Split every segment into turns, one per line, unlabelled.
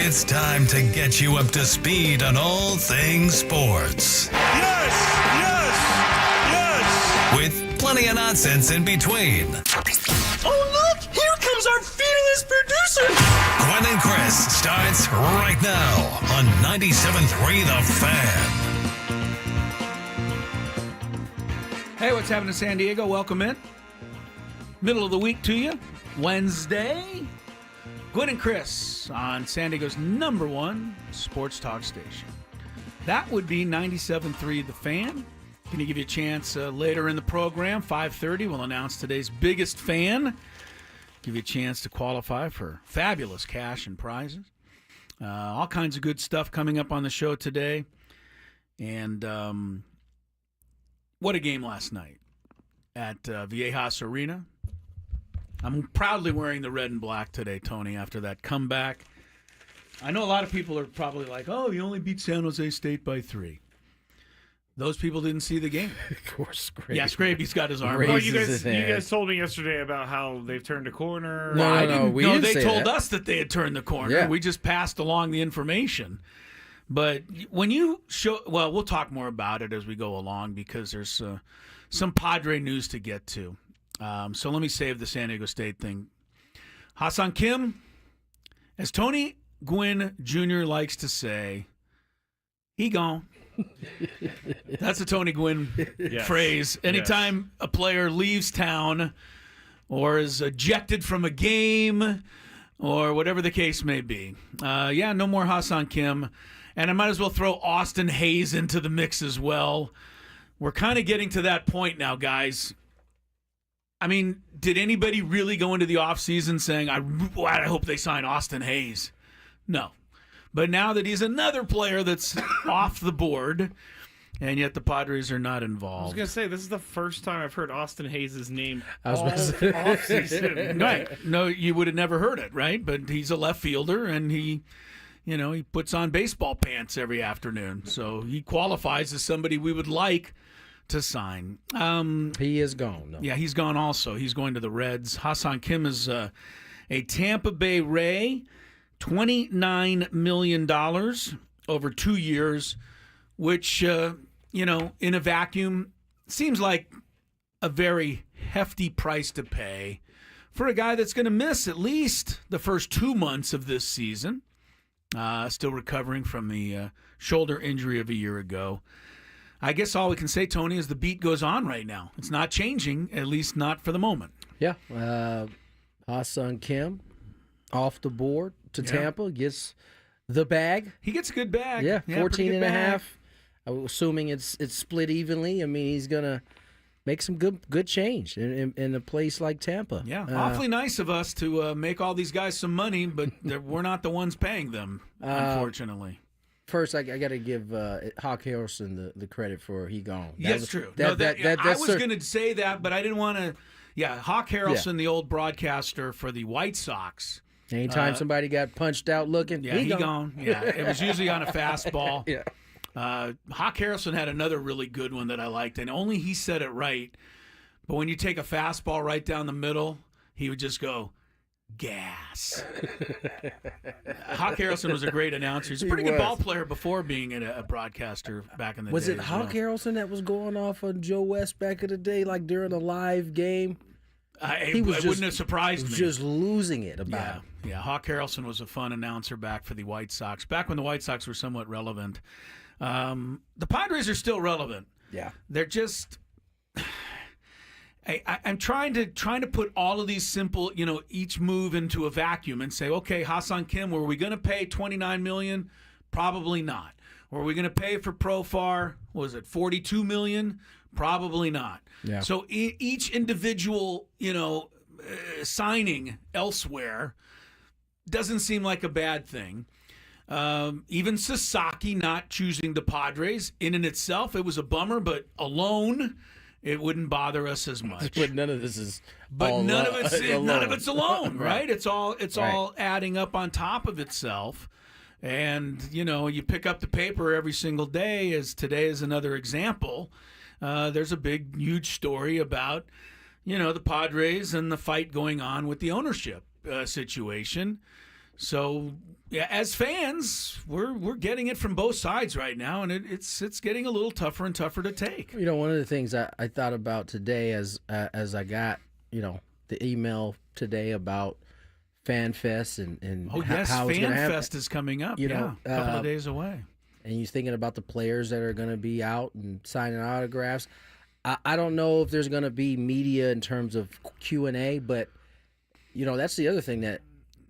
It's time to get you up to speed on all things sports.
Yes! Yes! Yes!
With plenty of nonsense in between.
Oh, look! Here comes our fearless producer!
Gwynn and Chris starts right now on 97.3 The Fan.
Hey, what's happening in San Diego? Welcome in. Middle of the week to you. Wednesday. Gwynn and Chris on San Diego's #1 sports talk station. That would be 97.3 The Fan. Going to give you a chance later in the program, 5:30. We'll announce today's biggest fan. Give you a chance to qualify for fabulous cash and prizes. All kinds of good stuff coming up on the show today. And what a game last night at Viejas Arena. I'm proudly wearing the red and black today, Tony, after that comeback. I know a lot of people are probably like, oh, you only beat San Jose State by 3. Those people didn't see the game.
Of course, Scraby.
Yeah, Scraby's got his arm.
Raises
up.
Well,
his
you
hand.
guys told me yesterday about how they've turned a corner.
No,
I
no,
didn't
we
know
didn't
they
say
told
that.
us that they had turned the corner.
Yeah.
We just passed along the information. But when you show, well, we'll talk more about it as we go along because there's some Padre news to get to. So let me save the San Diego State thing. Ha-Seong Kim, as Tony Gwynn Jr. likes to say, he gone. That's a Tony Gwynn phrase. Anytime a player leaves town or is ejected from a game or whatever the case may be. No more Ha-Seong Kim. And I might as well throw Austin Hayes into the mix as well. We're kind of getting to that point now, guys. I mean, did anybody really go into the offseason saying, I hope they sign Austin Hayes? No. But now that he's another player that's off the board, and yet the Padres are not
I was
involved.
going to say, this is the first time I've heard Austin Hayes' name
I was
all
about to say.
offseason.
Right. No, you would have never heard it, right? But he's a left fielder, and he puts on baseball pants every afternoon. So he qualifies as somebody we would like to sign.
He is gone. No.
Yeah, he's gone also. He's going to the Reds. Ha-Seong Kim is a Tampa Bay Ray, $29 million over 2 years, which, in a vacuum, seems like a very hefty price to pay for a guy that's going to miss at least the first 2 months of this season. Still recovering from the shoulder injury of a year ago. I guess all we can say, Tony, is the beat goes on right now. It's not changing, at least not for the moment.
Yeah. Ha-Seong Kim off the board to Tampa, gets the bag.
He gets a good bag.
Yeah, 14
pretty good
and a
bag.
half. I'm assuming it's split evenly. I mean, he's going to make some good change in a place like Tampa.
Yeah, awfully nice of us to make all these guys some money, but we're not the ones paying them, unfortunately.
First, I got to give Hawk Harrelson the credit for he gone.
That's true. I was going to say that, but I didn't want to. Yeah, Hawk Harrelson, the old broadcaster for the White Sox.
Anytime somebody got punched out looking,
Yeah, he gone. Yeah, it was usually on a fastball.
Yeah.
Hawk Harrelson had another really good one that I liked, and only he said it right. But when you take a fastball right down the middle, he would just go, gas. Hawk Harrelson was a great announcer. He's a pretty good ball player before being a broadcaster back in the day.
Was it
as
Hawk
well.
Harrelson that was going off on Joe West back in the day, like during a live game?
It wouldn't have surprised me.
Just losing it about him.
Yeah, Hawk Harrelson was a fun announcer back for the White Sox, back when the White Sox were somewhat relevant. The Padres are still relevant.
Yeah.
They're just... I'm trying to put all of these simple, each move into a vacuum and say, okay, Ha-Seong Kim, were we going to pay $29 million? Probably not. Were we going to pay for Profar? Was it $42 million? Probably not.
Yeah.
So each individual, signing elsewhere doesn't seem like a bad thing. Even Sasaki not choosing the Padres, in and itself, it was a bummer, but alone, it wouldn't bother us as much.
But none of this is.
But none of it's alone,
Right.
right? It's all adding up on top of itself. And, you pick up the paper every single day, as today is another example. There's a big, huge story about, the Padres and the fight going on with the ownership situation. So yeah, as fans, we're getting it from both sides right now, and it's getting a little tougher and tougher to take.
You know, one of the things I thought about today as I got, the email today about FanFest and
Oh yes,
how it's gonna happen.
FanFest is coming up.
You
Yeah,
know,
a couple of days away.
And you're thinking about the players that are going to be out and signing autographs. I don't know if there's going to be media in terms of Q&A, but that's the other thing that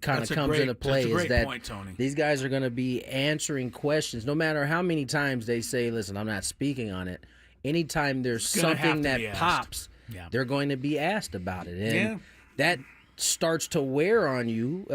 kind of comes into play is that
point, Tony.
These guys are going to be answering questions no matter how many times they say, listen, I'm not speaking on it. Anytime there's something that pops, they're going to be asked about it. And that starts to wear on you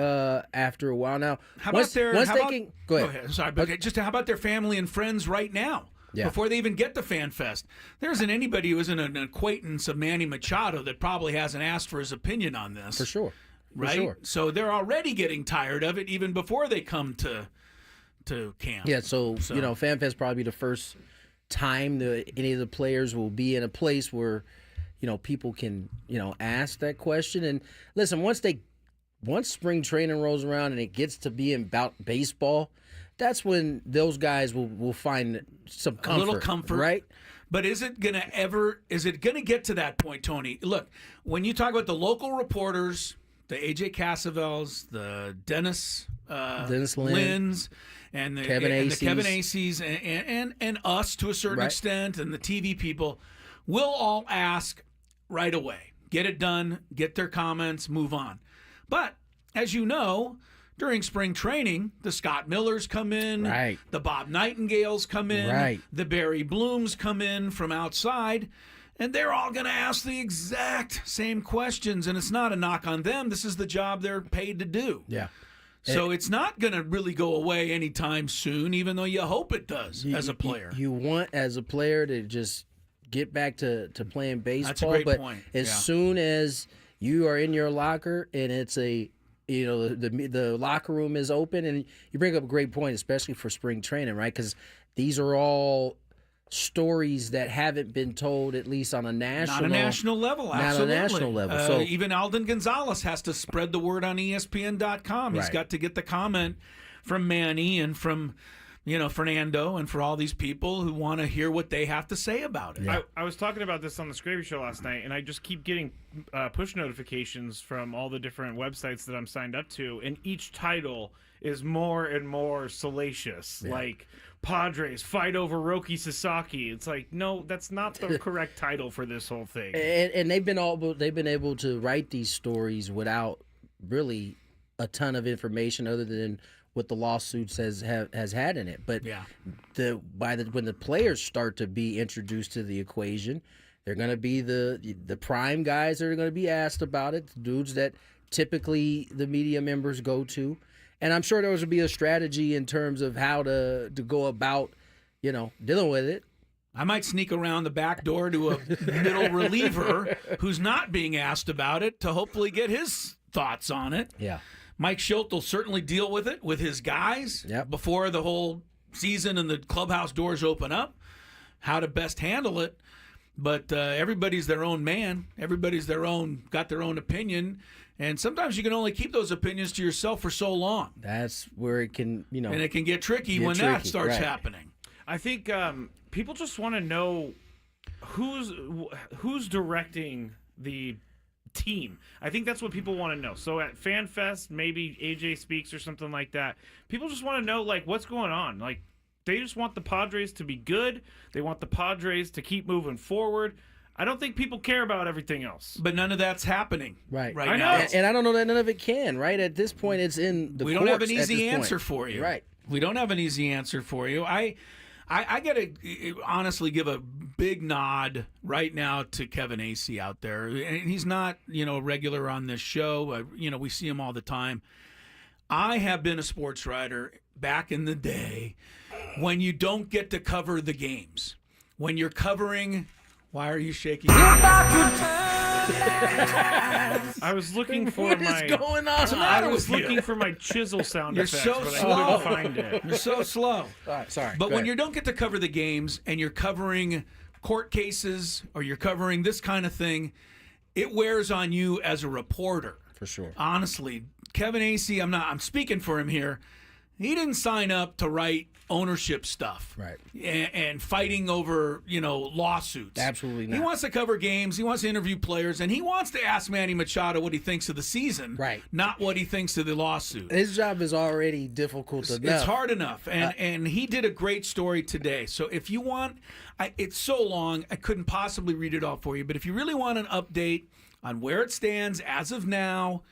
after a while. Now,
How about
go ahead.
Go ahead. Sorry, but just how about their family and friends right now?
Yeah.
Before they even get to FanFest, there isn't anybody who isn't an acquaintance of Manny Machado that probably hasn't asked for his opinion on this.
For sure.
Right?
Sure.
So they're already getting tired of it even before they come to camp.
Yeah, so FanFest probably the first time any of the players will be in a place where people can ask that question. And listen, once spring training rolls around and it gets to be about baseball, that's when those guys will find some comfort,
a little comfort,
right?
But is it gonna get to that point, Tony? Look, when you talk about the local reporters, the AJ Casavels, the Dennis Lynn's, and the Kevin Acey's, and us to a certain extent, and the TV people, will all ask right away. Get it done, get their comments, move on. But as you know, during spring training, the Scott Millers come in, the Bob Nightingales come in, the Barry Blooms come in from outside, and they're all going to ask the exact same questions. And it's not a knock on them. This is the job they're paid to do.
Yeah.
So it's not going to really go away anytime soon, even though you hope it does as a player.
You want, as a player, to just get back to playing baseball.
That's a great
but
point.
As soon as you are in your locker and it's the locker room is open, and you bring up a great point, especially for spring training, right? Because these are all stories that haven't been told, at least on a national
level. Absolutely.
Not a national level. So
even Alden Gonzalez has to spread the word on ESPN.com. He's got to get the comment from Manny and from Fernando, and for all these people who want to hear what they have to say about it.
Yeah. I was talking about this on the Scrappy Show last night, and I just keep getting push notifications from all the different websites that I'm signed up to, and each title is more and more salacious. Like, Padres fight over Roki Sasaki. It's like, no, that's not the correct title for this whole thing.
And they've been able to write these stories without really a ton of information other than what the lawsuits has had in it. But when the players start to be introduced to the equation, they're going to be the prime guys that are going to be asked about it, the dudes that typically the media members go to. And I'm sure there will be a strategy in terms of how to go about, dealing with it.
I might sneak around the back door to a middle reliever who's not being asked about it to hopefully get his thoughts on it.
Yeah.
Mike Schilt will certainly deal with it with his guys before the whole season and the clubhouse doors open up, how to best handle it. But everybody's their own man. Everybody's got their own opinion. And sometimes you can only keep those opinions to yourself for so long.
That's where it can, And
it can get tricky when that starts happening.
I think people just want to know who's directing the team. I think that's what people want to know. So at FanFest, maybe AJ speaks or something like that. People just want to know, what's going on. They just want the Padres to be good. They want the Padres to keep moving forward. I don't think people care about everything else.
But none of that's happening
right
now.
And I don't know that none of it can, right? At this point, it's in the
We
courts
don't have an
at
easy
this
answer
point.
for you.
Right.
We don't have an easy answer for you. I got to honestly give a big nod right now to Kevin Acey out there. And he's not, a regular on this show. We see him all the time. I have been a sports writer back in the day when you don't get to cover the games. When you're covering... Why are you shaking?
I was looking for
What is going on?
I was looking for my chisel sound
You're
effects,
so
but
slow.
I couldn't find it.
You're so slow.
All right, sorry.
But
Go
when
ahead.
you don't get to cover the games and you're covering court cases or you're covering this kind of thing, it wears on you as a reporter.
For sure.
Honestly, Kevin Acee, I'm speaking for him here. He didn't sign up to write ownership stuff,
Right?
And fighting over lawsuits.
Absolutely not.
He wants to cover games. He wants to interview players, and he wants to ask Manny Machado what he thinks of the season,
right?
Not what he thinks of the lawsuit.
His job is already difficult enough.
It's hard enough, and he did a great story today. So if you want, it's so long I couldn't possibly read it all for you. But if you really want an update on where it stands as of now.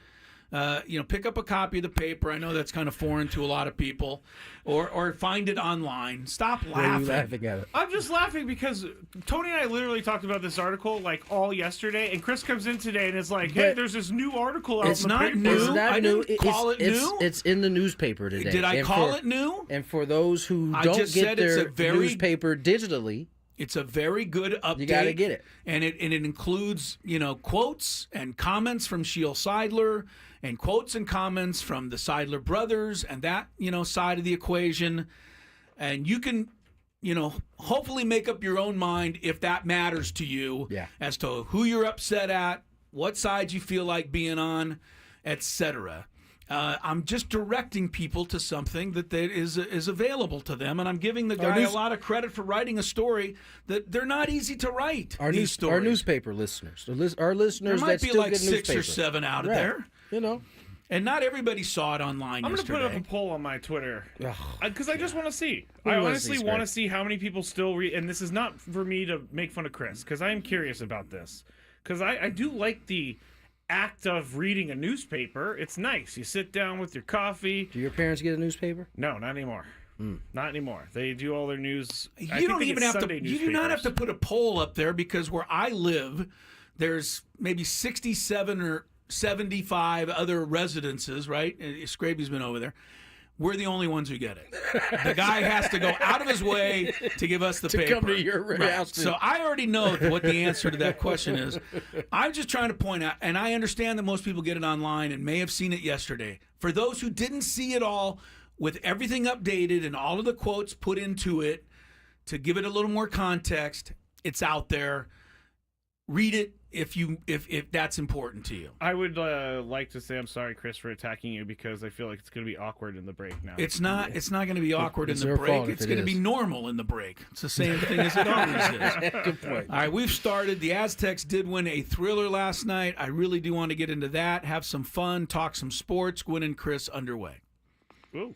Pick up a copy of the paper. I know that's kind of foreign to a lot of people, or find it online. Stop laughing.
Why are you laughing at it?
I'm just laughing because Tony and I literally talked about this article like all yesterday, and Chris comes in today and is like, "Hey, there's this new article out."
It's
in the
not
paper.
new.
It's not
I
new.
didn't call it new.
It's in the newspaper today.
Did I call it new?
And for those who
I
don't
just
get
said it's
their
a very-
newspaper digitally,
It's a very good update.
you got to get it.
And it includes, quotes and comments from Sheil Seidler and quotes and comments from the Seidler brothers and that, side of the equation. And you can, hopefully make up your own mind if that matters to you as to who you're upset at, what side you feel like being on, etc. I'm just directing people to something that is available to them, and I'm giving the guy a lot of credit for writing a story that they're not easy to write.
Our newspaper listeners, our listeners
there might
that
be
still
like
get
6
newspaper.
or 7 out of
Right.
there, and not everybody saw it online
I'm going to
yesterday.
put up a poll on my Twitter because I just want to see.
Who
I
wants
honestly
these,
want to
Greg?
see how many people still read. And this is not for me to make fun of Chris because I am curious about this because I do like the act of reading a newspaper. It's nice. You sit down with your coffee.
Do your parents get a newspaper?
No, not anymore. Not anymore. They do all their news.
You don't even have to. You do not have to put a poll up there because where I live, there's maybe 67 or 75 other residences. Right, Scraby's been over there. We're the only ones who get it. The guy has to go out of his way to give us the paper.
Come to your house.
So I already know what the answer to that question is. I'm just trying to point out, and I understand that most people get it online and may have seen it yesterday. For those who didn't see it all, with everything updated and all of the quotes put into it to give it a little more context, it's out there. Read it if that's important to you.
I would like to say I'm sorry, Chris, for attacking you because I feel like it's going to be awkward in the break now.
It's not going to be awkward in the
their
break.
fault if
It's
it
going to
is.
be normal in the break. It's the same thing as it always is.
Good point.
All right, we've started. The Aztecs did win a thriller last night. I really do want to get into that, have some fun, talk some sports. Gwynn and Chris underway.
Ooh.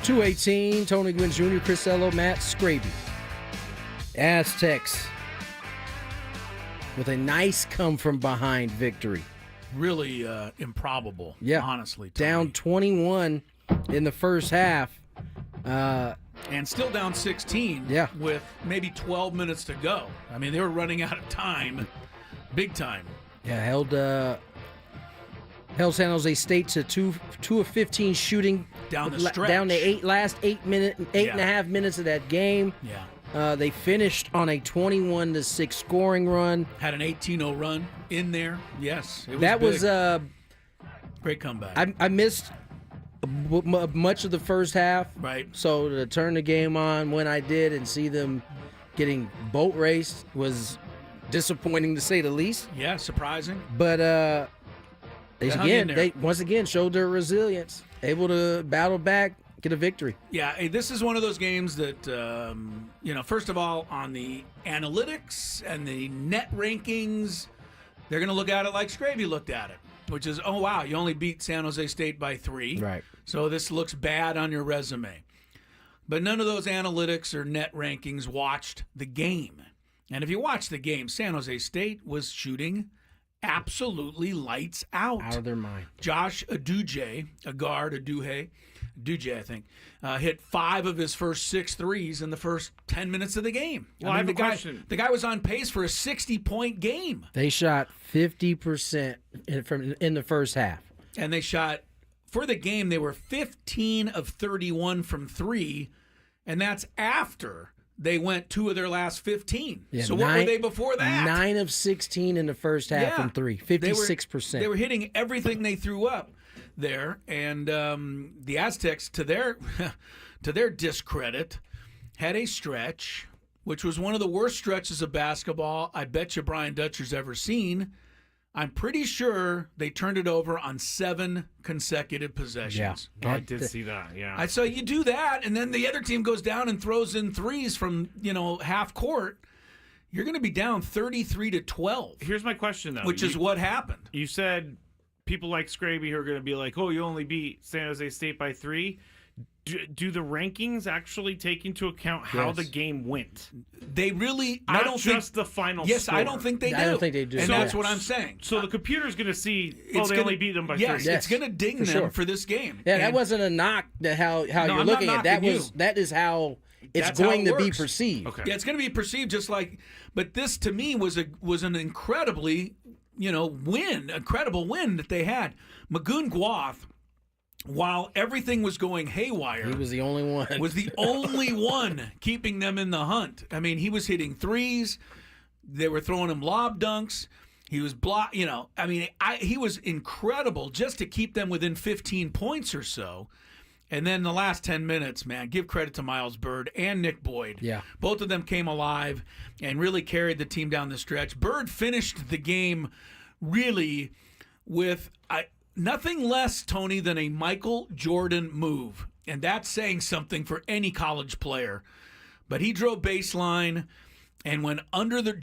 218, Tony Gwynn Jr., Chris Ello, Matt Scraby. Aztecs with a nice come-from-behind victory.
Really improbable, honestly. Tony.
Down 21 in the first half.
And still down 16 with maybe 12 minutes to go. I mean, they were running out of time, big time.
Yeah, held San Jose State to 2 of 15 shooting
down the stretch.
Down the last 8 and a half minutes of that game.
Yeah.
They finished on a 21-6 scoring run.
Had an 18-0 run in there. Yes, it was
that
big.
was
great comeback.
I missed much of the first half.
Right.
So to turn the game on when I did and see them getting boat raced was disappointing to say the least.
Yeah, surprising.
But they once again showed their resilience, able to battle back, get a victory.
Yeah, this is one of those games that, first of all, on the analytics and the net rankings, they're going to look at it like Scraby looked at it, which is, oh, wow, you only beat San Jose State by 3.
Right.
So this looks bad on your resume. But none of those analytics or net rankings watched the game. And if you watch the game, San Jose State was shooting absolutely lights out.
Out of their mind.
Josh Aduje, a guard, Aduje, I think, hit 5 of his first 6 threes in the first 10 minutes of the game.
Well, I have a question.
The guy was on pace for a 60-point game.
They shot 50% in the first half.
And they shot, for the game, they were 15 of 31 from 3, and that's after they went 2 of their last 15. Yeah, so what were they before that?
9 of 16 in the first half from 3, 56%.
They were hitting everything they threw up there, and the Aztecs, to their discredit, had a stretch, which was one of the worst stretches of basketball I bet you Brian Dutcher's ever seen. I'm pretty sure they turned it over on 7 consecutive possessions.
Yeah, I did see that. Yeah.
So you do that, and then the other team goes down and throws in threes from half court. You're going to be down 33-12.
Here's my question, though.
Which is what happened.
You said people like Scraby are going to be like, "Oh, you only beat San Jose State by 3." Do the rankings actually take into account how the game went?
They really,
Not
I don't
just
think
the final
Yes,
score.
I don't think they do.
I don't think they do.
And that's what I'm saying.
So the computer's going to see, they only beat them by 3.
Yes, it's going to ding them for this game.
Yeah, that wasn't a knock to how you're looking at it. That is how it's going to be perceived.
Okay.
Yeah, it's going to be perceived just like, but this to me was an incredibly, incredible win that they had. Magoon Gwath, while everything was going haywire,
he was the only one.
Was the only one keeping them in the hunt. I mean, he was hitting threes. They were throwing him lob dunks. He was he was incredible just to keep them within 15 points or so. And then the last 10 minutes, man, give credit to Miles Bird and Nick Boyd.
Yeah.
Both of them came alive and really carried the team down the stretch. Bird finished the game really with nothing less, Tony, than a Michael Jordan move. And that's saying something for any college player. But he drove baseline and went under the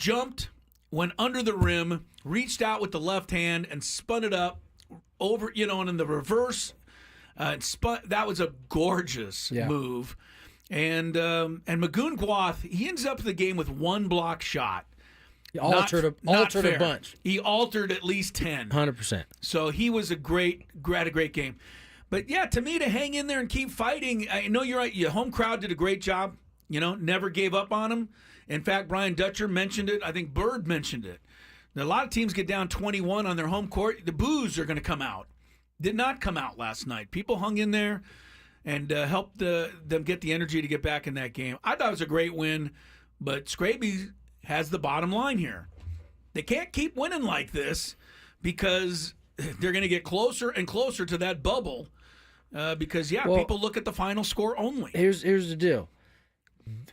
rim, reached out with the left hand and spun it up over, and in the reverse. That was a gorgeous move. And Magoon Gwath, he ends up the game with 1 block shot.
He altered a bunch.
He altered at least 10.
100%.
So he was a great game. But yeah, to me, to hang in there and keep fighting, I know you're right. Your home crowd did a great job. Never gave up on him. In fact, Brian Dutcher mentioned it. I think Bird mentioned it. A lot of teams get down 21 on their home court. The boos are going to come out. Did not come out last night. People hung in there and helped them get the energy to get back in that game. I thought it was a great win, but Scraby has the bottom line here. They can't keep winning like this because they're going to get closer and closer to that bubble because, people look at the final score only.
Here's the deal.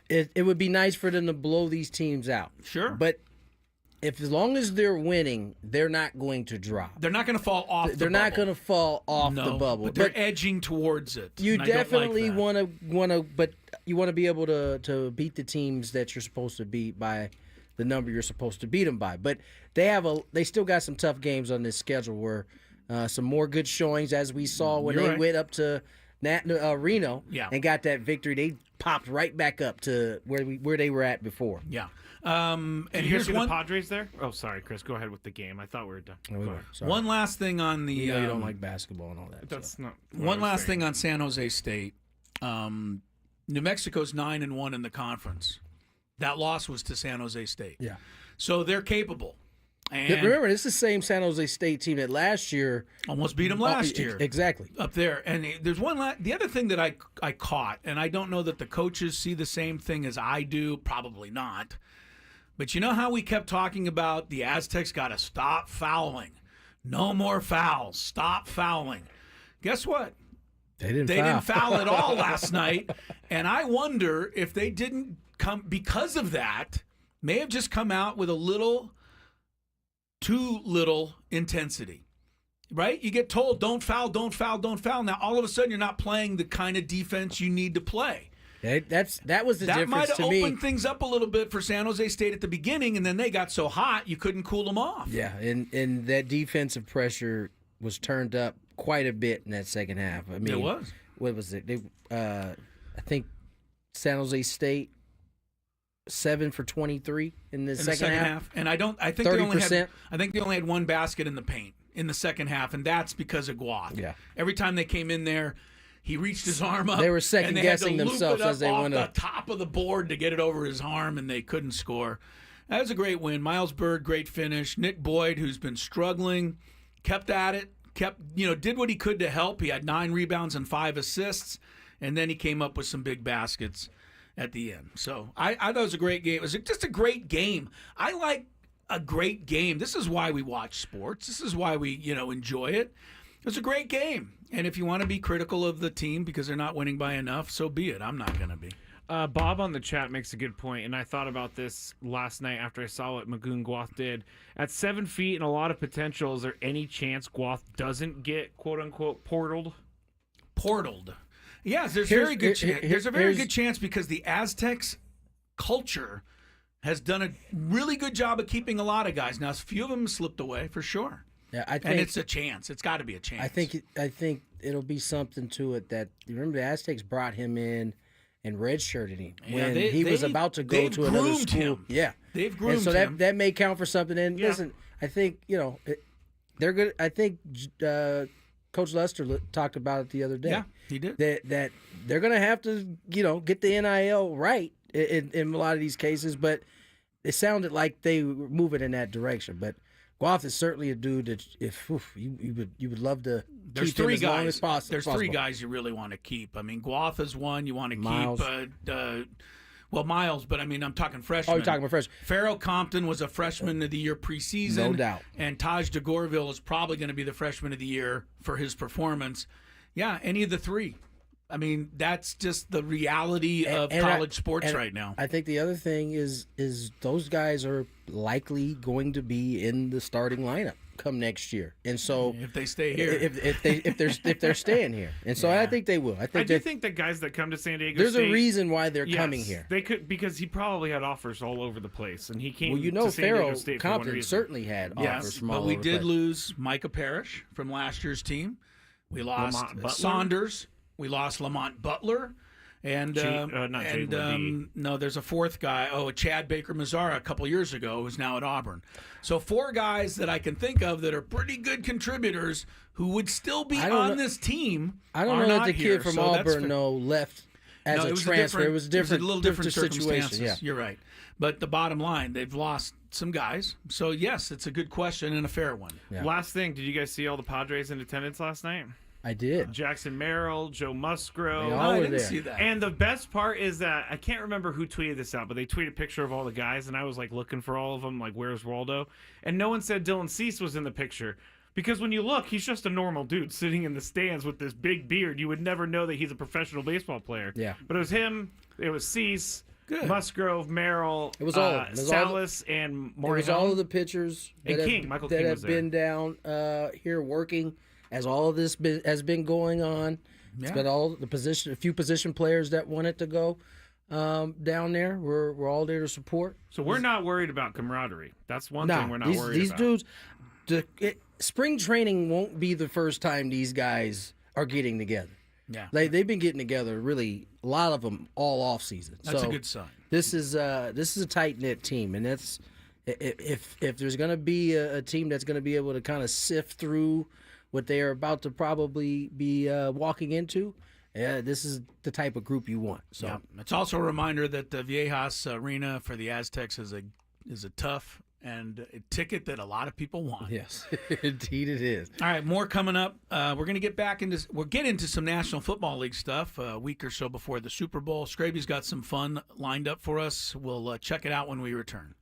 It would be nice for them to blow these teams out.
Sure.
But as long as they're winning, they're not going to drop.
They're not going to fall off the bubble.
They're not going to fall off the bubble.
But they're edging towards it.
You definitely want to be able to beat the teams that you're supposed to beat by the number you're supposed to beat them by. But they still got some tough games on this schedule where some more good showings, as we saw when they went up to Reno,
Yeah.
and got that victory. They popped right back up to where they were at before.
Yeah.
And
here's
see
one.
the Padres there. Oh, sorry, Chris. Go ahead with the game. I thought we were done.
Oh, we
Go
were.
ahead.
Sorry.
One last thing on the.
You know you don't like basketball and all that.
That's not.
One last thing on San Jose State. New Mexico's 9-1 in the conference. That loss was to San Jose State.
Yeah.
So they're capable. And
Remember, this is the same San Jose State team that last year
almost beat them last year.
Exactly.
Up there. And there's the other thing that I caught, and I don't know that the coaches see the same thing as I do, probably not. But you know how we kept talking about the Aztecs got to stop fouling. No more fouls. Stop fouling. Guess what?
They didn't
foul at all last night. And I wonder if they didn't come, because of that, may have just come out with too little intensity. Right? You get told, don't foul, don't foul, don't foul. Now, all of a sudden, you're not playing the kind of defense you need to play.
That was the
That
difference
might have
to me.
opened things up a little bit for San Jose State at the beginning, and then they got so hot you couldn't cool them off.
Yeah, and that defensive pressure was turned up quite a bit in that second half. I mean,
It was.
What was it? I think San Jose State 7 for 23 in the second half.
And I think
30%.
I think they only had one basket in the paint in the second half, and that's because of Guath.
Yeah.
Every time they came in there, he reached his arm up.
They were
and
second-guessing
they had to
themselves
loop it
as they
up
went
off
up.
the top of the board to get it over his arm, and they couldn't score. That was a great win. Miles Bird, great finish. Nick Boyd, who's been struggling, kept at it. Did what he could to help. He had 9 rebounds and 5 assists, and then he came up with some big baskets at the end. So I thought it was a great game. It was just a great game. I like a great game. This is why we watch sports. This is why we, enjoy it. It was a great game. And if you want to be critical of the team because they're not winning by enough, so be it. I'm not going to be.
Bob on the chat makes a good point, and I thought about this last night after I saw what Magoon Guath did. At 7 feet and a lot of potential, is there any chance Guath doesn't get quote-unquote portaled?
Portaled. Yes, there's a very good chance because the Aztecs culture has done a really good job of keeping a lot of guys. Now, a few of them slipped away for sure.
Yeah, I think,
and it's a chance. It's got to be a chance.
I think it'll be something to it that remember the Aztecs brought him in and redshirted him when he was about to go to another school.
Him.
Yeah,
they've groomed
and so
him.
that may count for something. And listen, I think they're good. I think Coach Lester talked about it the other day.
Yeah, he did.
That they're going to have to get the NIL right in a lot of these cases, but it sounded like they were moving in that direction. But Guath is certainly a dude that you would love to
There's
keep
3
him as
guys.
long as possible.
There's 3 guys you really want to keep. I mean, Guath is one you want to
Miles.
keep. Miles, but I mean, I'm talking freshmen.
Oh, you're talking about freshmen.
Farrell Compton was a freshman of the year preseason.
No doubt.
And Taj DeGorville is probably going to be the freshman of the year for his performance. Yeah, any of the 3. I mean, that's just the reality of college sports right now.
I think the other thing is those guys are likely going to be in the starting lineup come next year, and so
if they stay here,
if they're staying here, and so I think they will.
I do think that guys that come to San Diego
there's
State,
a reason why they're coming here.
They could because he probably had offers all over the place, and he came.
Well,
to San Diego
Farrell
State for one
Compton
reason.
certainly had offers from all
but we
over the
did
place.
lose Micah Parrish from last year's team. We lost Saunders. We lost Lamont Butler. And no, there's a 4th guy. Chad Baker Mazzara a couple years ago, who's now at Auburn. So 4 guys that I can think of that are pretty good contributors who would still be on this team.
I don't know that the kid from Auburn left as a transfer. It was a different,
little different
situation.
circumstances.
Yeah.
You're right. But the bottom line, they've lost some guys. So yes, it's a good question and a fair one.
Yeah.
Last thing, did you guys see all the Padres in attendance last night?
I did.
Jackson Merrill, Joe Musgrove.
I didn't see that.
And the best part is that I can't remember who tweeted this out, but they tweeted a picture of all the guys, and I was like looking for all of them, like where's Waldo? And no one said Dylan Cease was in the picture. Because when you look, he's just a normal dude sitting in the stands with this big beard. You would never know that he's a professional baseball player.
Yeah.
But it was him, it was Cease,
Good.
Musgrove, Merrill,
It was all
Salas, and
It
Morejon.
was all of the pitchers
And King. Michael King was
have been down here working as all of this has been going on. It's been all a few position players that wanted to go down there. We're all there to support.
So we're not worried about camaraderie. That's one thing we're not worried
these
about.
dudes, spring training won't be the first time these guys are getting together.
Yeah.
They've been getting together, really, a lot of them all off season.
That's a good sign.
This is a tight knit team, and that's if there's going to be a team that's going to be able to kind of sift through what they are about to probably be walking into. Yeah, this is the type of group you want. So
it's also a reminder that the Viejas Arena for the Aztecs is a tough and a ticket that a lot of people want.
Yes, indeed it is.
All right, more coming up. We're going to get into some National Football League stuff a week or so before the Super Bowl. Scraby's got some fun lined up for us. We'll check it out when we return.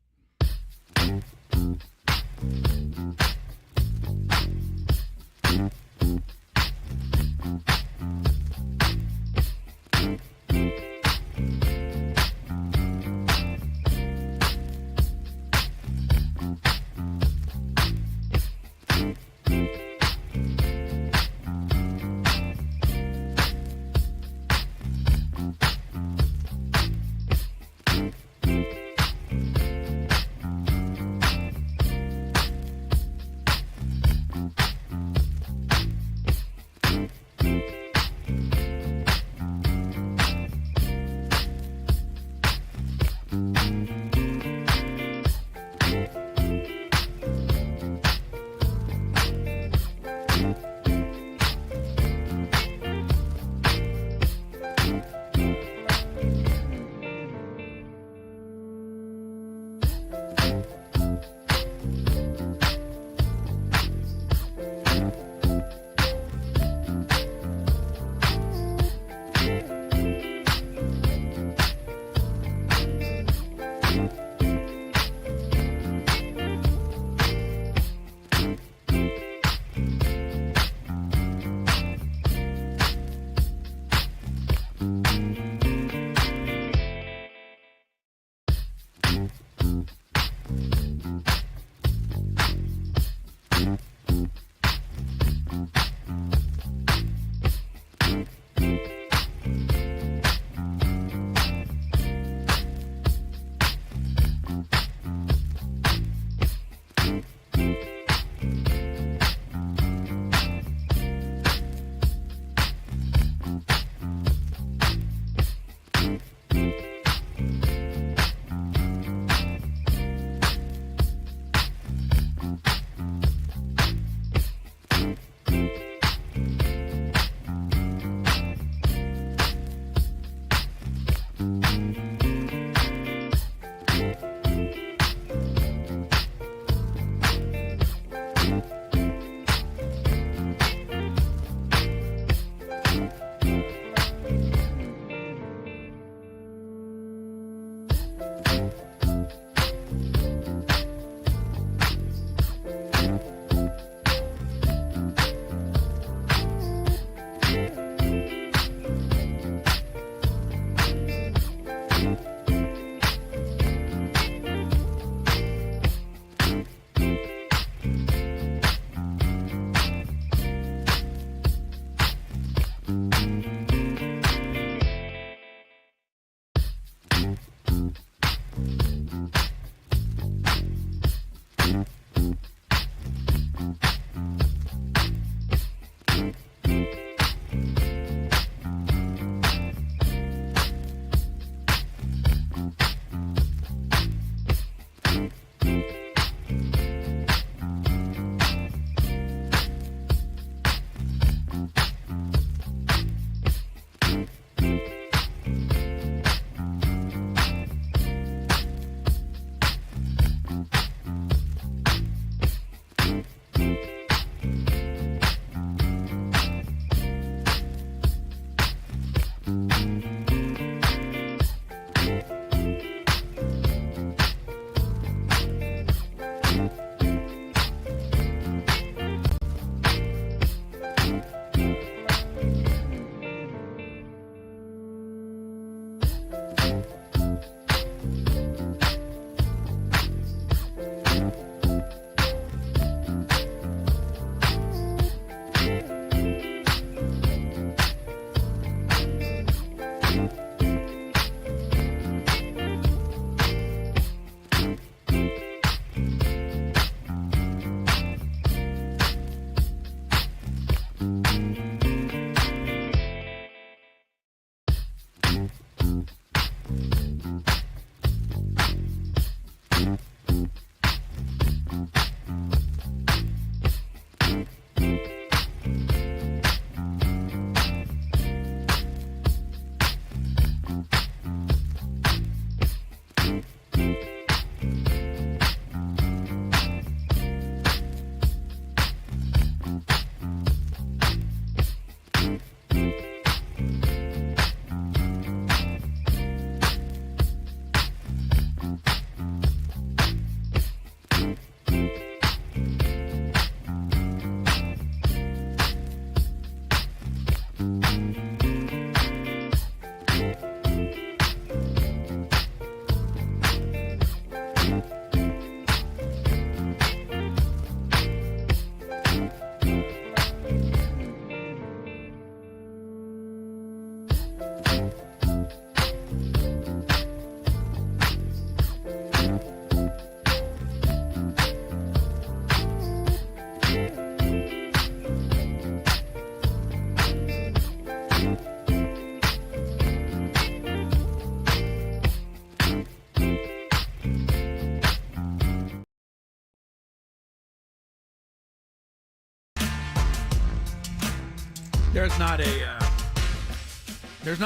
There's not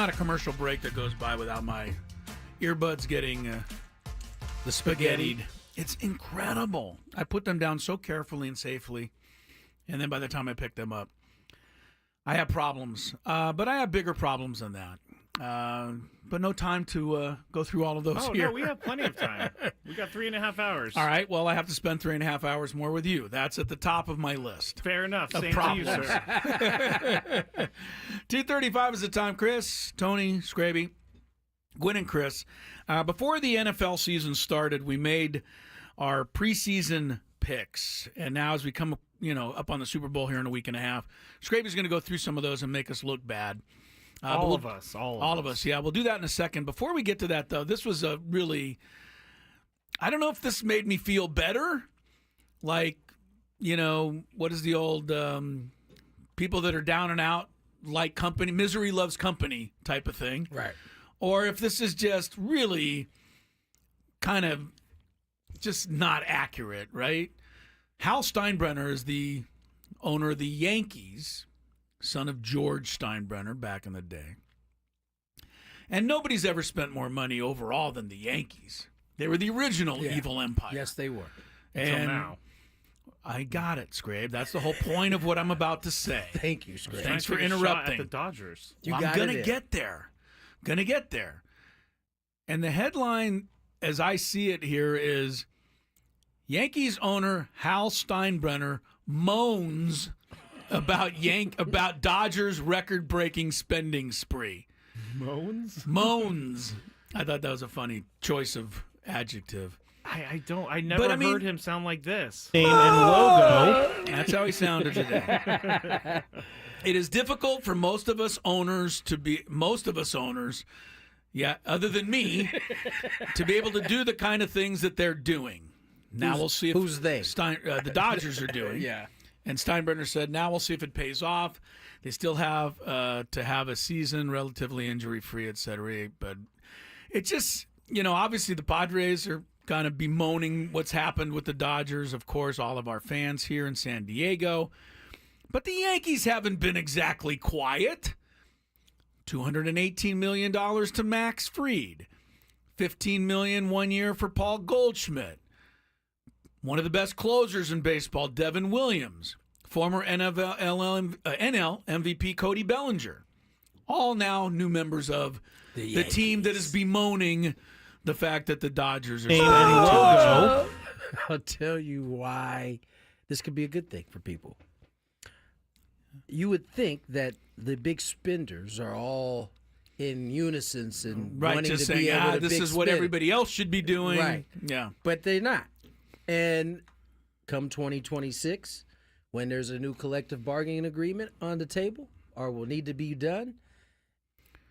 a commercial break that goes by without my earbuds getting the spaghettied. It's incredible. I put them down so carefully and safely, and then by the time I pick them up, I have problems. But I have bigger problems than that. But no time to go through all of those here.
No, we have plenty of time. We got 3.5 hours.
All right, well, I have to spend 3.5 hours more with you. That's at the top of my list.
Fair enough. Same
problems.
to you, sir.
2:35 is the time. Chris, Tony, Scraby, Gwynn, and Chris. Before the NFL season started, we made our preseason picks. And now as we come up on the Super Bowl here in a week and a half, Scraby's going to go through some of those and make us look bad.
All of us.
Yeah, we'll do that in a second. Before we get to that, though, this was a really, I don't know if this made me feel better. Like, what is the old people that are down and out, like company, misery loves company type of thing.
Right.
Or if this is just really kind of just not accurate, right? Hal Steinbrenner is the owner of the Yankees, son of George Steinbrenner back in the day. And nobody's ever spent more money overall than the Yankees. They were the original evil empire.
Yes, they were.
And
now.
I got it, Scrabe. That's the whole point of what I'm about to say.
Thank you, Scrape.
Thanks for
Take a shot
interrupting.
at the Dodgers.
I'm going to get there. Going to get there. And the headline, as I see it here, is Yankees owner Hal Steinbrenner moans about Dodgers record-breaking spending spree. Moans. I thought that was a funny choice of adjective.
I never heard him sound like this.
Name and logo.
That's how he sounded today. It is difficult for most of us owners, other than me, to be able to do the kind of things that they're doing. Now we'll see if the Dodgers are doing.
Yeah.
And Steinbrenner said, now we'll see if it pays off. They still have to have a season relatively injury-free, et cetera. But it just, obviously the Padres are going to be bemoaning what's happened with the Dodgers. Of course, all of our fans here in San Diego. But the Yankees haven't been exactly quiet. $218 million to Max Fried. $15 million 1 year for Paul Goldschmidt. One of the best closers in baseball, Devin Williams. Former NL MVP Cody Bellinger. All now new members of the team that is bemoaning the fact that the Dodgers are spending
I'll tell you why this could be a good thing for people. You would think that the big spenders are all in unison and wanting
just
to
saying,
be able to
this is what everybody else should be doing.
Right.
Yeah.
But they're not. And come 2026, when there's a new collective bargaining agreement on the table or will need to be done,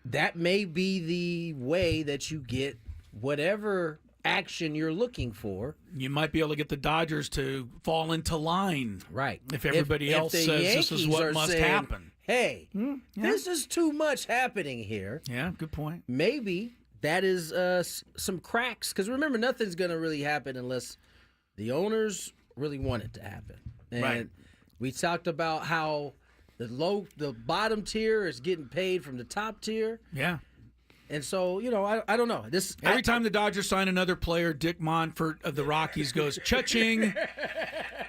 that may be the way that you get whatever action you're looking for.
You might be able to get the Dodgers to fall into line.
Right.
If everybody else says this is what must happen.
Hey, this is too much happening here.
Yeah, good point.
Maybe that is some cracks. Because remember, nothing's going to really happen unless the owners really want it to happen. And we talked about how the bottom tier is getting paid from the top tier.
Yeah.
And so, I don't know.
Every time the Dodgers sign another player, Dick Monfort of the Rockies goes, cha-ching.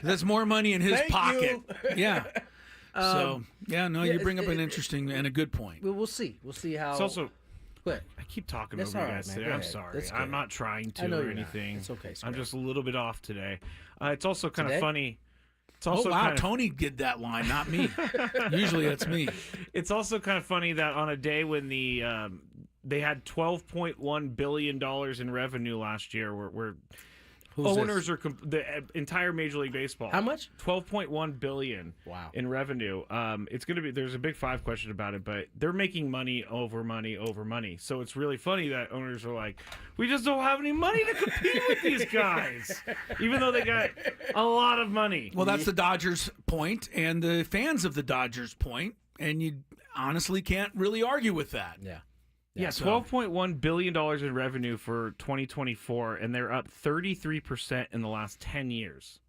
There's more money in his pocket. Yeah. You bring up an interesting and a good point.
We'll see. We'll see how.
It's also.
But
I keep talking
That's
over you
all
guys
right,
today.
man. Go
I'm
ahead.
sorry.
That's
I'm
good.
not trying to
I know
or
you're not.
anything.
It's okay,
I'm
Scott.
just a little bit off today. It's also kind
Today?
of funny. It's also
Oh, wow.
kind of,
Tony did that line, not me. Usually that's me.
It's also kind of funny that on a day when they had $12.1 billion in revenue last year, where owners are the entire Major League Baseball.
How much?
$12.1 billion.
Wow.
In revenue. It's going to be. There's a big five question about it, but they're making money over money over money. So it's really funny that owners are like, we just don't have any money to compete with these guys, even though they got a lot of money.
Well, that's the Dodgers' point and the fans of the Dodgers' point, and you honestly can't really argue with that.
Yeah.
Yeah, $12.1 billion in revenue for 2024, and they're up 33% in the last 10 years.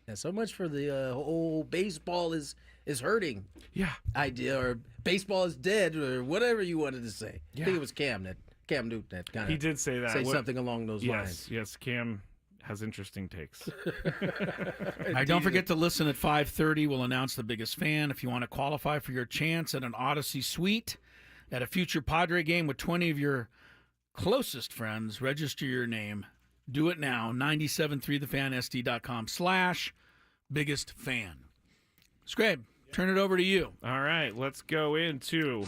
Yeah, so much for the whole baseball is is hurting
Yeah.
idea, or baseball is dead, or whatever you wanted to say.
Yeah.
I think it was Cam Newton that kind of
He did say that.
say something along those lines.
Yes, Cam has interesting takes.
All right, don't forget to listen at 5:30. We'll announce the biggest fan. If you want to qualify for your chance at an Odyssey suite at a future Padre game with 20 of your closest friends, register your name. Do it now. 973thefansd.com/biggest fan. Scrabe, turn it over to you.
All right, let's go into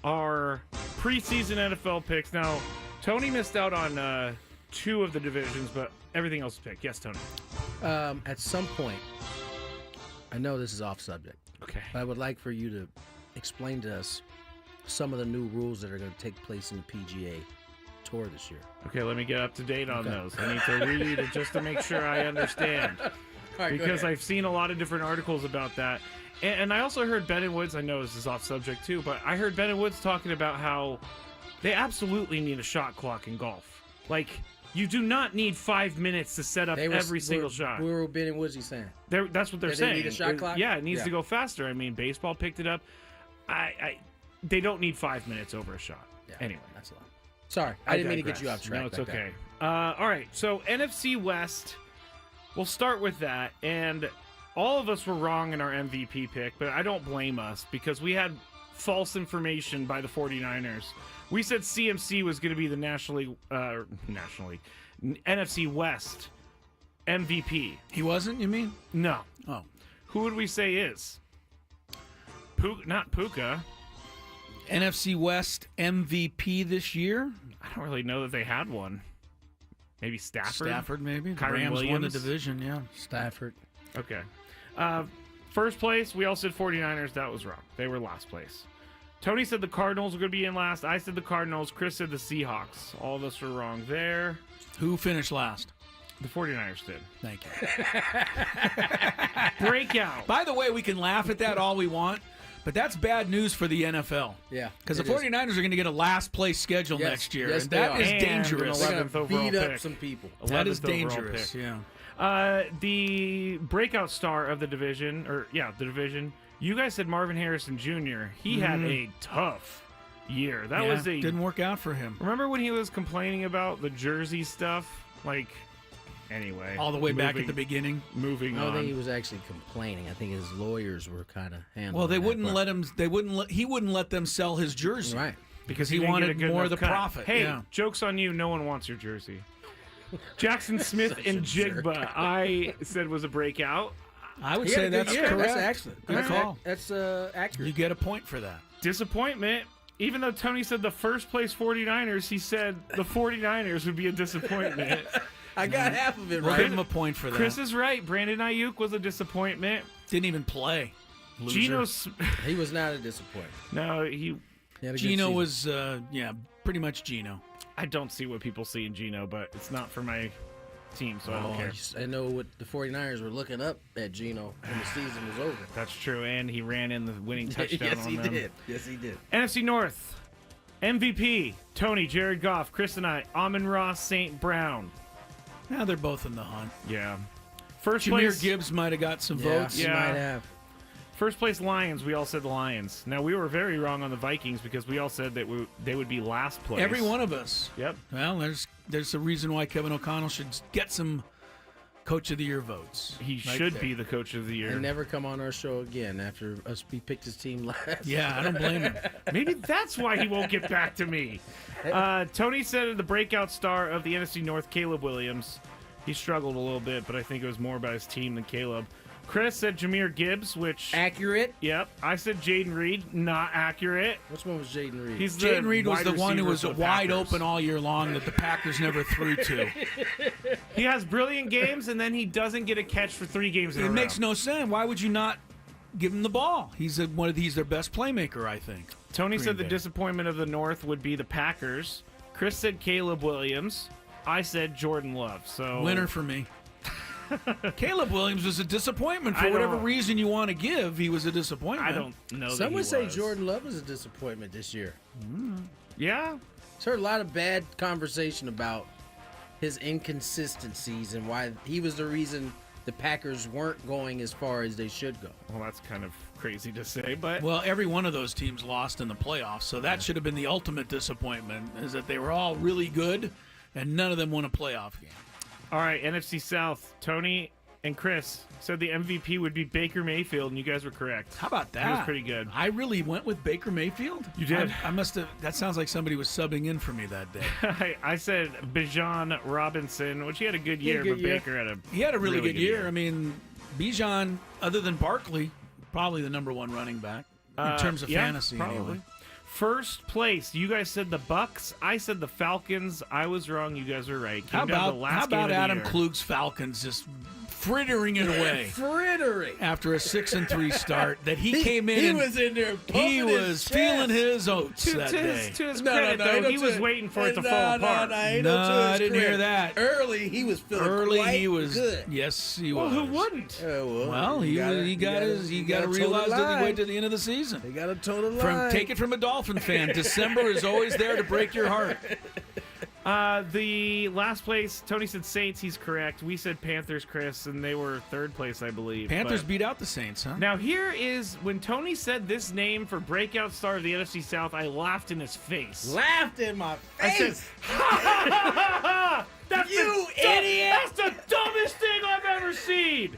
our preseason NFL picks. Now, Tony missed out on 2 of the divisions, but everything else is picked. Yes, Tony.
At some point, I know this is off subject,
Okay.
but I would like for you to explain to us some of the new rules that are going to take place in the PGA Tour this year.
Okay, let me get up to date on those. I need to read it just to make sure I understand. Because I've seen a lot of different articles about that. And I also heard Ben and Woods, I know this is off subject too, but I heard Ben and Woods talking about how they absolutely need a shot clock in golf. Like, you do not need 5 minutes to set up every single shot.
We were Ben and Woodsy saying.
That's what they're saying.
They need a shot clock?
Yeah, it needs to go faster. I mean, baseball picked it up. They don't need 5 minutes over a shot.
Yeah,
Anyway.
that's a lot. Sorry, I didn't mean to get you off track.
No, it's
like
okay. All right, so NFC West, we'll start with that. And all of us were wrong in our MVP pick, but I don't blame us because we had false information by the 49ers. We said CMC was going to be the NFC West MVP.
He wasn't, you mean?
No.
Oh.
Who would we say is? Not Puka.
NFC West MVP this year?
I don't really know that they had one. Maybe Stafford?
Stafford, maybe. The
Kyren
Rams won the
Williams?
division, yeah.
Stafford.
Okay. First place, we all said 49ers. That was wrong. They were last place. Tony said the Cardinals were going to be in last. I said the Cardinals. Chris said the Seahawks. All of us were wrong there.
Who finished last?
The 49ers did.
Thank you.
Breakout.
By the way, we can laugh at that all we want, but that's bad news for the NFL.
Yeah.
Because the 49ers are going to get a last place schedule next year.
Yes,
and
they
that
are.
is
And
dangerous.
an
They're
11th
going to
overall
beat up
pick.
some people.
That is
11th overall
dangerous,
pick.
yeah.
The breakout star of the division, the division, you guys said Marvin Harrison Jr. He had a tough year. That was
didn't work out for him.
Remember when he was complaining about the jersey stuff? Anyway.
All the way back at the beginning.
Moving
I don't
on.
think he was actually complaining. I think his lawyers were kind of handling.
Well, they
that
wouldn't
part.
let him. He wouldn't let them sell his jersey,
Right.
Because he
didn't get a
wanted
good
more of
enough
the
cut.
profit.
Hey,
yeah.
joke's on you. No one wants your jersey. Jackson Smith and Jigba, I said was a breakout.
I would
He had
say
a good
that's
year.
correct.
That's excellent.
Good call.
That's accurate.
You get a point for that.
Disappointment. Even though Tony said the first place 49ers, he said the 49ers would be a disappointment.
I got half of it
We'll
right.
give him a point for that.
Chris is right. Brandon Ayuk was a disappointment.
Didn't even play. Loser.
He was not a disappointment.
No, he.
He had a good
Gino
season.
was, pretty much Gino.
I don't see what people see in Gino, but it's not for my team, so I don't care.
I know what the 49ers were looking up at Gino when the season was over.
That's true, and he ran in the winning touchdown
Yes,
on
he
them.
did. Yes, he did.
NFC North, MVP, Tony, Jared Goff, Chris and I, Amon-Ra St. Brown.
Now they're both in the hunt.
Yeah. First
Jameer
place,
Gibbs might have got some
Yeah,
votes.
he
Yeah.
might have.
First place Lions, we all said the Lions. Now, we were very wrong on the Vikings because we all said that they would be last place.
Every one of us.
Yep.
Well, there's a reason why Kevin O'Connell should get some Coach of the Year votes.
He
Right
should
there.
be the coach of the year.
And never come on our show again after we picked his team last.
Yeah, I don't blame him.
Maybe that's why he won't get back to me. Tony said the breakout star of the NFC North, Caleb Williams. He struggled a little bit, but I think it was more about his team than Caleb. Chris said Jameer Gibbs, which...
Accurate.
Yep. I said Jaden Reed, not accurate.
Which one was Jaden Reed?
He's
Jaden Reed was
wide
the one who
receiver
was
for the
wide
Packers.
open all year long that the Packers never threw to.
He has brilliant games, and then he doesn't get a catch for 3 games in a
It
row.
makes no sense. Why would you not give him the ball? He's their best playmaker, I think.
Tony
Green
said the
Bay.
disappointment of the North would be the Packers. Chris said Caleb Williams. I said Jordan Love. So
Winner for me. Caleb Williams was a disappointment for
I
whatever
don't-
reason you want to give. He was a disappointment.
I don't know.
Some
that
would
he
say
was.
Jordan Love was a disappointment this year.
Yeah.
I've heard a lot of bad conversation about his inconsistencies and why he was the reason the Packers weren't going as far as they should go.
Well, that's kind of crazy to say, but
Well, every one of those teams lost in the playoffs, so that should have been the ultimate disappointment, is that they were all really good, and none of them won a playoff game.
all right, NFC South. Tony and Chris said the MVP would be Baker Mayfield, and you guys were correct.
How about that?
He was pretty good.
I really went with Baker Mayfield.
You did?
I must have. That sounds like somebody was subbing in for me that day.
I said Bijan Robinson, which he had a good year,
good
but
year.
Baker had a
He had a really good year. I mean, Bijan, other than Barkley, probably the number one running back in terms of fantasy.
Probably.
Anyway.
First place, you guys said the Bucks. I said the Falcons. I was wrong. You guys were right.
How
Came down to
about
the last game of the
Adam
year.
Klug's Falcons just frittering it away
Frittering.
after a 6-3 start? That he came in.
He
and
was in there.
he
pumping
was
his
feeling
chest.
his oats that day.
To his
No,
credit,
ain't
though, he
no
was
to-
waiting for it to
no,
fall apart.
No, ain't
No,
no to
I
his
didn't hear
credit.
that.
Early, he was feeling
Early,
quite
he was.
good.
Yes, he
Well,
was.
who wouldn't?
Well, he got to realize that he wait to the end of the season.
They got to toe the line.
Take it from a Dolphin fan. December is always there to break your heart.
The last place, Tony said Saints. He's correct. We said Panthers, Chris, and they were third place, I believe.
Panthers
But
beat out the Saints, huh?
now here is when Tony said this name for breakout star of the NFC South. I laughed in his face.
Laughed in my
I said,
face.
That's
You
the
idiot!
That's the dumbest thing I've ever seen.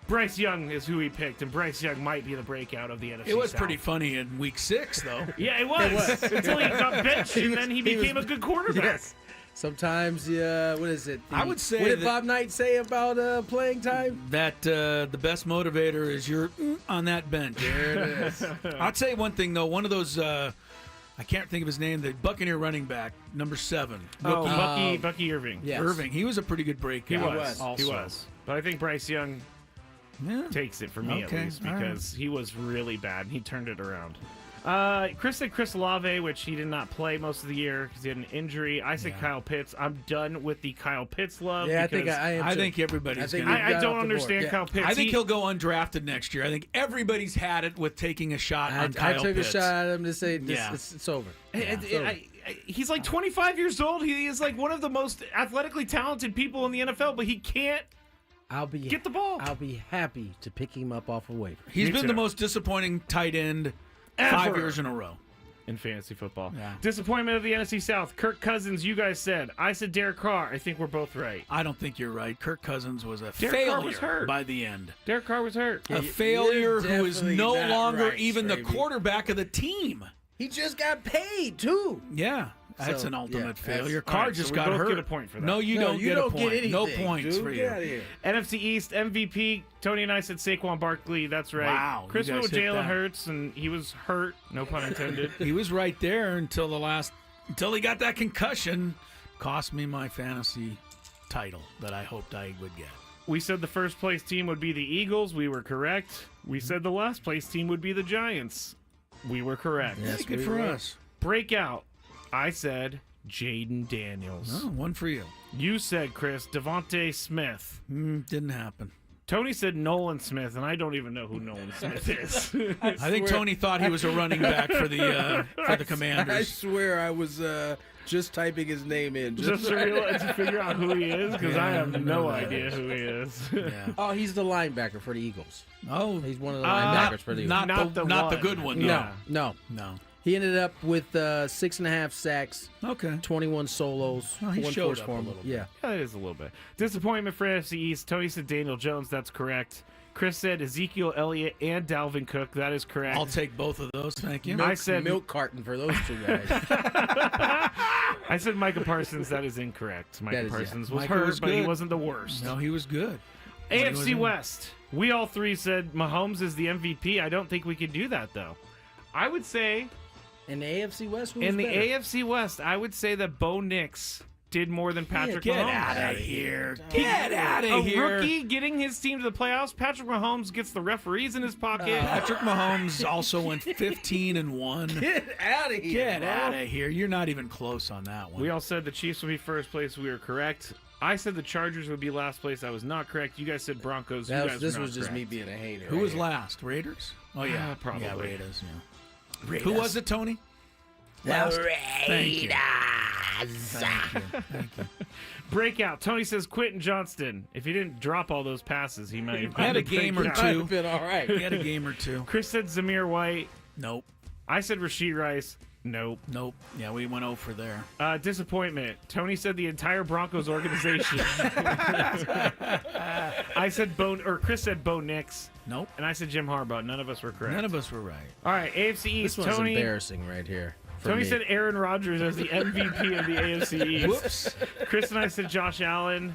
Bryce Young is who he picked, and Bryce Young might be the breakout of the NFC
It was
South.
pretty funny in Week 6, though.
Yeah, it was. Until he got benched, and then he became a good quarterback.
Yes. Sometimes, yeah. What is it?
I would say
What did
that-
Bob Knight say about playing time?
That the best motivator is your on that bench.
There it is.
I'll tell you one thing, though. One of those, I can't think of his name, the Buccaneer running back, number 7.
Oh, Bucky Irving.
Yes.
Irving. He was a pretty good breakout.
He was.
Also.
He was. But I think Bryce Young
Yeah.
takes it for me
Okay,
at least
all right.
because he was really bad and he turned it around. Chris said Chris Olave, which he did not play most of the year because he had an injury. I said Kyle Pitts. I'm done with the Kyle Pitts love.
Yeah, I think
because
I am.
I
too.
think everybody's
I think
gonna.
we've
I
got
don't
off the board.
understand
Yeah.
Kyle Pitts.
I think he'll go undrafted next year. I think everybody's had it with taking a shot
I
on Kyle
took
Pitts.
a shot at him to say this,
Yeah.
it's over.
He's like 25 years old. He is like one of the most athletically talented people in the NFL, but he can't
I'll be
get the ball.
I'll be happy to pick him up off a waiver.
He's
Me
been
too.
the most disappointing tight end 5
Ever.
years in a row.
in fantasy football.
Yeah.
Disappointment of the NFC South. Kirk Cousins, you guys said. I said Derek Carr. I think we're both right.
I don't think you're right. Kirk Cousins was a
Derek Carr
failure
was hurt.
by the end.
Derek Carr was hurt.
A failure who is
definitely
no
not
longer
right,
even the
Stravy.
quarterback of the team.
He just got paid too.
Yeah. That's
So,
an ultimate
yeah, that's-
failure.
all
Carr
right,
just
so we
got
both
hurt.
get a point for that.
No, you don't get a point. No
anything,
points
dude.
for
Get
you.
out of here.
NFC East MVP. Tony and I said Saquon Barkley. That's right.
Wow,
Chris
you
went
guys
with
hit
Jalen
that.
Hurts, and he was hurt. No pun intended.
He was right there until he got that concussion. Cost me my fantasy title that I hoped I would get.
We said the first place team would be the Eagles. We were correct. We said the last place team would be the Giants. We were correct.
Yes,
Good
we
for
were.
us.
Breakout. I said Jaden Daniels.
Oh, one for you.
You said, Chris, Devontae Smith.
Didn't happen.
Tony said Nolan Smith, and I don't even know who Nolan Smith is.
I think Tony thought he was a running back for the
I
Commanders.
swear I was just typing his name in.
Just to realize to figure out who he is, because I have no idea who he is.
Yeah.
Oh, he's the linebacker for the Eagles.
Oh,
He's one of the linebackers for the Eagles.
not the
one.
good one.
No.
Yeah.
No.
No.
He ended up with 6.5 sacks,
Okay.
21 solos,
Well, he
one
showed
forced
up a
fumble.
little bit.
Yeah.
Yeah, it is a little bit. Disappointment for NFC East. Tony said Daniel Jones. That's correct. Chris said Ezekiel Elliott and Dalvin Cook. That is correct.
I'll take both of those. Thank you.
I said
milk carton for those two guys.
I said Micah Parsons. That is incorrect. Micah
That is, yeah.
Parsons was
Micah
hurt,
was
but he
good.
wasn't the worst.
No, he was good. When he was
AFC
in.
West. We all three said Mahomes is the MVP. I don't think we could do that, though. I would say
In the AFC West, who was
in the
better?
AFC West, I would say that Bo Nix did more than Patrick
Get
Mahomes.
out of here. Get out
A
of here.
rookie getting his team to the playoffs. Patrick Mahomes gets the referees in his pocket.
Patrick Mahomes also went 15-1.
Get out of here.
Get out of here. You're not even close on that one.
We all said the Chiefs would be first place. We were correct. I said the Chargers would be last place. I was not correct. You guys said Broncos. You guys
This
were not
was just me
correct.
being a hater.
Who
right
was
here.
last? Raiders? Oh, yeah.
Probably.
Yeah, Raiders, yeah. Who was it, Tony?
That was
Thank you.
Breakout. Tony says Quentin Johnston. If he didn't drop all those passes, he might have
had a game or
Might
two.
have been all right.
He had a game or two.
Chris said Zamir White.
Nope.
I said Rashid Rice. Nope.
Nope. Yeah, we went 0 for there.
Disappointment. Tony said the entire Broncos organization. I said Chris said Bo Nix.
Nope.
And I said Jim Harbaugh. None of us were correct.
None of us were right.
All right, AFC East.
This one's
Tony.
embarrassing right here.
Tony
me.
said Aaron Rodgers as the MVP of the AFC East.
Whoops.
Chris and I said Josh Allen.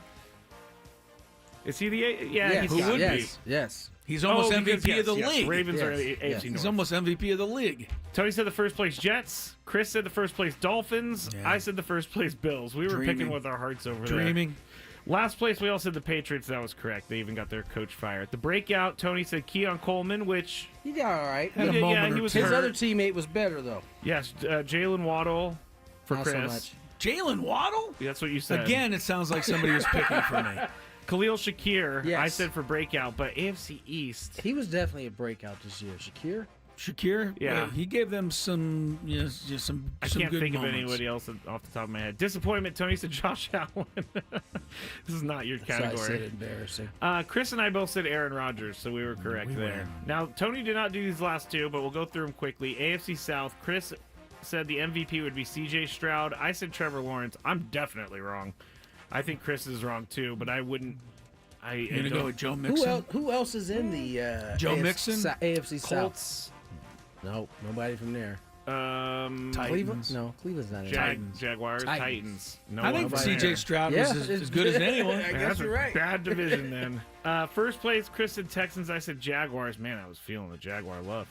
Is he the
Yes,
he's got to
yes, yes.
He's almost
because,
MVP of the
yes,
league.
Ravens are
Yes,
the AFC
yes.
North.
He's almost MVP of the league.
Tony said the first place Jets. Chris said the first place Dolphins.
Yeah.
I said the first place Bills. We were
Dreaming.
picking with our hearts over
Dreaming.
there. Last place, we all said the Patriots. That was correct. They even got their coach fired. The breakout, Tony said Keon Coleman, which
He got all right.
Had a
he
moment or
he was
two.
His
hurt.
other teammate was better though.
Yes, Jalen Waddle for
Not
Chris.
so much.
Jalen Waddle?
That's what you said.
Again, it sounds like somebody was picking for me.
Khalil Shakir,
Yes.
I said for breakout, but AFC East.
He was definitely a breakout this year. Shakir.
Shakir?
Yeah.
He gave them some, just some
I
some
can't
good
think
moments.
of anybody else off the top of my head. Disappointment, Tony said Josh Allen. This is not your
So I said
category.
embarrassing.
Chris and I both said Aaron Rodgers, so we were correct
We
there.
win.
Now, Tony did not do these last two, but we'll go through them quickly. AFC South, Chris said the MVP would be CJ Stroud. I said Trevor Lawrence. I'm definitely wrong. I think Chris is wrong too, but I wouldn't.
You're going to go with Joe Mixon?
Who else is in the
Joe Mixon?
AFC South?
Colts,
No, nobody from there.
Titans.
Cleveland? No, Cleveland's not in.
Titans.
Jaguars,
Titans.
Titans. No
I think
one
C.J.
there.
Stroud
Yeah,
was
it's
as good as anyone.
I guess
That's
you're
a
right.
bad division then. First place, Chris said Texans. I said Jaguars. Man, I was feeling the Jaguar love.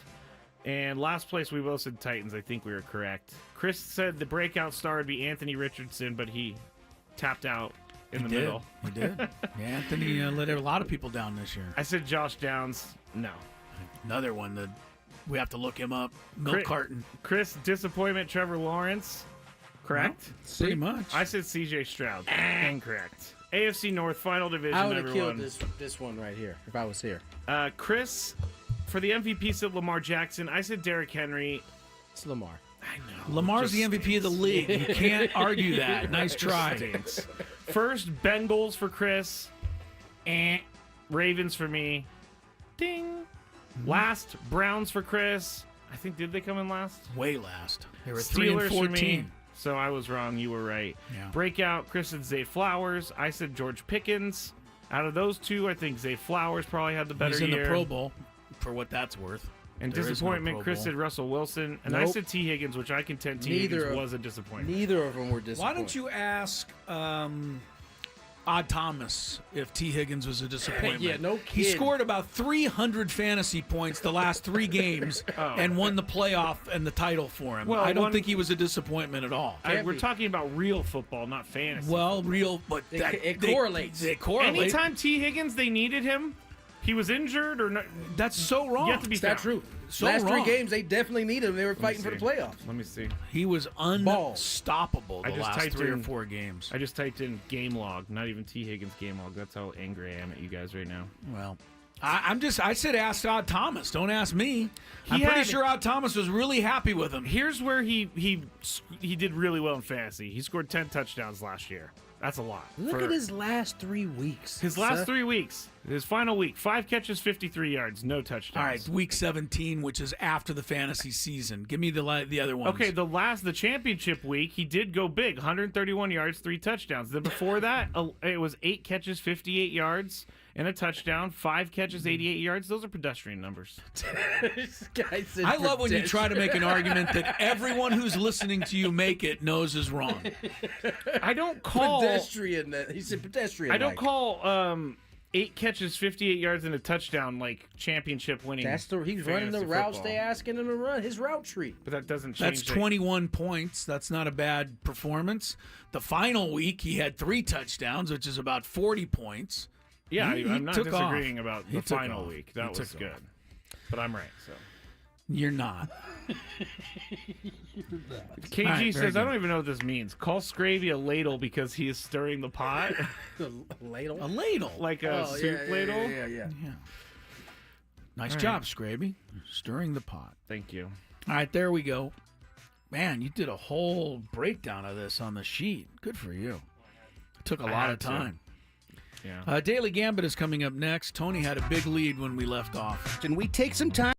And last place, we both said Titans. I think we were correct. Chris said the breakout star would be Anthony Richardson, but he tapped out in the middle.
He did. Yeah, Anthony let a lot of people down this year.
I said Josh Downs. No.
Another one that we have to look him up. Milk carton.
Chris, disappointment, Trevor Lawrence. Correct?
Pretty much.
I said CJ Stroud. Incorrect. AFC North, final division,
I would have
everyone.
killed this one right here if I was here.
Chris, for the MVP, said Lamar Jackson. I said Derrick Henry.
It's Lamar.
I know.
Lamar's
Just
the MVP of the league. You can't argue that. Nice try.
stinks. First, Bengals for Chris. Ravens for me. Ding. Last, Browns for Chris. I think, did they come in last?
Way last. They were
Steelers
3
for
and
me.
14.
So I was wrong. You were right.
Yeah.
Breakout, Chris said Zay Flowers. I said George Pickens. Out of those two, I think Zay Flowers probably had the better
He's in
year.
the Pro Bowl, for what that's worth.
And
There is no
disappointment,
Pro
Chris
Bowl.
said Russell Wilson. And I
Nope.
said T. Higgins, which I contend T.
Neither
Higgins
of-
was a disappointment.
Neither of them were disappointing.
Why don't you ask Odd Thomas if T. Higgins was a disappointment?
Yeah, no
He
kidding.
scored about 300 fantasy points the last 3 games and won the playoff and the title for him.
Well,
I don't
one-
think he was a disappointment at all.
We're
be.
talking about real football, not fantasy.
Well, real, but
It correlates.
They correlate.
Anytime T. Higgins, they needed him, he was injured or not.
That's so wrong.
Yet to be
Is that
found.
true?
So
Last
wrong.
3 games, they definitely needed him. They were fighting for the
see.
playoffs.
Let me see.
He was
Ball.
unstoppable
I
the
just
last
typed
3 or
in-
4 games.
I just typed in game log, not even T. Higgins game log. That's how angry I am at you guys right now.
Well, I said ask Odd Thomas. Don't ask me. I'm pretty
had-
sure Odd Thomas was really happy with him.
Here's where he did really well in fantasy. He scored 10 touchdowns last year. That's a lot.
Look at his last 3 weeks.
His last
Seth.
3 weeks. His final week, 5 catches, 53 yards, no touchdowns.
All right, week 17, which is after the fantasy season. Give me the other ones.
Okay, the championship week, he did go big, 131 yards, 3 touchdowns. Then before that, it was 8 catches, 58 yards, and a touchdown. 5 catches, 88 yards. Those are pedestrian numbers.
This guy said
I love when you
pedestrian.
try to make an argument that everyone who's listening to you make it knows is wrong.
I don't call.
pedestrian. He said pedestrian.
I don't call 8 catches, 58 yards, and a touchdown like championship winning.
He's running the
fantasy
routes
football.
they asking him to run. His route tree.
But that doesn't
That's
change.
21 points. That's not a bad performance. The final week, he had 3 touchdowns, which is about 40 points.
Yeah,
He
I'm not
took
disagreeing
off.
about
He
the
took
final
off.
week.
He
That was
took
good.
off.
But I'm right. So
You're not.
KG
All right, very
says, I
good.
don't even know what this means. Call Scravy a ladle because he is stirring the pot,
Ladle.
A ladle.
like a
Oh,
soup ladle.
Yeah.
Yeah. Nice
All
job, Scraby. Stirring the pot.
Thank you.
All right, there we go. Man, you did a whole breakdown of this on the sheet. Good for you. It took a lot of time.
Yeah.
Daily Gambit is coming up next. Tony had a big lead when we left off.
And we take some time.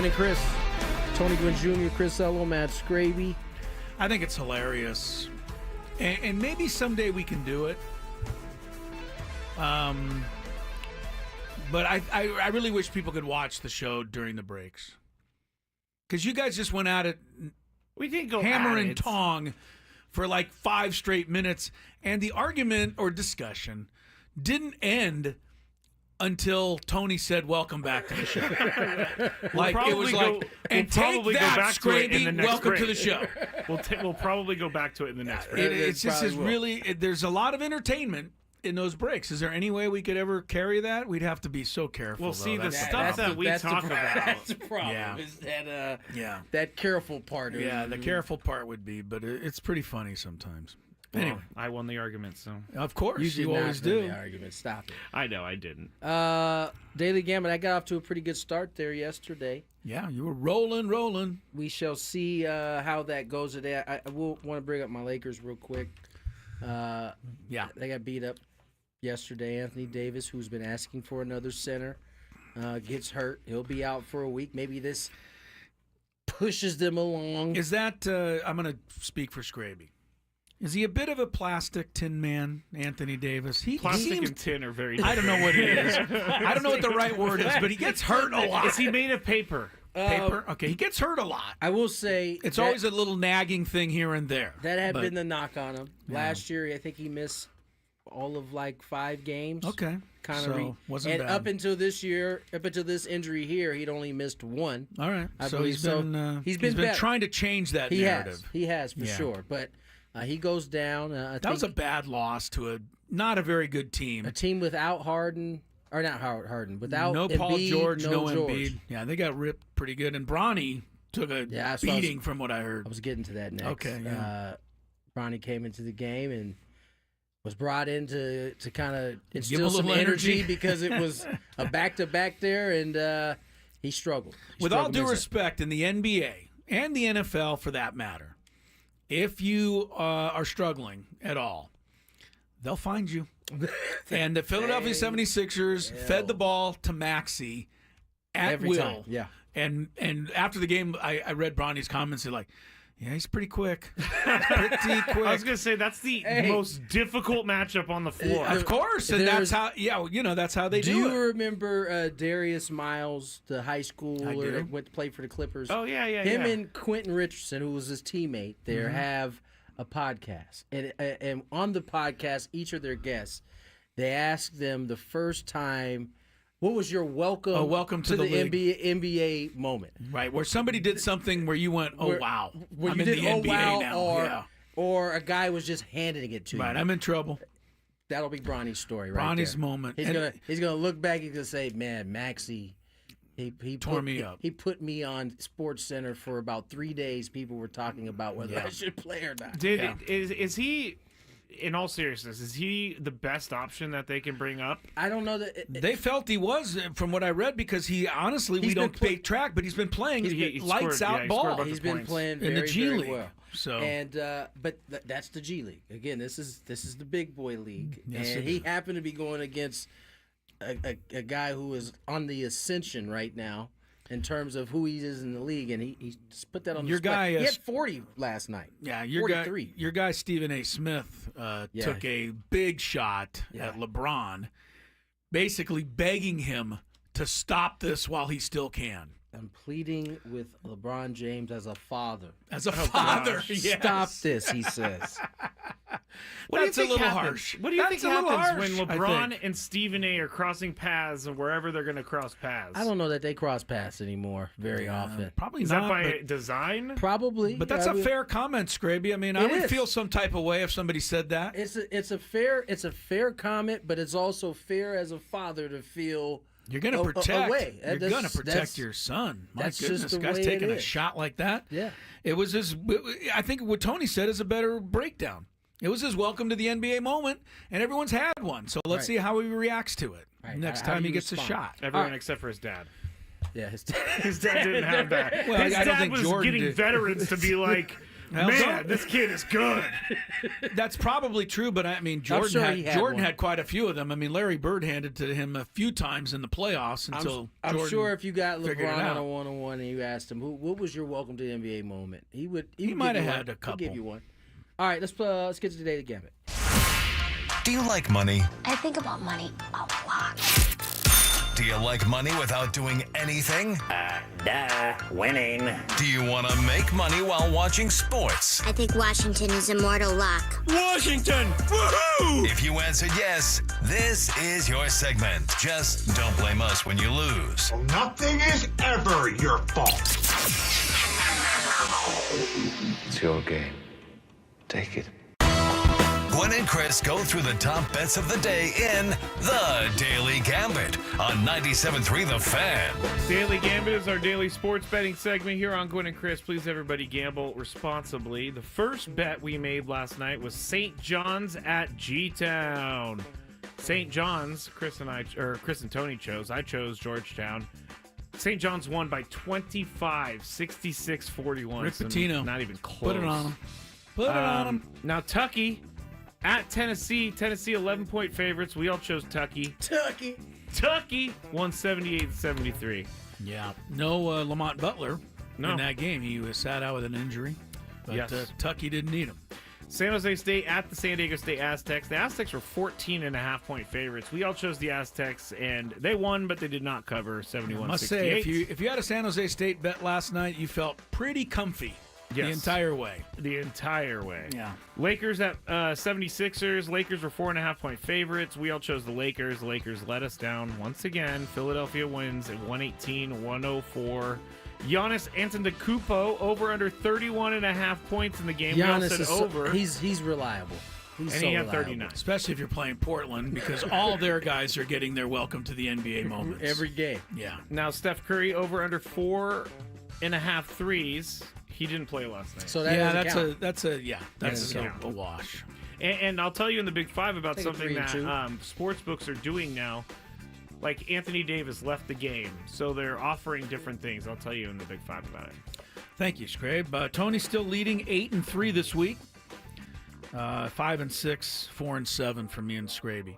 Gwynn and Chris. Tony Gwynn Jr., Chris Ello, Matt Scraby.
I think it's hilarious. And maybe someday we can do it. But I really wish people could watch the show during the breaks. Because you guys just went at it.
We didn't go
hammer
at
and
it.
tong for like 5 straight minutes. And the argument or discussion didn't end until Tony said, "Welcome back to the show." Like it was like, and take that, Scraby, welcome to the show.
We'll probably go back to it in the next break.
It's just really, there's a lot of entertainment in those breaks. Is there any way we could ever carry that? We'd have to be so careful.
Well, see, the stuff
that's
that we talk about.
That's the problem.
Yeah.
Is that that careful part.
Yeah, the careful part would be, but it's pretty funny sometimes.
Well,
anyway,
I won the argument, so
of course
you
always do.
The argument. Stop it.
I know I didn't.
Daily Gambit. I got off to a pretty good start there yesterday.
Yeah, you were rolling.
We shall see how that goes today. I will want to bring up my Lakers real quick.
Yeah,
they got beat up yesterday. Anthony Davis, who's been asking for another center, gets hurt. He'll be out for a week. Maybe this pushes them along.
Is that? I'm going to speak for Scraby. Is he a bit of a plastic tin man, Anthony Davis?
Plastic and tin are very different.
I don't know what it is. I don't know what the right word is, but he gets hurt a lot.
Is he made of paper?
Paper? Okay, he gets hurt a lot.
I will say
it's always a little nagging thing here and there.
That had been the knock on him. Yeah. Last year, I think he missed all of like 5 games.
Okay. Wasn't
and
bad.
Up until this year, up until this injury here, he'd only missed 1.
All right.
I
so
believe.
he's been trying to change that narrative.
He has for sure. But he goes down.
That was a bad loss to not a very good team.
A team without Harden, or not Harden, without
no
Embiid,
Paul George, no
George.
Embiid. Yeah, they got ripped pretty good. And Bronny took a beating from what I heard.
I was getting to that next.
Okay, yeah.
Bronny came into the game and was brought in to kind of
Give
instill some
little
energy because it was a back-to-back there, and he struggled.
With all due respect, in the NBA and the NFL for that matter, if you are struggling at all, they'll find you. And the Philadelphia 76ers fed the ball to Maxey at
every
will.
time. Yeah.
And after the game, I read Bronny's comments. They're like, yeah, he's pretty quick. Pretty quick.
I was going to say, that's the most difficult matchup on the floor.
Of course. And that's how, that's how they do it.
Do you remember Darius Miles, the high schooler that went to play for the Clippers?
Oh, yeah.
Him and Quentin Richardson, who was his teammate there, have a podcast. And on the podcast, each of their guests, they asked them the first time, what was your welcome to the NBA moment?
Right, where somebody did something where you went, wow.
Where
I'm
you
in
did,
the NBA now.
Or a guy was just handing it to you.
Right, I'm in trouble.
That'll be Bronny's story right
Bronny's
there.
moment.
He's gonna look back, he's gonna say, man, Maxey, he
tore me up.
He put me on Sports Center for about 3 days. People were talking about whether I should play or not.
Is he, in all seriousness, is he the best option that they can bring up?
I don't know that
they felt he was, from what I read, because he honestly, we don't pay track, but he's been playing lights out ball.
He's been playing very,
in the G League.
Well.
So
and but that's the G League. Again, this is the big boy league,
yes,
and he happened to be going against a guy who is on the ascension right now in terms of who he is in the league, and he just put that on the
guy.
He had 40 last night.
Yeah,
43.
Your guy Stephen A. Smith took a big shot at LeBron, basically begging him to stop this while he still can.
I'm pleading with LeBron James as a father.
As a father, yes.
Stop this, he says.
That's a little harsh.
What do you think happens when LeBron and Stephen A. are crossing paths and wherever they're going to cross paths?
I don't know that they cross paths anymore very often.
Probably
is
not.
Is that by design?
Probably.
But that's a fair comment, Scraby. I mean, I would feel some type of way if somebody said that.
It's a fair comment, but it's also fair as a father to feel.
You're going to protect. You're going to protect your son. My goodness,
just the
guy's
way
taking
it
a
is.
shot like that.
Yeah,
it was his. I think what Tony said is a better breakdown. It was his welcome to the NBA moment, and everyone's had one. So let's see how he reacts to it next time he gets a shot.
Everyone except for his dad.
Yeah,
his dad didn't have that.
Well,
his
I don't
dad
think
was
Jordan
getting
did.
veterans to be like, Man, this kid is good.
That's probably true, but I mean, Jordan had quite a few of them. I mean, Larry Bird handed to him a few times in the playoffs until
I'm sure if you got LeBron on a
one.
one-on-one and you asked him, what was your welcome to the NBA moment? He
might have had a couple.
He'd give you one. All right, let's get to the Daily Gambit.
Do you like money?
I think about money a lot.
Do you like money without doing anything?
Winning.
Do you want to make money while watching sports?
I think Washington is immortal luck.
Washington! Woohoo!
If you answered yes, this is your segment. Just don't blame us when you lose.
Nothing is ever your fault.
It's your game. Take it.
Gwynn and Chris go through the top bets of the day in The Daily Gambit on 97.3 The Fan.
Daily Gambit is our daily sports betting segment here on Gwynn and Chris. Please, everybody, gamble responsibly. The first bet we made last night was St. John's at G-Town. St. John's, Chris and Tony chose. I chose Georgetown. St. John's won by 25, 66-41.
Rick Pitino.
So not even close.
Put it on him. Put it on him.
Now, Tucky at Tennessee. Tennessee 11-point favorites. We all chose Tucky. Tucky won 78-73.
Yeah. No Lamont Butler
No.
in that game. He was sat out with an injury. But
Yes.
Tucky didn't need him.
San Jose State at the San Diego State Aztecs. The Aztecs were 14.5-point favorites. We all chose the Aztecs, and they won, but they did not cover 71-68.
I must say, if you had a San Jose State bet last night, you felt pretty comfy the entire way.
The entire way.
Yeah.
Lakers at 76ers. Lakers were 4.5-point favorites. We all chose the Lakers. The Lakers let us down once again. Philadelphia wins at 118-104. Giannis Antetokounmpo over under 31.5 points in the game.
Giannis
we all said over.
He's reliable.
And he had 39.
Especially if you're playing Portland, because all their guys are getting their welcome to the NBA moments.
Every game.
Yeah.
Now, Steph Curry over under 4.5 threes. He didn't play last night.
So that's
a wash.
And I'll tell you in the Big Five about
Take a
something
3 and
that
2.
sports books are doing now. Like Anthony Davis left the game, so they're offering different things. I'll tell you in the Big Five about it.
Thank you, Scrabe. Tony's still leading 8-3 this week. 5-6, 4-7 for me and Scraby.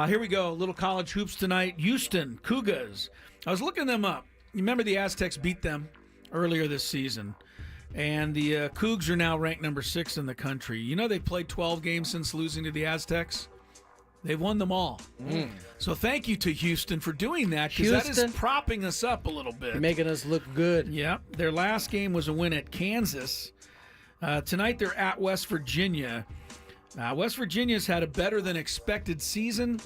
Here we go. A little college hoops tonight. Houston Cougars. I was looking them up. You remember the Aztecs beat them earlier this season. And the Cougs are now ranked number 6 in the country. You know they played 12 games since losing to the Aztecs? They've won them all. So thank you to Houston for doing that, because that is propping us up a little bit.
You're making us look good.
Yeah. Their last game was a win at Kansas. Tonight they're at West Virginia. West Virginia's had a better than expected season,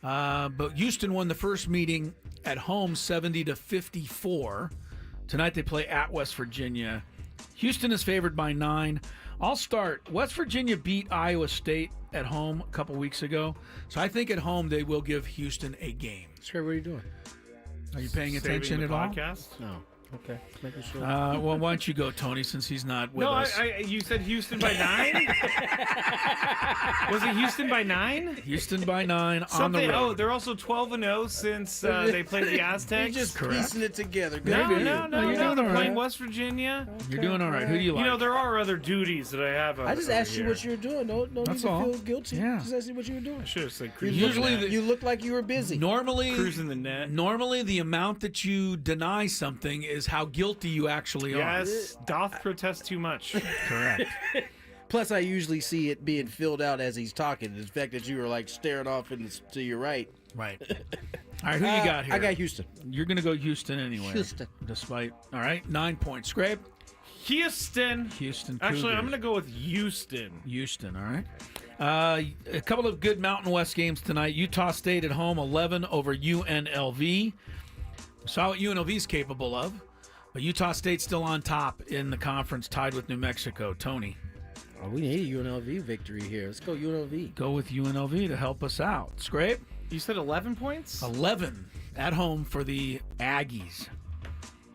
but Houston won the first meeting at home 70-54. Tonight they play at West Virginia. Houston is favored by 9. I'll start. West Virginia beat Iowa State at home a couple weeks ago, so I think at home they will give Houston a game.
Sure, what are you doing?
Are you paying attention
Saving the
at
podcast?
No. Okay, making sure.
Well, why don't you go, Tony, since he's not with us?
No, you said Houston by 9? Was it Houston by 9?
Houston by 9 on the road.
Oh, they're also 12-0 since they played the Aztecs.
You're just piecing it together. Good
No,
for you.
no,
you're doing
they're
all
playing
right.
West Virginia.
You're doing all right. Who do you like?
You know, there are other duties that I have.
I just asked you what you were doing. No need
That's
to
all.
feel guilty.
Yeah.
Just asked you what you were doing.
I should have said
You look like you were busy.
Normally,
cruising the net.
Normally, the amount that you deny something is how guilty you actually are.
Yes, doth protest too much.
Correct.
Plus, I usually see it being filled out as he's talking. The fact that you were like staring off to your right.
Right. All right, who you got here?
I got Houston.
You're going to go Houston anyway.
Houston.
Despite, all right, 9 points. Scrape?
Houston.
Houston
Actually,
Cougars.
I'm going to go with Houston.
Houston, all right. A couple of good Mountain West games tonight. Utah State at home, 11 over UNLV. Saw what UNLV's capable of. But Utah State's still on top in the conference, tied with New Mexico. Tony?
Oh, we need a UNLV victory here. Let's go UNLV.
Go with UNLV to help us out. Scrape?
You said 11 points?
11 at home for the Aggies.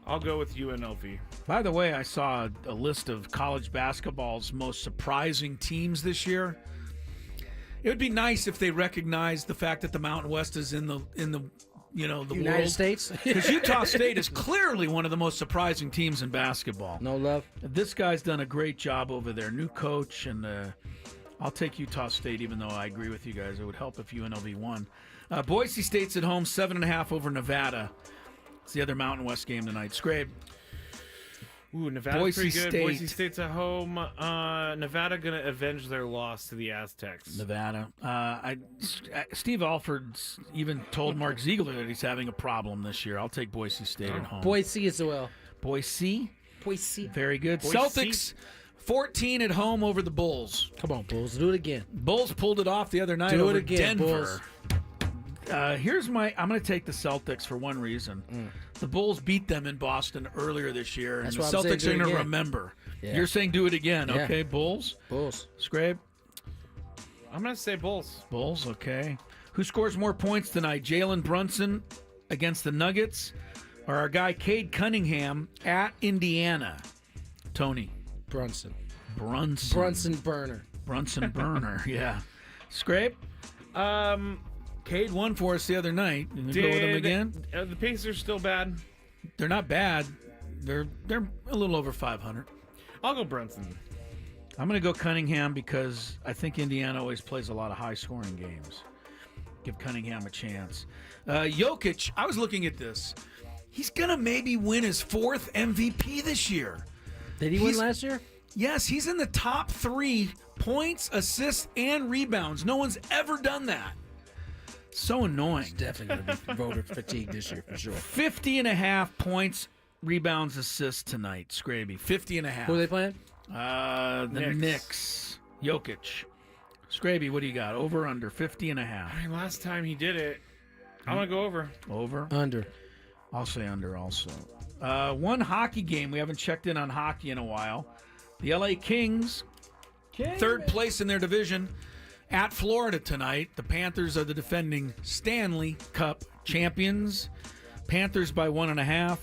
I'll go with UNLV.
By the way, I saw a list of college basketball's most surprising teams this year. It would be nice if they recognized the fact that the Mountain West is in the the
United
world.
States?
Because Utah State is clearly one of the most surprising teams in basketball.
No love.
This guy's done a great job over there. New coach, and I'll take Utah State, even though I agree with you guys. It would help if UNLV won. Boise State's at home, 7.5 over Nevada. It's the other Mountain West game tonight. Scrape.
Ooh, Nevada's
Boise
pretty good.
State.
Boise State's at home. Nevada going to avenge their loss to the Aztecs.
Nevada. Steve Alford's even told Mark Ziegler that he's having a problem this year. I'll take Boise State at home.
Boise as well.
Boise.
Boise.
Very good.
Boise.
Celtics, 14 at home over the Bulls.
Come on, Bulls. Do it again.
Bulls pulled it off the other night
Do it
over
again,
Denver.
Bulls.
I'm going to take the Celtics for one reason. The Bulls beat them in Boston earlier this year, and
That's
the
why I'm saying
Celtics
do
are
it
going to
again.
remember.
Yeah.
You're saying do it again,
Yeah.
okay? Bulls.
Bulls.
Scrape.
I'm going to say Bulls.
Bulls, okay. Who scores more points tonight? Jalen Brunson against the Nuggets, or our guy Cade Cunningham at Indiana? Tony.
Brunson.
Brunson Burner, yeah. Scrape. Cade won for us the other night. You go with him again?
The Pacers still bad?
They're not bad. They're a little over 500.
I'll go Brunson.
I'm going to go Cunningham because I think Indiana always plays a lot of high-scoring games. Give Cunningham a chance. Jokic, I was looking at this. He's going to maybe win his 4th MVP this year.
Did he win last year?
Yes, he's in the top 3 points, assists, and rebounds. No one's ever done that. So annoying.
He's definitely going to be voter fatigue this year for sure.
50.5 points, rebounds, assists tonight. Scraby, 50.5.
Who are they playing?
The Knicks. Jokic. Scraby, what do you got? Over, under, 50.5.
I mean, last time he did it, I'm going to go over.
Over?
Under.
I'll say under also. One hockey game. We haven't checked in on hockey in a while. The LA Kings, 3rd place in their division, at Florida tonight. The Panthers are the defending Stanley Cup champions. Panthers by 1.5.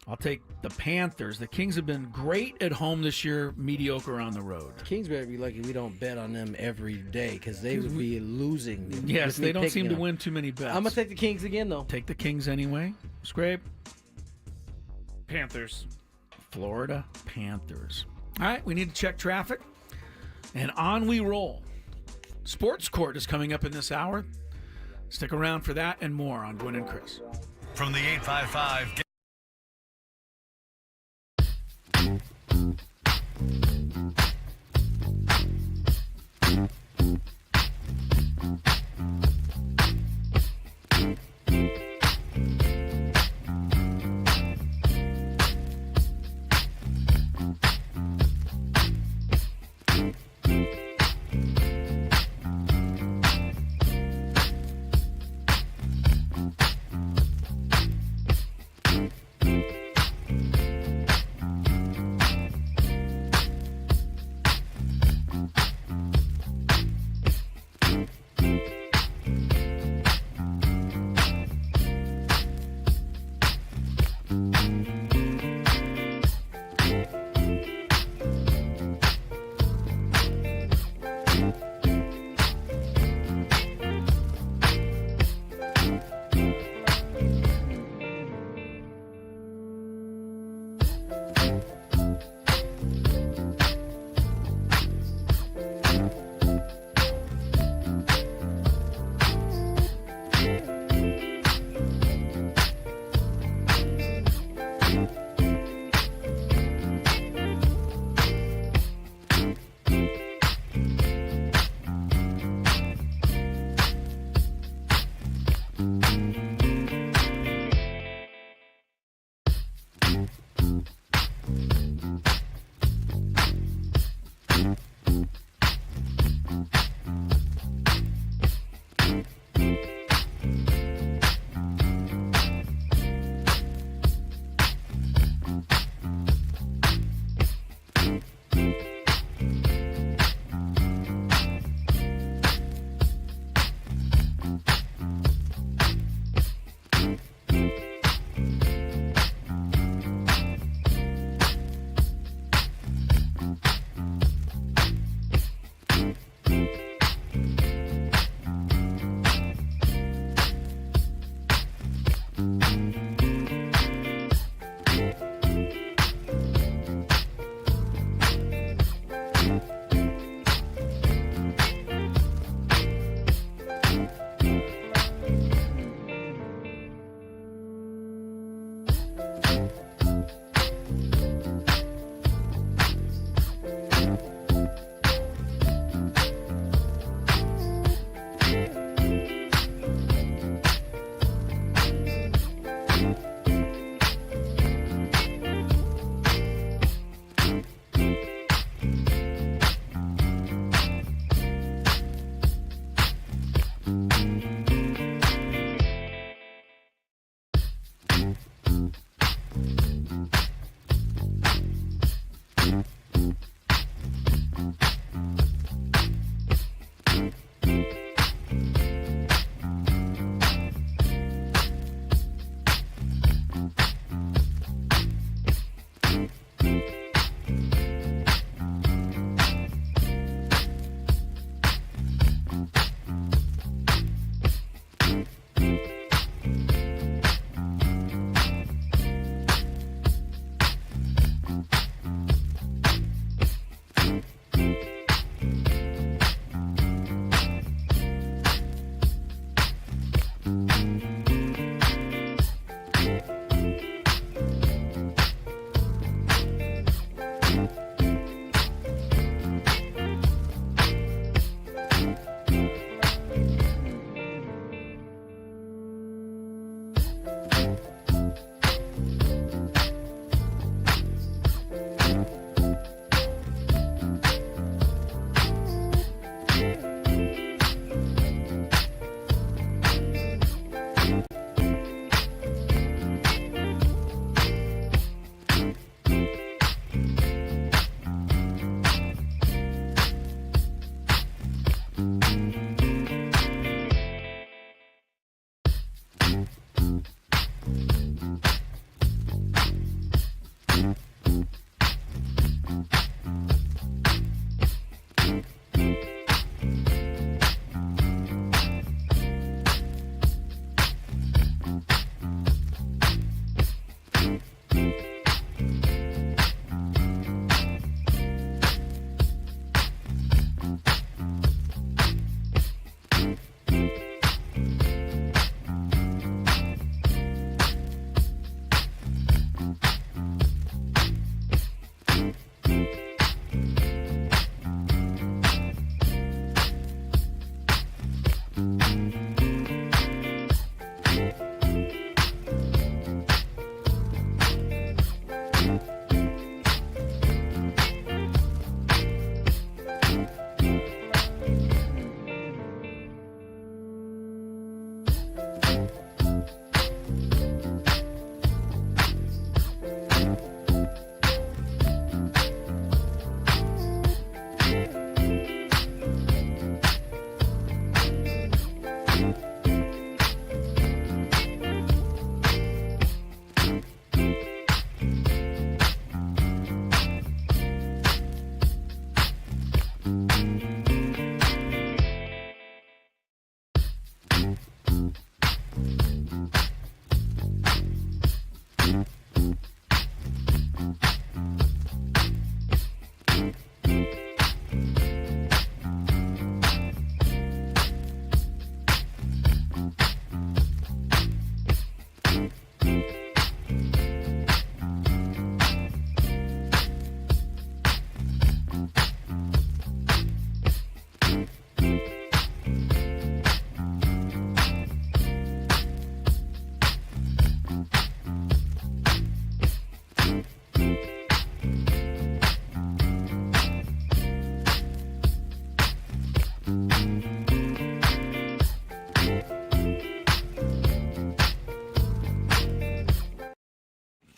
I'll take the Panthers. The Kings have been great at home this year, mediocre on the road.
Kings better be lucky we don't bet on them every day because they would be losing.
Yes, they don't seem to win too many bets.
I'm going to take the Kings again, though.
Take the Kings anyway. Scrape.
Panthers.
Florida Panthers. All right, we need to check traffic. And on we roll. Sports Court is coming up in this hour. Stick around for that and more on Gwynn and Chris.
From the 855.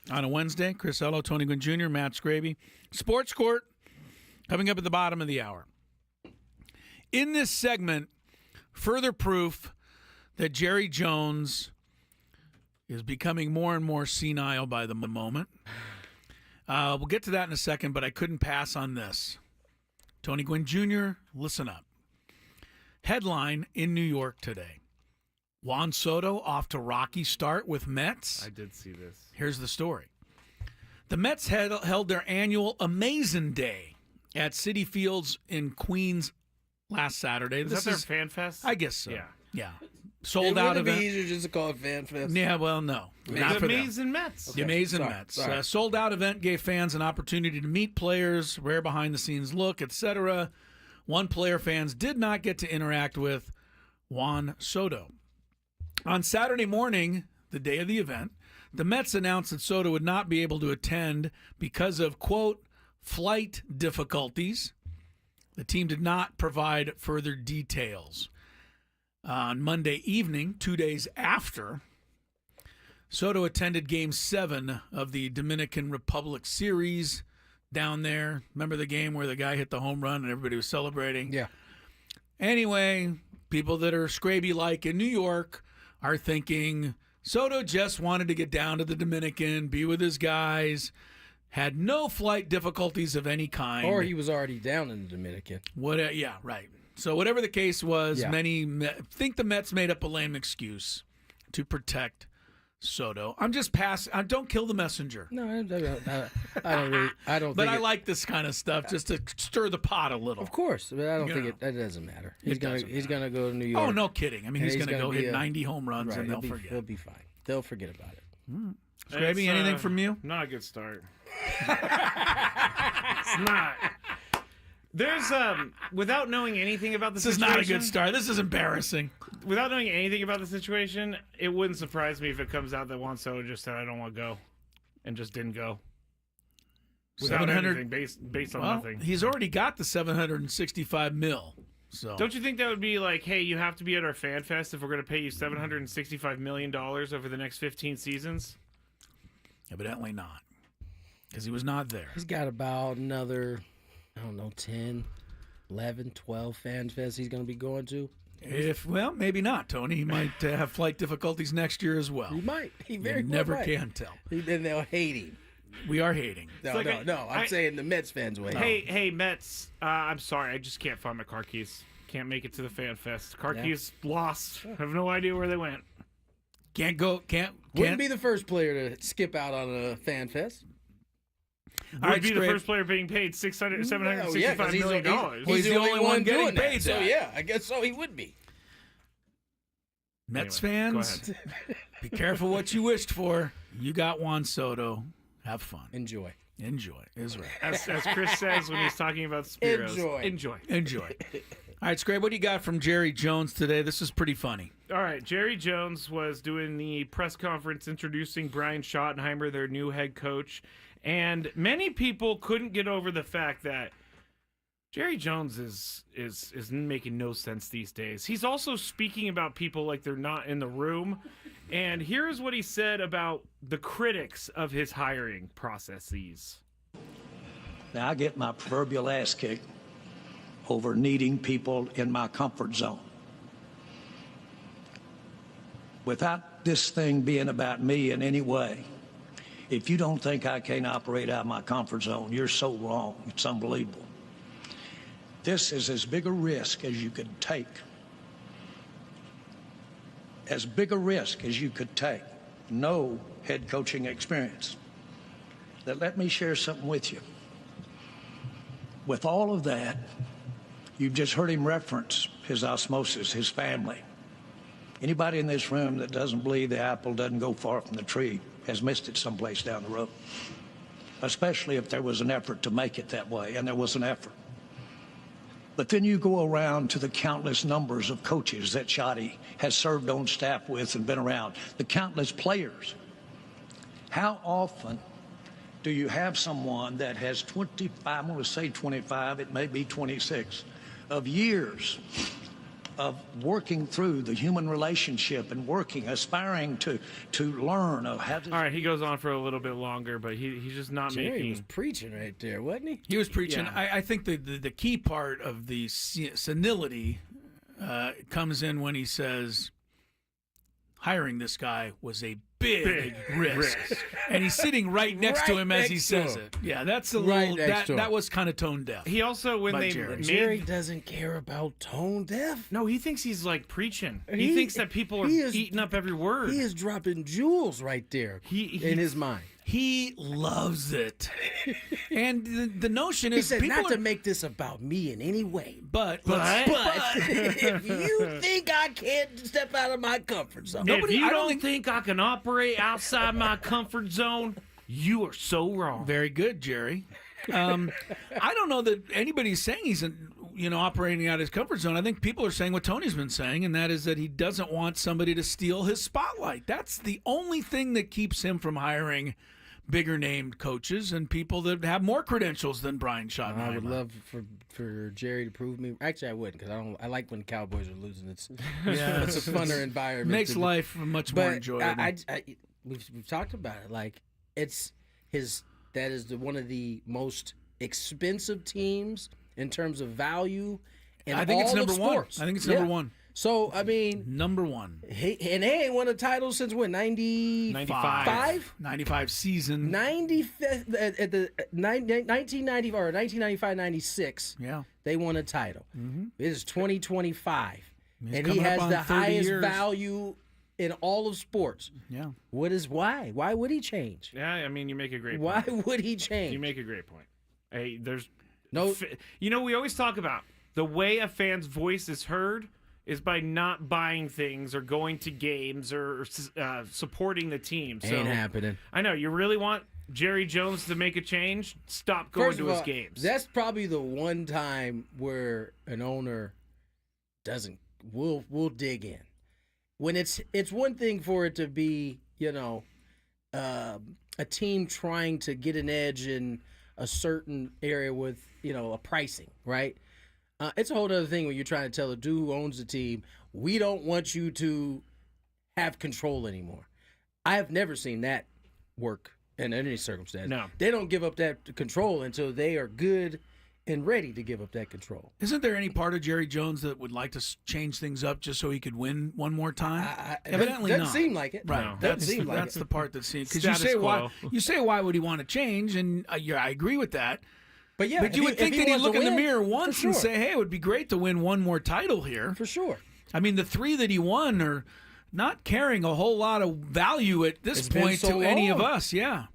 On a Wednesday, Chris Ello, Tony Gwynn Jr., Matt Scraby. Sports Court coming up at the bottom of the hour. In this segment, further proof that Jerry Jones is becoming more and more senile by the moment. We'll get to that in a second, but I couldn't pass on this. Tony Gwynn Jr., listen up. Headline in New York today. Juan Soto off to rocky start with Mets.
I did see this.
Here's the story. The Mets held their annual Amazing Day at Citi Fields in Queens last Saturday.
Is that their fan fest?
I guess so.
Yeah.
Sold out event.
It would be easier just to call it Fan Fest.
Yeah, well, no. Not for them.
Amazing Mets.
The Amazing Mets. Sold out event gave fans an opportunity to meet players, rare behind the scenes look, etc. One player fans did not get to interact with, Juan Soto. On Saturday morning, the day of the event, the Mets announced that Soto would not be able to attend because of, quote, flight difficulties. The team did not provide further details. On Monday evening, 2 days after, Soto attended Game 7 of the Dominican Republic series down there. Remember the game where the guy hit the home run and everybody was celebrating?
Yeah.
Anyway, people that are Scraby-like in New York are thinking Soto just wanted to get down to the Dominican, be with his guys, had no flight difficulties of any kind.
Or he was already down in the Dominican.
Yeah, right. So whatever the case was,
Yeah.
many think the Mets made up a lame excuse to protect Soto. I'm just passing. Don't kill the messenger.
No, I don't really. I don't.
But
think
I like this kind of stuff just to stir the pot a little.
Of course, but I don't think
know.
it doesn't matter.
It doesn't
He's gonna go to New York.
Oh, no kidding. I mean,
And
he's going to go
be
hit 90 home runs
right,
and they'll forget.
He'll be fine. They'll forget about it.
Scraby, anything from you?
Not a good start. It's not. There's without knowing anything about the
This is
situation.
not a good start. This is embarrassing.
Without knowing anything about the situation, it wouldn't surprise me if it comes out that Juan Soto just said I don't want to go, and just didn't go. Without
700
anything, based on
Well,
nothing.
he's already got the $765 million. So
Don't you think that would be like, hey, you have to be at our fan fest if we're going to pay you $765 million over the next 15 seasons?
evidently not, because he was not there.
He's got about another, I don't know, 10, 11, 12 fan fests he's going to be going to.
Well, maybe not, Tony. He might have flight difficulties next year as well.
He might. He
You
very well
never
might.
can tell.
Then they'll hate him.
We are hating.
No, I'm saying the Mets fans will hate him.
Hey, Mets. I'm sorry, I just can't find my car keys. Can't make it to the fan fest. Car keys lost. I have no idea where they went.
Can't go. Can't.
Wouldn't be the first player to skip out on a fan fest.
Would be the first player being paid $765 million.
He's the only one getting
doing
paid
that. So
that.
yeah, I guess so. He would be.
Mets
Anyway, go
fans, be careful what you wished for. You got Juan Soto. Have fun.
Enjoy.
Is right.
As Chris says when he's talking about Spiros.
Enjoy.
Enjoy. All right, Scrape, what do you got from Jerry Jones today? This is pretty funny.
All right, Jerry Jones was doing the press conference introducing Brian Schottenheimer, their new head coach, and many people couldn't get over the fact that Jerry Jones is making no sense these days. He's also speaking about people like they're not in the room, and here's what he said about the critics of his hiring processes.
Now, I get my proverbial ass kicked over needing people in my comfort zone. without this thing being about me in any way, if you don't think I can't operate out of my comfort zone, you're so wrong. It's unbelievable. This is as big a risk as you could take. As big a risk as you could take. No head coaching experience. Now, let me share something with you. With all of that, you've just heard him reference his osmosis, his family. Anybody in this room that doesn't believe the apple doesn't go far from the tree has missed it someplace down the road, especially if there was an effort to make it that way, and there was an effort. But then you go around to the countless numbers of coaches that Shotty has served on staff with and been around, the countless players. How often do you have someone that has 25, I'm going to say 25, it may be 26, of years of working through the human relationship and aspiring to learn of how to...
All right, he goes on for a little bit longer, but he's just not
Jerry
making...
was preaching right there, wasn't he?
He was preaching.
Yeah.
I think the key part of the senility comes in when he says hiring this guy was a big risk. And he's sitting right next to him as he says it. Yeah, that's a
Right
little
next to him.
that was kind of tone deaf.
He also, when
By
they
Jerry.
made...
Jerry doesn't care about tone deaf.
No, he thinks he's like preaching. He thinks that people are eating up every word.
He is dropping jewels right there in his mind.
He loves it. And the notion
He
is
said,
people
not
are,
to make this about me in any way.
but
If you think I can't step out of my comfort zone,
If you don't think I can operate outside my comfort zone, you are so wrong.
Very good, Jerry. I don't know that anybody's saying he's operating out his comfort zone. I think people are saying what Tony's been saying, and that is that he doesn't want somebody to steal his spotlight. That's the only thing that keeps him from hiring bigger named coaches and people that have more credentials than Brian Schottenheimer.
I would love for Jerry to prove me. Actually, I wouldn't, because I like when Cowboys are losing. It's a funner environment.
Makes life much more enjoyable.
We've talked about it. Like that is one of the most expensive teams in terms of value.
I think it's number one.
Sports.
I think it's number one.
So I mean,
number one.
They ain't won a title since when? 95?
95 season.
95 at the 1990 or 1995-96.
Yeah,
they won a title.
Mm-hmm.
It is 2025, and he
coming up
has
on
the
30
highest
years.
value in all of sports.
Yeah.
Why? Why would he change?
Yeah, I mean, you make a great
Why
point.
would he change?
You make a great point. Hey, there's
no.
We always talk about the way a fan's voice is heard is by not buying things or going to games or supporting the team. So,
Ain't happening.
I know you really want Jerry Jones to make a change. Stop going
First
to
of
his
all,
games.
That's probably the one time where an owner doesn't. We'll dig in. When it's one thing for it to be, a team trying to get an edge in a certain area with, a pricing, right? It's a whole other thing when you're trying to tell a dude who owns the team, we don't want you to have control anymore. I have never seen that work in any circumstance.
No.
They don't give up that control until they are good and ready to give up that control.
Isn't there any part of Jerry Jones that would like to change things up just so he could win one more time? Evidently
doesn't
not.
seem like it.
Right.
No,
That's
seem like
that's
it.
the part that seems because
Status quo.
you say why would he want to change, and I agree with that.
But yeah,
but you would think that he'd look in the mirror once and
sure.
say, "Hey, it would be great to win one more title here."
For sure.
I mean, the 3 that he won are not carrying a whole lot of value at this
It's been
point
so
to any of
long.
us. Yeah,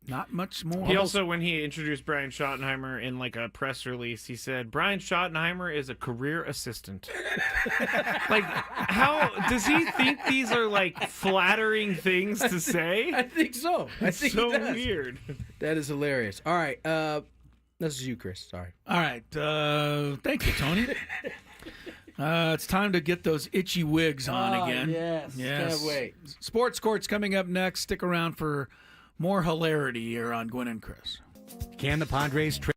not much more.
He also, when he introduced Brian Schottenheimer in like a press release, he said, Brian Schottenheimer is a career assistant. Like, how does he think these are like flattering things to say?
I think so. I think
so
he does.
weird.
That is hilarious. All right. This is you, Chris. Sorry.
All right. Thank you, Tony. It's time to get those itchy wigs on again.
Yes. Can't wait.
Sports Court's coming up next. Stick around for more hilarity here on Gwynn and Chris.
Can the Padres trade?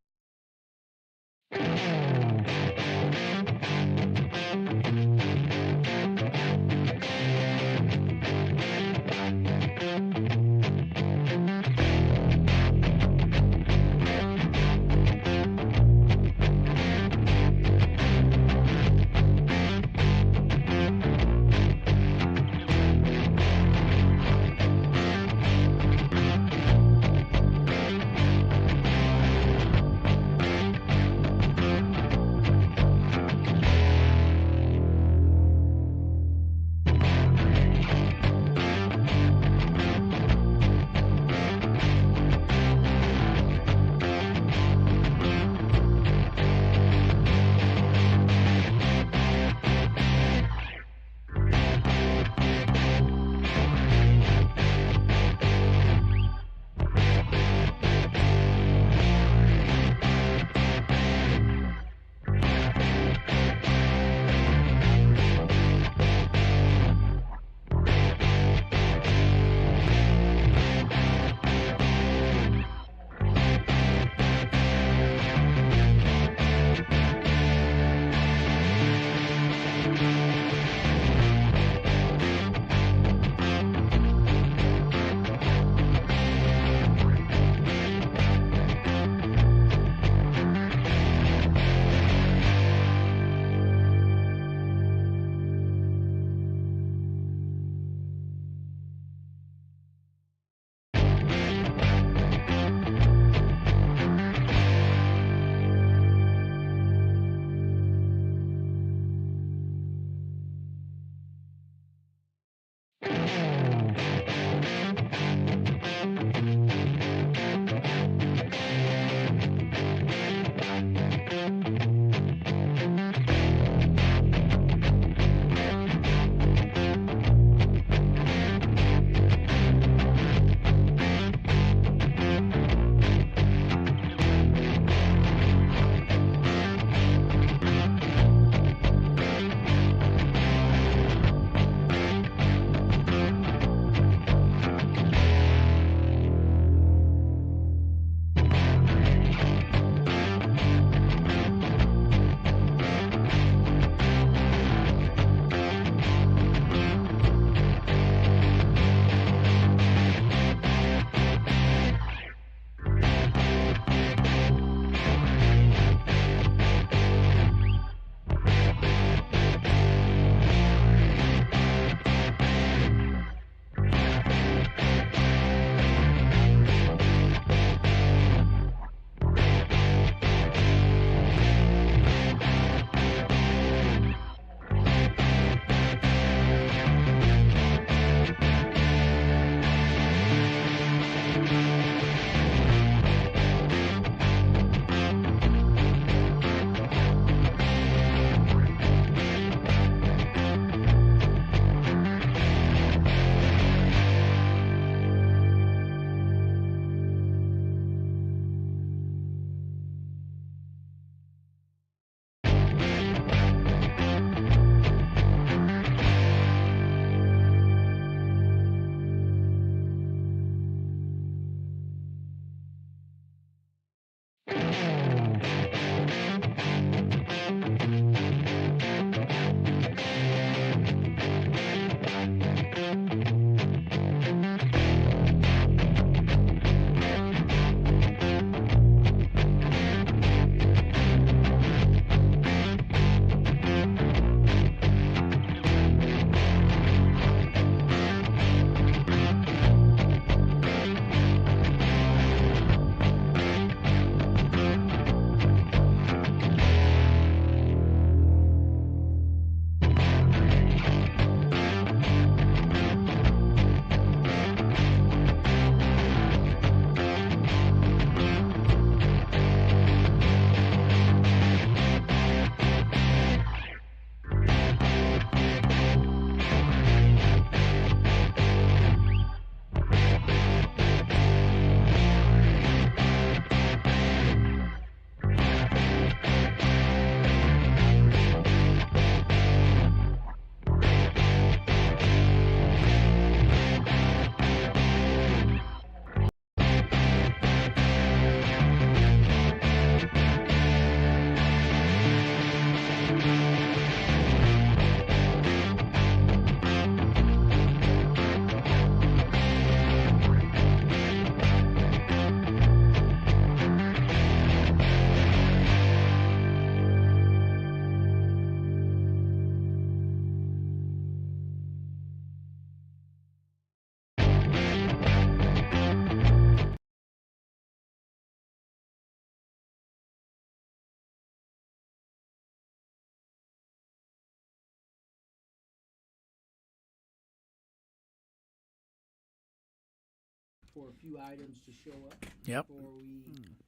for a few items to show up.
Yep.
Before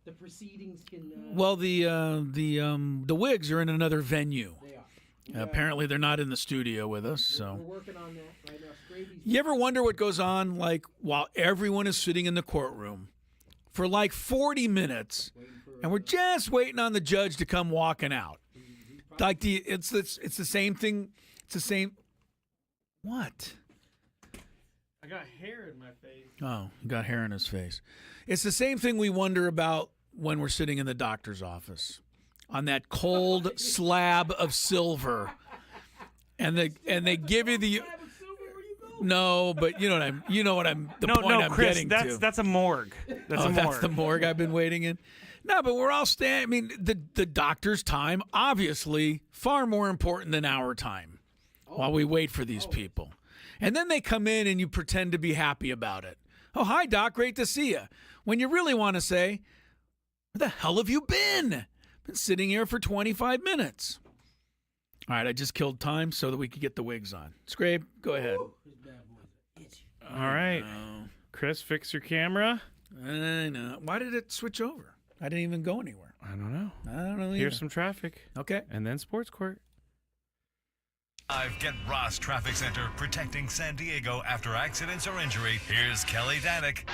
the proceedings can.
Well, the Wigs are in another venue.
They are.
Apparently, they're not in the studio with us. So
We're working on that right now.
you ever wonder what goes on, like while everyone is sitting in the courtroom for like 40 minutes, and we're just waiting on the judge to come walking out? Like it's the same thing. It's the same. What?
I got hair in my face.
Oh, he got hair in his face. It's the same thing we wonder about when we're sitting in the doctor's office on that cold slab of silver, and they give you the. No, but you know what I'm. The point I'm
Chris,
getting
to. That's a morgue. That's a morgue.
That's the morgue I've been waiting in. No, but we're all standing. I mean, the doctor's time obviously far more important than our time while we wait for these people. And then they come in and you pretend to be happy about it. Oh, hi, Doc. Great to see you. When you really want to say, where the hell have you been? Been sitting here for 25 minutes. All right, I just killed time so that we could get the Wigs on. Scrape, go ahead.
All right. Chris, fix your camera.
I know. Why did it switch over? I didn't even go anywhere.
I don't know.
Either.
Here's some traffic.
Okay.
And then sports court.
Live Get Ross Traffic Center, protecting San Diego after accidents or injury. Here's Kelly Danick.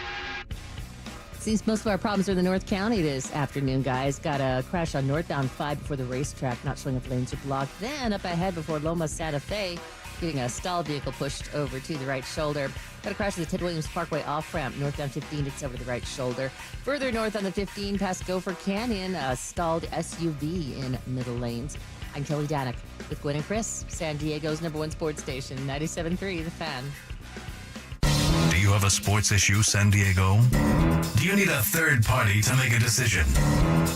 Seems most of our problems are in the North County this afternoon, guys. Got a crash on northbound 5 before the racetrack, not showing up lanes are blocked. Then up ahead before Loma Santa Fe, getting a stalled vehicle pushed over to the right shoulder. Got a crash at the Ted Williams Parkway off-ramp, northbound 15, it's over the right shoulder. Further north on the 15, past Gopher Canyon, a stalled SUV in middle lanes. I'm Kelly Danick with Gwynn and Chris, San Diego's #1 sports station, 97.3 The Fan.
Do you have a sports issue, San Diego? Do you need a third party to make a decision?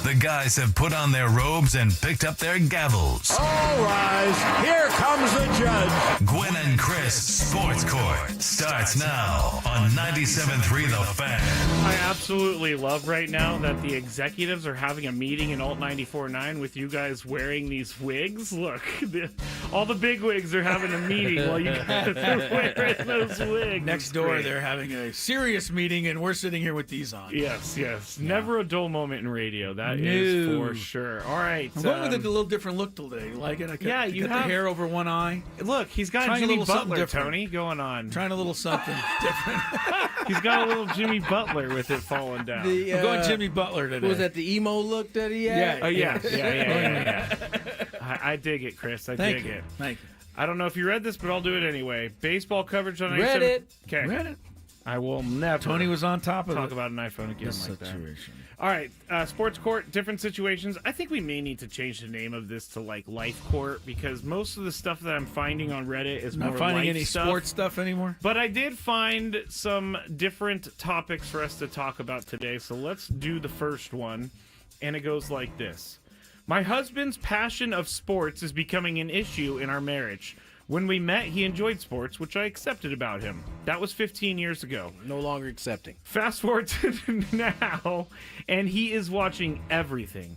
The guys have put on their robes and picked up their gavels.
All rise. Here comes the judge.
Gwynn and Chris Sports Court starts now on 97.3 The Fan.
I absolutely love right now that the executives are having a meeting in Alt 94.9 with you guys wearing these wigs. Look, all the big wigs are having a meeting while you guys are wearing those wigs.
Next door, they're having a serious meeting, and we're sitting here with these on.
Yes. Yeah. Never a dull moment in radio. That is for sure. All right.
I'm going with a little different look today. You like it?
Yeah, you
got the hair over one eye.
Look, he's got
Trying
Jimmy
a little
Butler,
different.
Tony, going on.
Trying a little something different.
He's got a little Jimmy Butler with it falling down.
I'm going Jimmy Butler today.
Was that the emo look that he had?
Yeah. I dig it, Chris. I dig it.
Thank you.
I don't know if you read this, but I'll do it anyway. Baseball coverage on
Read it.
Okay.
Read it.
I will never.
Tony was on top of
talk
it.
about an iPhone again
This
like that.
situation.
All right, sports court, different situations. I think we may need to change the name of this to like Life Court because most of the stuff that I'm finding on Reddit is
Not
more
finding
life
any
stuff.
sports stuff anymore.
But I did find some different topics for us to talk about today. So let's do the first one, and it goes like this: My husband's passion of sports is becoming an issue in our marriage. When we met, he enjoyed sports, which I accepted about him. That was 15 years ago.
No longer accepting.
Fast forward to now, and he is watching everything.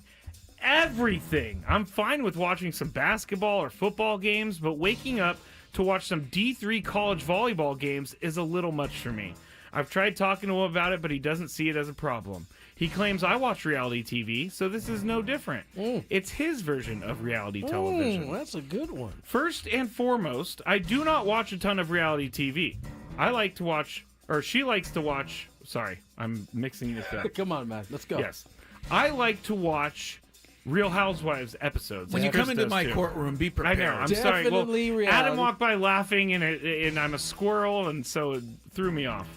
Everything! I'm fine with watching some basketball or football games, but waking up to watch some D3 college volleyball games is a little much for me. I've tried talking to him about it, but he doesn't see it as a problem. He claims I watch reality TV, so this is no different. It's his version of reality television.
That's a good one.
First and foremost, I do not watch a ton of reality TV. I like to watch, or she likes to watch, sorry, I'm mixing this up.
Come on, man. Let's go.
Yes. I like to watch Real Housewives episodes.
When you
Chris
come into
does
my
too.
courtroom, be
I
prepared.
know, I'm
Definitely
sorry. Well,
reality.
Adam walked by laughing, and I'm a squirrel, and so it threw me off.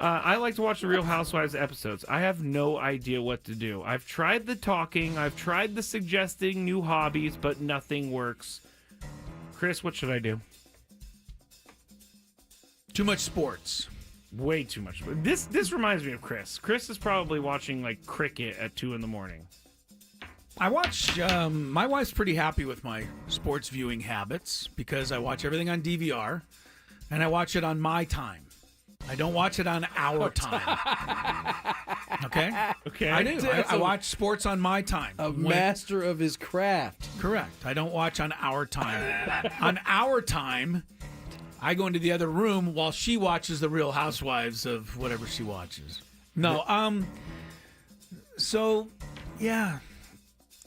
I like to watch the Real Housewives episodes. I have no idea what to do. I've tried the talking. I've tried the suggesting new hobbies, but nothing works. Chris, what should I do?
Too much sports.
Way too much. This reminds me of Chris. Chris is probably watching like cricket at 2 a.m.
I watch. My wife's pretty happy with my sports viewing habits because I watch everything on DVR, and I watch it on my time. I don't watch it on our time. Okay?
Okay.
I do. I watch sports on my time.
A master of his craft.
Correct. I don't watch on our time. On our time, I go into the other room while she watches the Real Housewives of whatever she watches. No, so, yeah.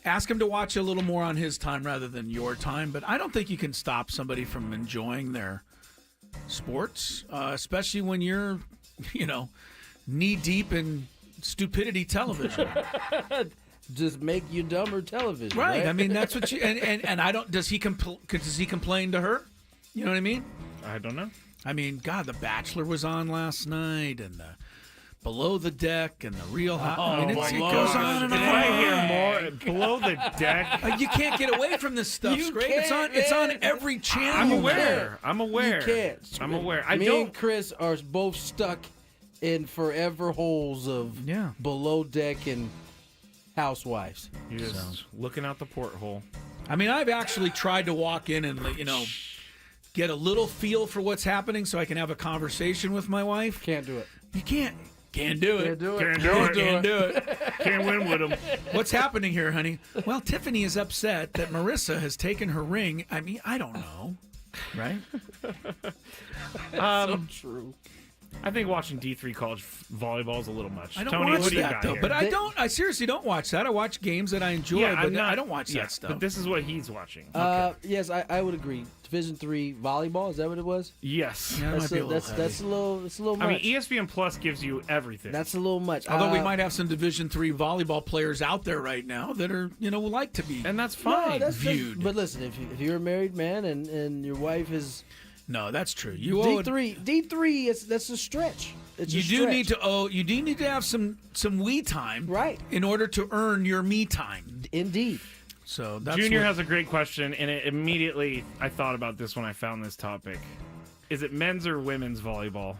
Ask him to watch a little more on his time rather than your time, but I don't think you can stop somebody from enjoying their sports, especially when you're, knee-deep in stupidity television.
Just make you dumber television, right?
I mean, that's what you and I don't. Does he complain to her? You know what I mean?
I don't know.
I mean, God, The Bachelor was on last night, and the Below the Deck, and the Real Hot. I mean, it goes on and on.
If I hear more Below the Deck,
you can't get away from this stuff. It's on every channel.
I'm aware.
You can't.
I'm aware.
Me and Chris are both stuck in forever holes of Below Deck and Housewives.
You're just looking out the porthole.
I mean, I've actually tried to walk in and get a little feel for what's happening so I can have a conversation with my wife.
Can't do it.
You can't. Can't do it.
Can't do it. Can't win with them.
What's happening here, honey? Well, Tiffany is upset that Marissa has taken her ring. I mean, I don't know. Right?
So true.
I think watching D3 college volleyball is a little much.
I don't
Tony,
watch
what do you
that,
got
though.
here?
But I seriously don't watch that. I watch games that I enjoy, but I don't watch that stuff.
But this is what he's watching.
Yes, I would agree. Division III volleyball, is that what it was?
Yes.
Yeah,
That's a little much.
I mean, ESPN Plus gives you everything.
That's a little much.
Although we might have some Division III volleyball players out there right now that are, would like to be
and that's fine.
viewed.
But listen, if you're a married man and your wife is
no, that's true.
D3 that's a stretch.
You do need to have some we time,
right,
in order to earn your me time.
Indeed.
So that's
Junior has a great question, and immediately I thought about this when I found this topic. Is it men's or women's volleyball?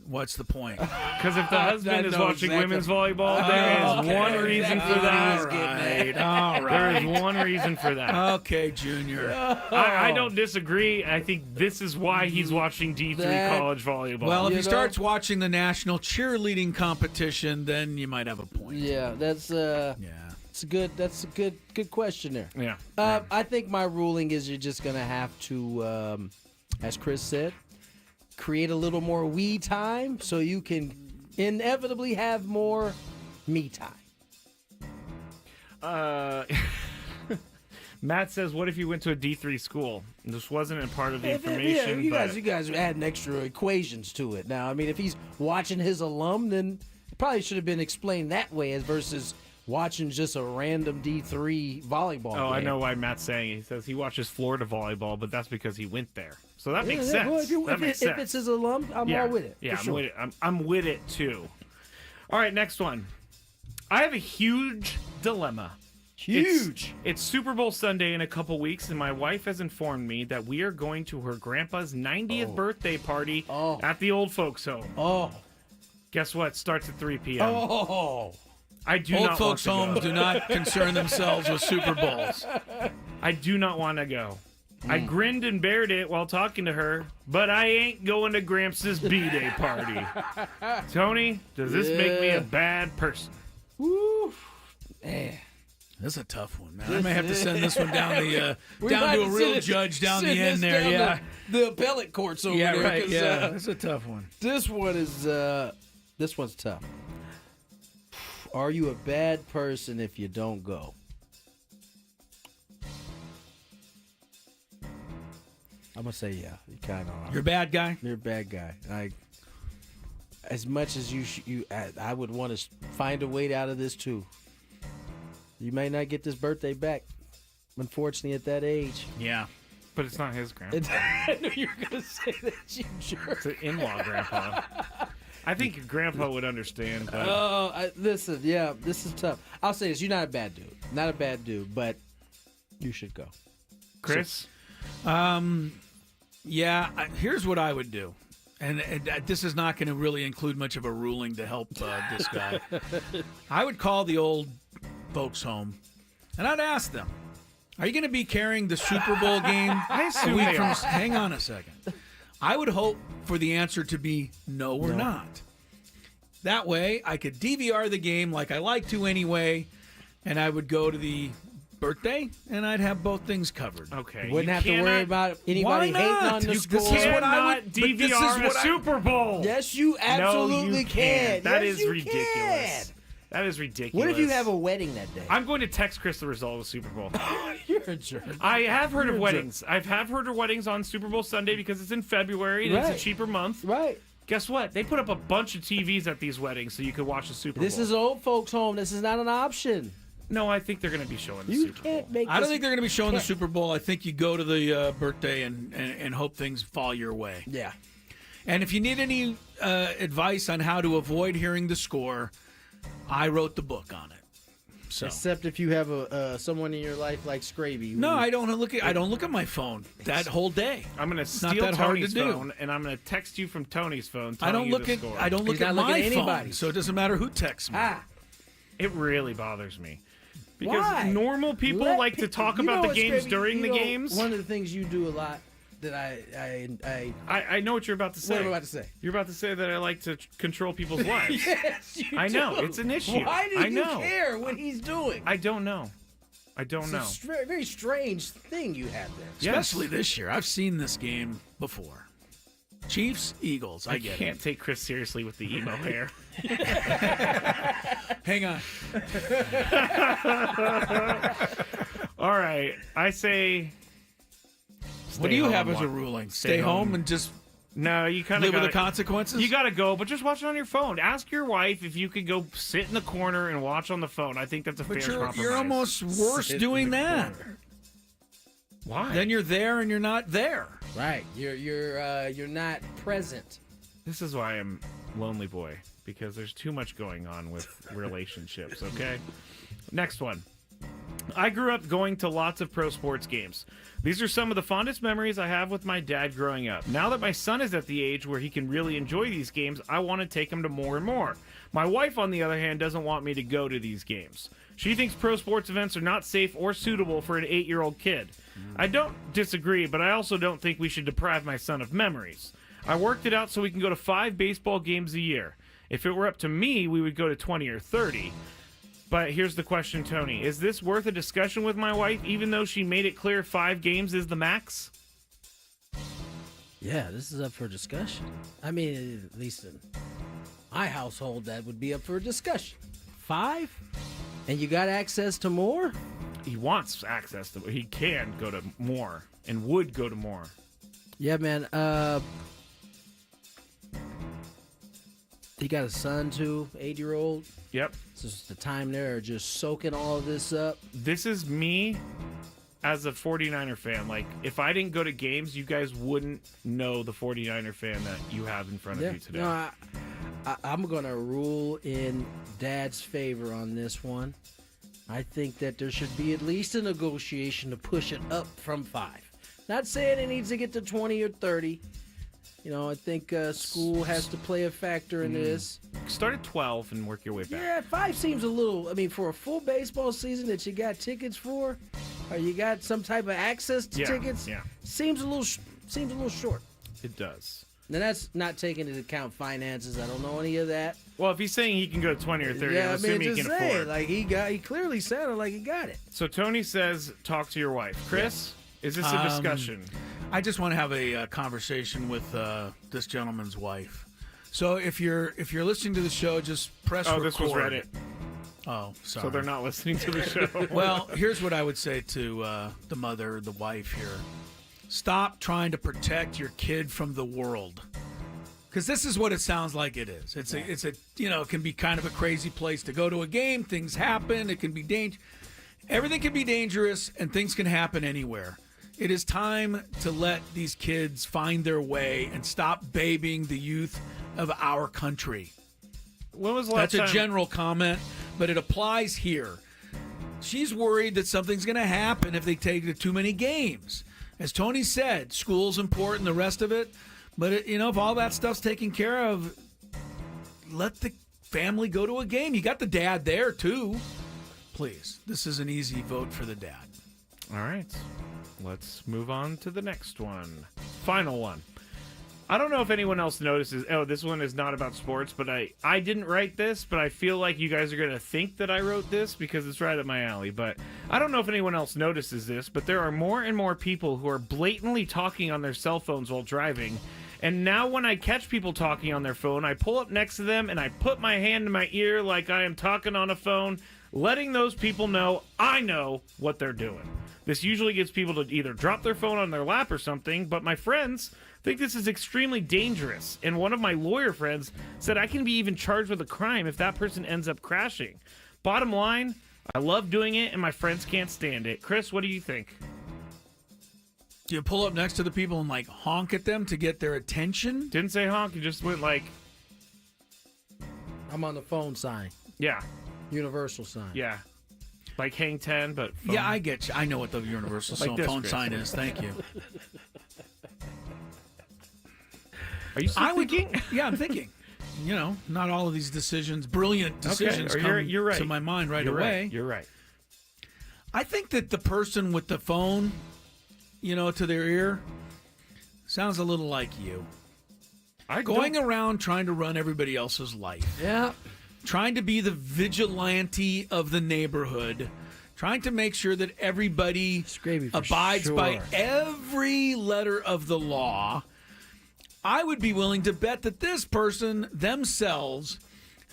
What's the point?
Because if the husband is watching women's volleyball, there is one reason for that.
All right.
There is one reason for that.
Okay, Junior.
I don't disagree. I think this is why he's watching D3 college volleyball.
Well, if he starts watching the national cheerleading competition, then you might have a point.
Yeah, that's That's a good question there.
Yeah.
I think my ruling is you're just gonna have to, as Chris said, create a little more we time so you can inevitably have more me time.
Matt says, "What if you went to a D3 school? This wasn't a part of the information."
Yeah, you guys are adding extra equations to it. Now, I mean, if he's watching his alum, then it probably should have been explained that way as versus watching just a random D3 volleyball game.
I know why Matt's saying it. He says he watches Florida volleyball, but that's because he went there. So that makes sense.
Well, if it's his alum, I'm all with it.
Yeah,
I'm
with it. I'm with it too. All right, next one. I have a huge dilemma.
Huge.
It's Super Bowl Sunday in a couple weeks, and my wife has informed me that we are going to her grandpa's 90th birthday party at the old folks' home.
Oh.
Guess what? Starts at 3 p.m.
Oh.
I do
Old
not
folks'
want to
homes do not concern themselves with Super Bowls.
I do not want to go. I grinned and bared it while talking to her, but I ain't going to Gramps' B-Day party. Tony, does this make me a bad person?
Woo. Man.
This is a tough one, man. I may have to send this one down to a real judge down the end there. Yeah,
the appellate courts over there.
Right. Yeah, it's a tough one.
This one's tough. Are you a bad person if you don't go? I'm gonna say yeah. You kind of are.
You're a bad guy.
You're a bad guy. As much as I would want to find a way out of this too. You may not get this birthday back, unfortunately, at that age.
Yeah.
But it's not his grandpa.
I knew you were going to say that, you jerk.
It's an in-law grandpa. I think your grandpa would understand. But...
Listen, yeah, this is tough. I'll say this. You're not a bad dude. Not a bad dude, but you should go.
Chris?
Here's what I would do. And this is not going to really include much of a ruling to help this guy. I would call the old folks home, and I'd ask them, are you going to be carrying the Super Bowl game a week from... Hang on a second. I would hope for the answer to be no, we're not. That way, I could DVR the game like I like to anyway, and I would go to the birthday, and I'd have both things covered.
Okay.
Wouldn't have to worry about anybody hating on the score.
This is what I would
DVR a Super Bowl.
Yes, you absolutely
no, you can. That
yes,
is ridiculous.
Can.
That is ridiculous.
What if you have a wedding that day?
I'm going to text Chris the result of the Super Bowl.
You're a jerk.
I have heard of weddings. I have heard of weddings on Super Bowl Sunday because it's in February and it's a cheaper month.
Right.
Guess what? They put up a bunch of TVs at these weddings so you could watch the Super Bowl.
This is old folks' home. This is not an option.
No, I think they're going to be showing the Super Bowl.
I don't think they're going to be showing the Super Bowl. I think you go to the birthday and hope things fall your way.
Yeah.
And if you need any advice on how to avoid hearing the score, I wrote the book on it. So.
Except if you have someone in your life like Scraby.
No, I don't look at my phone that whole day.
I'm going to steal Tony's phone and I'm going to text you from Tony's phone.
I don't look at my phone, so it doesn't matter who texts me.
It really bothers me. Because
Why?
normal people like to talk about the games during the games.
One of the things you do a lot that I
know what you're about to say.
What am I about to say?
You're about to say that I like to control people's lives.
Yes, you
I know.
do.
It's an issue.
Why do
I
you
know.
care what he's doing?
I don't know.
It's a very strange thing you have there.
Especially this year. I've seen this game before. Chiefs, Eagles. I get it.
I can't take Chris seriously with the emo hair.
Hang on.
All right. I say.
What do you have as a ruling? Stay home and just
no. You kind of
live with the consequences.
You got to go, but just watch it on your phone. Ask your wife if you could go sit in the corner and watch on the phone. I think that's a fair compromise.
You're almost worse doing that.
Why?
Then you're there and you're not there.
Right. You're not present.
This is why I'm lonely boy, because there's too much going on with relationships. Okay. Next one. I grew up going to lots of pro sports games. These are some of the fondest memories I have with my dad growing up. Now that my son is at the age where he can really enjoy these games, I want to take him to more and more. My wife, on the other hand, doesn't want me to go to these games. She thinks pro sports events are not safe or suitable for an 8-year-old kid. I don't disagree, but I also don't think we should deprive my son of memories. I worked it out so we can go to 5 baseball games a year. If it were up to me, we would go to 20 or 30. But here's the question, Tony. Is this worth a discussion with my wife, even though she made it clear 5 games is the max?
Yeah, this is up for discussion. I mean, at least in my household, that would be up for discussion. 5? And you got access to more?
He wants access to. He can go to more and would go to more.
Yeah, man. He got a son too, 8-year-old.
Yep.
So it's the time there just soaking all of this up.
This is me as a 49er fan. Like, if I didn't go to games, you guys wouldn't know the 49er fan that you have in front of you today.
No, I'm going to rule in Dad's favor on this one. I think that there should be at least a negotiation to push it up from 5. Not saying it needs to get to 20 or 30. You know, I think school has to play a factor in this.
Start at 12 and work your way back.
Yeah, 5 seems a little. I mean, for a full baseball season that you got tickets for, or you got some type of access to tickets, seems a little short.
It does.
Now that's not taking into account finances. I don't know any of that.
Well, if he's saying he can go to 20 or 30, I'm assuming he can afford.
Like he clearly sounded like he got it.
So Tony says, talk to your wife. Chris, is this a discussion?
I just want to have a conversation with this gentleman's wife. So if you're listening to the show, just press record.
Oh, this was Reddit.
Oh, sorry.
So they're not listening to the show.
Well, here's what I would say to the mother, the wife here. Stop trying to protect your kid from the world. Because this is what it sounds like it is. It's a it can be kind of a crazy place to go to a game. Things happen. It can be everything can be dangerous, and things can happen anywhere. It is time to let these kids find their way and stop babying the youth of our country.
When was the last time?
That's a general comment, but it applies here. She's worried that something's going to happen if they take to too many games. As Tony said, school's important, the rest of it. But, if all that stuff's taken care of, let the family go to a game. You got the dad there, too. Please, this is an easy vote for the dad.
All right. Let's move on to the next one. Final one. I don't know if anyone else notices. Oh, this one is not about sports, but I didn't write this, but I feel like you guys are going to think that I wrote this because it's right up my alley. But I don't know if anyone else notices this, but there are more and more people who are blatantly talking on their cell phones while driving. And now when I catch people talking on their phone, I pull up next to them and I put my hand in my ear like I am talking on a phone, letting those people know I know what they're doing. This usually gets people to either drop their phone on their lap or something, but my friends think this is extremely dangerous. And one of my lawyer friends said I can be even charged with a crime if that person ends up crashing. Bottom line, I love doing it and my friends can't stand it. Chris, what do you think?
Do you pull up next to the people and like honk at them to get their attention?
Didn't say honk, you just went like...
I'm on the phone sign.
Yeah.
Universal sign.
Yeah. Like hang 10, but phone.
Yeah, I get you. I know what the universal
Like
phone
this,
sign is. Thank you.
Are you still thinking?
Yeah, I'm thinking. You know, not all of these decisions, brilliant decisions, come
you're right.
to my mind right away.
Right. You're right.
I think that the person with the phone, you know, to their ear, sounds a little like you. Going around trying to run everybody else's life.
Yeah.
Trying to be the vigilante of the neighborhood. Trying to make sure that everybody abides by every letter of the law. I would be willing to bet that this person themselves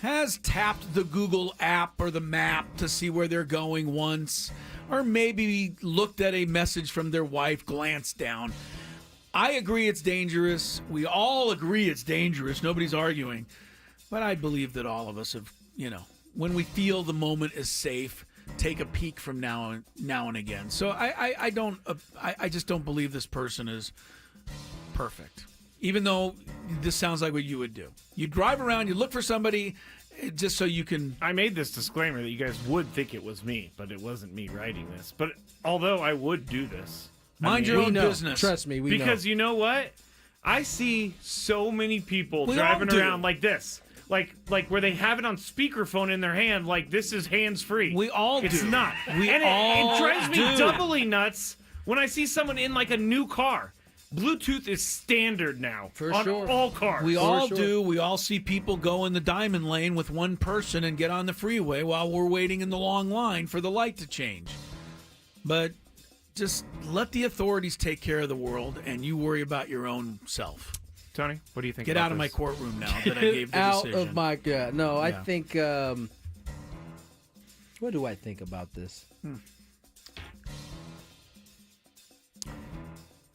has tapped the Google app or the map to see where they're going once, or maybe looked at a message from their wife, glanced down. I agree it's dangerous. We all agree it's dangerous. Nobody's arguing. But I believe that all of us have, you know, when we feel the moment is safe, take a peek from now and again. So I just don't believe this person is perfect. Even though this sounds like what you would do. You drive around, you look for somebody just so you can...
I made this disclaimer that you guys would think it was me, but it wasn't me writing this. But although I would do this...
Mind your own business.
Trust me, we know.
Because you know what? I see so many people driving around like this. Like where they have it on speakerphone in their hand, like this is hands-free.
We all do.
It's not. It drives me doubly nuts when I see someone in like a new car. Bluetooth is standard now on all cars.
We all do. We all see people go in the diamond lane with one person and get on the freeway while we're waiting in the long line for the light to change. But just let the authorities take care of the world and you worry about your own self.
Tony, what do you think?
Get out of my courtroom now that I gave the decision.
Out of my God. No, I think... what do I think about this?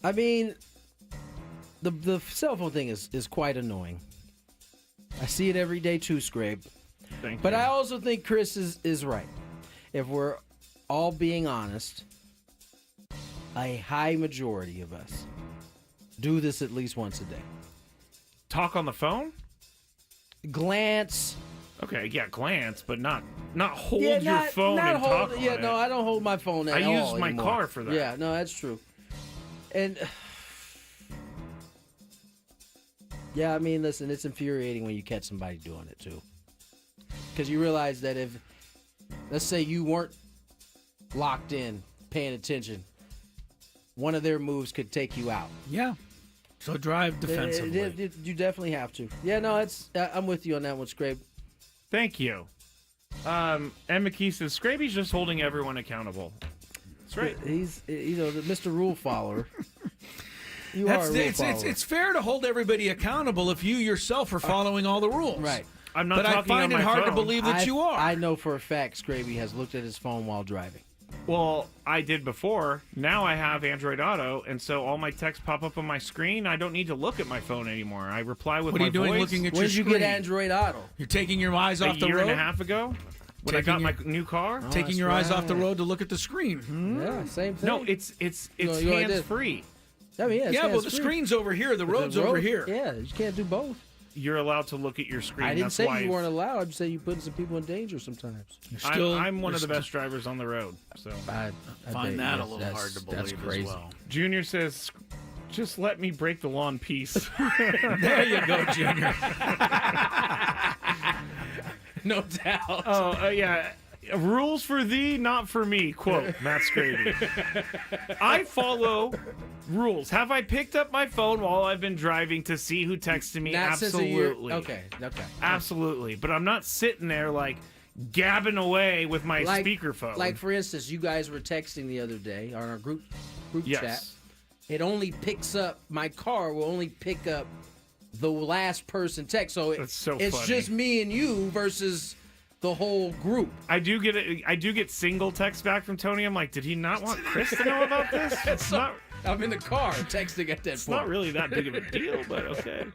I mean, the cell phone thing is quite annoying. I see it every day too, Scrape. But I also think Chris is right. If we're all being honest, a high majority of us do this at least once a day.
Talk on the phone?
Glance.
Okay, yeah, glance, but not hold your phone and talk on it.
No, I don't hold my phone at all
I use my
anymore.
car for that.
Yeah, no, that's true. And yeah, I mean, listen, it's infuriating when you catch somebody doing it too, because you realize that if, let's say, you weren't locked in, paying attention, one of their moves could take you out.
Yeah. So drive defensively.
You definitely have to. Yeah, no, I'm with you on that one, Scrape.
Thank you. And McKee says Scraby's just holding everyone accountable. That's right.
He's the Mr. Rule follower. You are a rule follower.
It's fair to hold everybody accountable if you yourself are following all the rules.
Right.
I'm not
but
talking
I find
on
it
my
hard
phone.
to believe that you are.
I know for a fact Scraby has looked at his phone while driving.
Well, I did before. Now I have Android Auto, and so all my texts pop up on my screen. I don't need to look at my phone anymore. I reply with my voice.
What are you doing looking at your screen?
When did you get Android Auto?
You're taking your eyes off the road?
A year and a half ago when I got my new car.
Taking your eyes off the road to look at the screen.
Yeah, same thing.
No, it's hands-free.
I mean,
yeah, well, the screen's over here. The road's over here.
Yeah, you can't do both.
You're allowed to look at your screen.
I didn't say you weren't allowed. I just say you're putting some people in danger sometimes.
I'm one of the best drivers on the road. So
I find that a little hard to believe as well.
Junior says, just let me break the law in peace.
There you go, Junior.
No doubt.
Oh, yeah. Rules for thee, not for me. Quote, Matt Scraby. I follow rules. Have I picked up my phone while I've been driving to see who texted me?
Not
Absolutely.
Okay.
Absolutely. But I'm not sitting there like gabbing away with my speakerphone.
Like, for instance, you guys were texting the other day on our group chat. It only picks up, my car will only pick up the last person text. So, it's
funny.
Just me and you versus the whole group.
I do get single text back from Tony. I'm like, did he not want Chris to know about this? It's not.
I'm in the car texting at that point.
It's not really that big of a deal, but okay.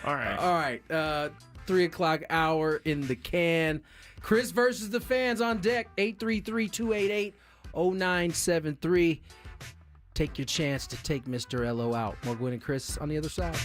All
right. 3 o'clock hour in the can. Chris versus the fans on deck. 833-288-0973. Take your chance to take Mr. LO out. More Gwynn and Chris on the other side.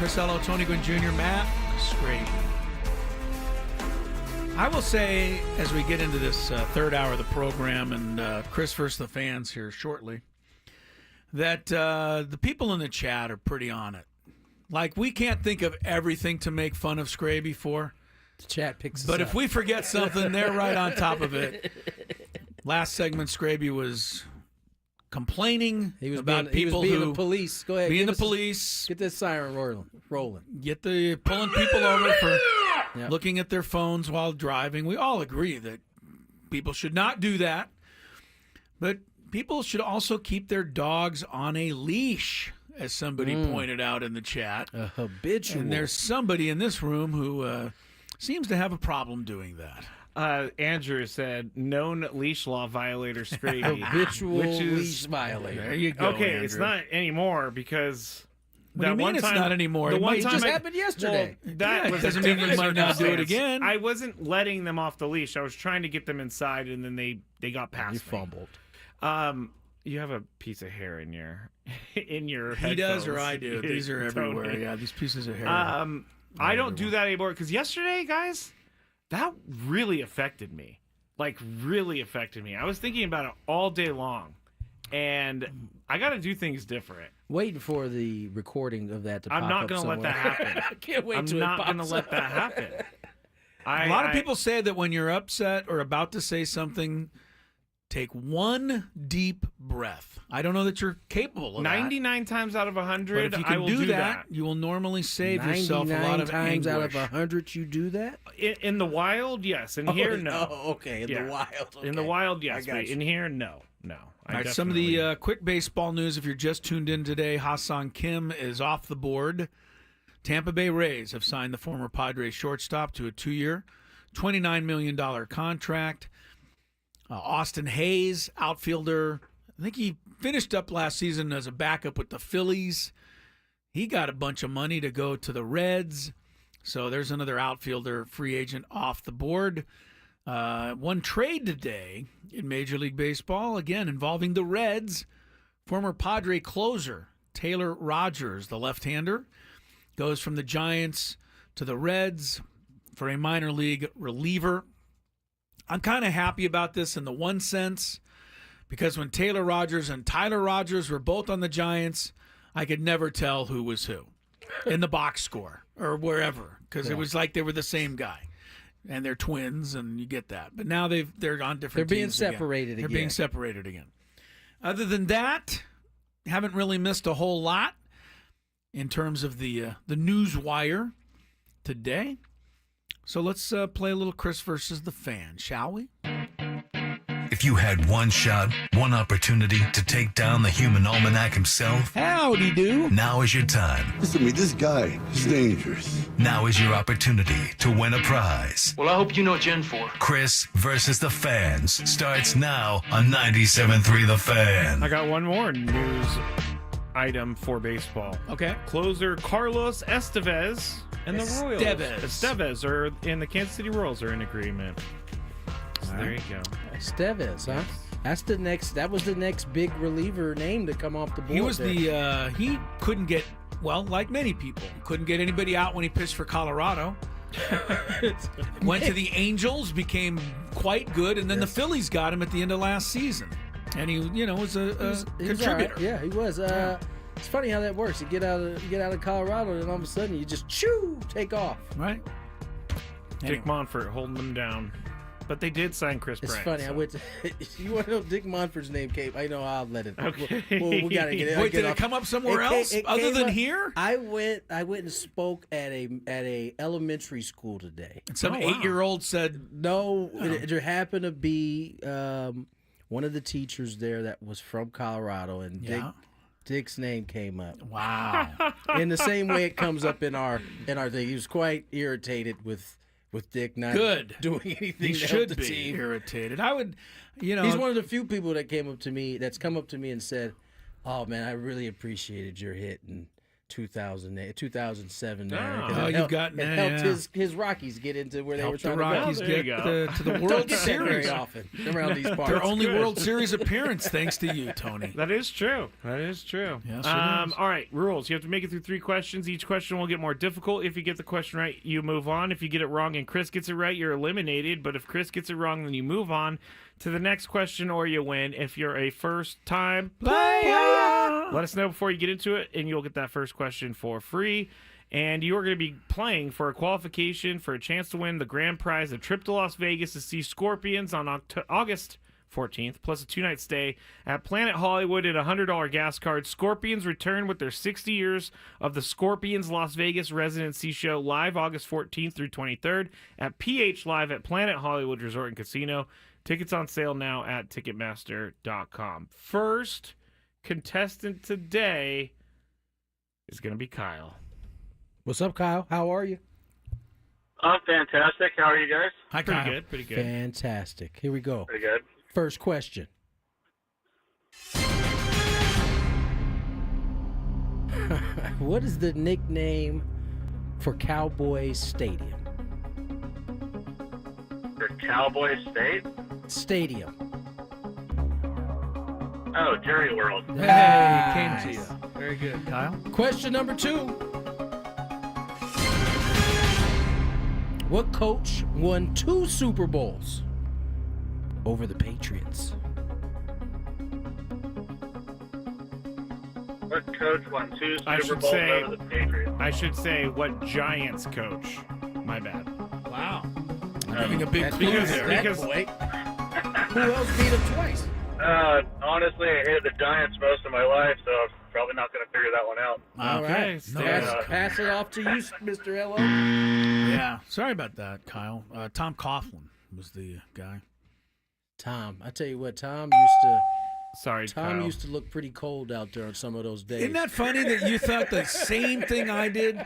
Chris Ello, Tony Gwynn Jr., Matt Scraby. I will say, as we get into this third hour of the program, and Chris versus the fans here shortly, that the people in the chat are pretty on it. Like, we can't think of everything to make fun of Scraby for.
The chat picks us
But
up.
if we forget something, they're right on top of it. Last segment, Scraby was complaining about people
being
who
the police. Go ahead,
being the police.
Get that siren rolling.
Pulling people over for looking at their phones while driving. We all agree that people should not do that, but people should also keep their dogs on a leash, as somebody pointed out in the chat.
A habitual.
And there's somebody in this room who seems to have a problem doing that.
Andrew said, known leash law violator Scraby.
Habitual
which is,
leash violator.
There you go,
Okay,
Andrew.
it's not anymore because...
What do you mean it's not anymore?
The
It
one
might
time
just happened yesterday.
Well, that was
doesn't
a
mean you
different
might not do it
circumstance.
again.
I wasn't letting them off the leash. I was trying to get them inside, and then they got past
You
me.
fumbled.
You have a piece of hair in your headphones.
He does or I do. These are everywhere.
Totally.
Yeah, these pieces of hair.
I don't do that anymore because yesterday, guys, that really affected me. Like, really affected me. I was thinking about it all day long, and I got to do things different.
Waiting for the recording of that to pop
I'm not
up
going to let that
somewhere.
happen.
I can't wait
I'm
till
not
it
going to
pops
let
up.
that happen.
A lot of people say that when you're upset or about to say something, take one deep breath. I don't know that you're capable of
99 times out of 100,
but if you
I
can
will
do that, you will normally save yourself a lot of
99 times out of
anguish.
100 you do that?
In the wild, yes. In here, no.
Oh, okay. In
Yeah.
the wild. Okay.
In the wild, yes.
I got
But
you.
in here, no.
All right, some of the quick baseball news. If you're just tuned in today, Ha-Seong Kim is off the board. Tampa Bay Rays have signed the former Padres shortstop to a 2-year, $29 million contract. Austin Hayes, outfielder, I think he finished up last season as a backup with the Phillies. He got a bunch of money to go to the Reds. So there's another outfielder free agent off the board. One trade today in Major League Baseball, again involving the Reds. Former Padre closer Taylor Rogers, the left-hander, goes from the Giants to the Reds for a minor league reliever. I'm kind of happy about this in the one sense, because when Taylor Rogers and Tyler Rogers were both on the Giants, I could never tell who was who in the box score or wherever, because it was like they were the same guy. And they're twins, and you get that. But now they're on different
They're being
teams
separated
They're
again.
being separated again. Other than that, haven't really missed a whole lot in terms of the news wire today. So let's play a little Chris versus the fan, shall we?
If you had one shot, one opportunity to take down the human almanac himself,
howdy do.
Now is your time.
Listen to me, this guy is dangerous.
Now is your opportunity to win a prize.
Well, I hope you know what you're in for.
Chris versus the fans starts now on 97.3 The Fan.
I got one more news item for baseball.
Okay.
Closer Carlos Estevez and the Royals. Estevez and the Kansas City Royals are in agreement. So there you go.
Estevez, huh? That's the next. That was the next big reliever name to come off the board.
He was
there.
he couldn't get, well, like many people, couldn't get anybody out when he pitched for Colorado. Went to the Angels, became quite good, and then the Phillies got him at the end of last season. And he, was a
He was
contributor.
all right. Yeah, he was. It's funny how that works. You get out of Colorado, and all of a sudden you just take off.
Right.
Dick Monfort holding them down. But they did sign Chris
It's
Bryant.
funny.
So.
I went to. You want to know Dick Monford's name came? I know I'll let it.
Okay.
We gotta get it.
Wait, did it come up somewhere else other than here?
I went and spoke at a elementary school today.
And some 8-year-old said
no. There happened to be one of the teachers there that was from Colorado, and Dick's name came up.
Wow.
In the same way it comes up in our thing. He was quite irritated with Dick not doing anything
He
to
should
help the
be
team.
irritated. I would,
He's one of the few people that come up to me and said, "Oh man, I really appreciated your hit in 2008, 2007 there.
Oh, you've got
it helped his Rockies get into where they were trying
the Rockies
to
get to the World Series
very often around these parts.
Their only World Series appearance, thanks to you, Tony.
That is true. That is true.
Yes,
all right, rules. You have to make it through 3 questions. Each question will get more difficult. If you get the question right, you move on. If you get it wrong and Chris gets it right, you're eliminated. But if Chris gets it wrong, then you move on to the next question or you win. If you're a first-time player, let us know before you get into it, and you'll get that first question for free. And you are going to be playing for a qualification for a chance to win the grand prize, a trip to Las Vegas to see Scorpions on August 14th, plus a 2-night stay at Planet Hollywood at a $100 gas card. Scorpions return with their 60 years of the Scorpions Las Vegas residency show live August 14th through 23rd at PH Live at Planet Hollywood Resort and Casino. Tickets on sale now at Ticketmaster.com. First contestant today is going to be Kyle.
What's up, Kyle? How are you?
I'm fantastic. How are you guys?
Hi,
Pretty
Kyle.
good. Pretty good.
Fantastic. Here we go.
Pretty good.
First question. What is the nickname for Cowboys Stadium?
For Cowboy State?
Stadium.
Oh, Jerry World.
Hey, came to you. Very good, Kyle.
Question number 2. What coach won 2 Super Bowls over the Patriots?
What coach won 2
I
Super
should
Bowls
say-
over the Patriots?
I should say what Giants coach. My bad.
Wow. Giving a big clue there.
Because
Who else beat him twice?
Honestly, I hated the Giants most of my life, so I'm probably not going to figure that one out.
All
Okay,
right.
stay
Pass it off to you, Mr. Ello.
Yeah. Sorry about that, Kyle. Tom Coughlin was the guy.
Tom, I tell you what, Tom
Sorry, Kyle.
used to look pretty cold out there on some of those days.
Isn't that funny that you thought the same thing I did?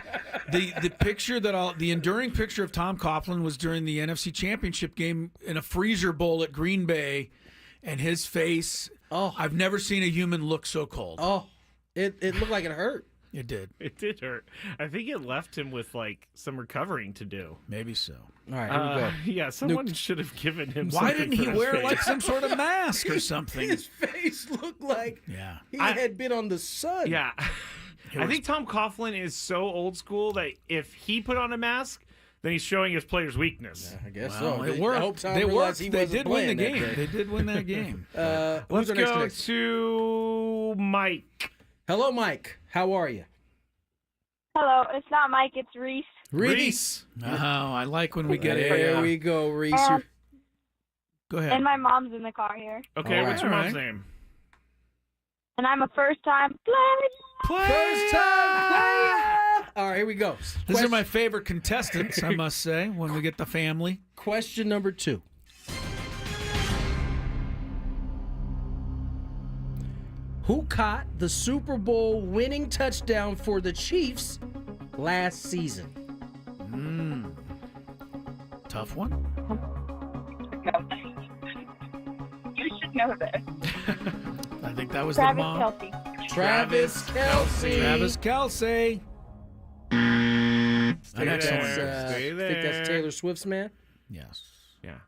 The picture the enduring picture of Tom Coughlin was during the NFC Championship game in a freezer bowl at Green Bay, and his face.
Oh,
I've never seen a human look so cold.
Oh, it looked like it hurt.
It did.
It did hurt. I think it left him with some recovering to do.
Maybe so.
All right, here we go.
Yeah, someone should have given him.
Why
something
didn't he
for his
wear
face.
like some sort of mask or something?
His face looked like he had been on the sun.
Yeah. I think Tom Coughlin is so old school that if he put on a mask, then he's showing his player's weakness.
I guess
Well,
so.
it
I
worked.
hope Tom
They
realized
worked.
he
They
wasn't
did win the
playing that
game.
day.
They did win that game.
Let's
who's our next
go
contestant?
to Mike.
Hello, Mike. How are you?
Hello, it's not Mike, it's Reese.
Reese.
Oh, I like when we get
There we go, Reese.
Go ahead.
And my mom's in the car here.
Okay,
All
what's your
right.
mom's name?
And I'm a first-time player.
First time player. All right, here we go.
These are my favorite contestants, I must say, when we get the family.
Question number 2. Who caught the Super Bowl winning touchdown for the Chiefs last season?
Tough one.
You should know this.
I think that was
Travis
the mom.
Kelsey.
Travis Kelsey.
Travis Kelsey.
Stay
An excellent
there. Stay
I
there.
think that's Taylor Swift's man.
Yes.
Yeah.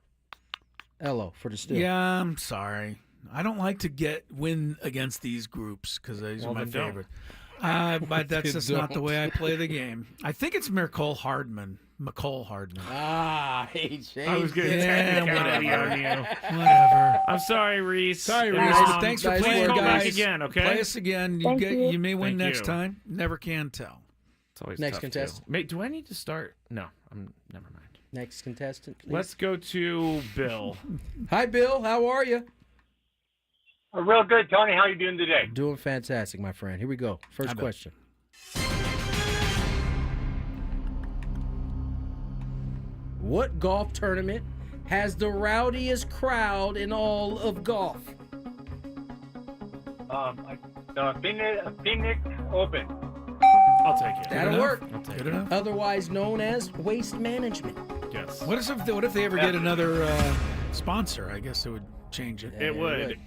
Ello for the still.
Yeah, I'm sorry. I don't like to win against these groups because these are my
then don't.
favorite. But that's
Then
just not the
don't.
way I play the game. I think it's McCole Hardman.
Ah, hey,
I was getting
Yeah,
technicality on
whatever.
you.
Whatever.
I'm sorry, Reese.
Sorry, Reese.
Nice-
but thanks for
nice
playing,
work,
Call
guys.
back again, okay?
Play us again.
Thank you.
You may win
Thank
next
you.
time. Never can tell.
It's always
Next
tough,
contestant.
too. Mate, do I need to start? No, never mind.
Next contestant, please.
Let's go to Bill.
Hi, Bill. How are you?
Real good, Tony. How you doing today?
Doing fantastic, my friend. Here we go. First
Hi, Bill.
question. What golf tournament has the rowdiest crowd in all of golf?
The Phoenix Open.
I'll take it.
That'll
enough?
work.
I'll take
Good
it.
enough.
Otherwise known as waste management.
Yes.
What if they ever get another sponsor? I guess it would change it.
It would.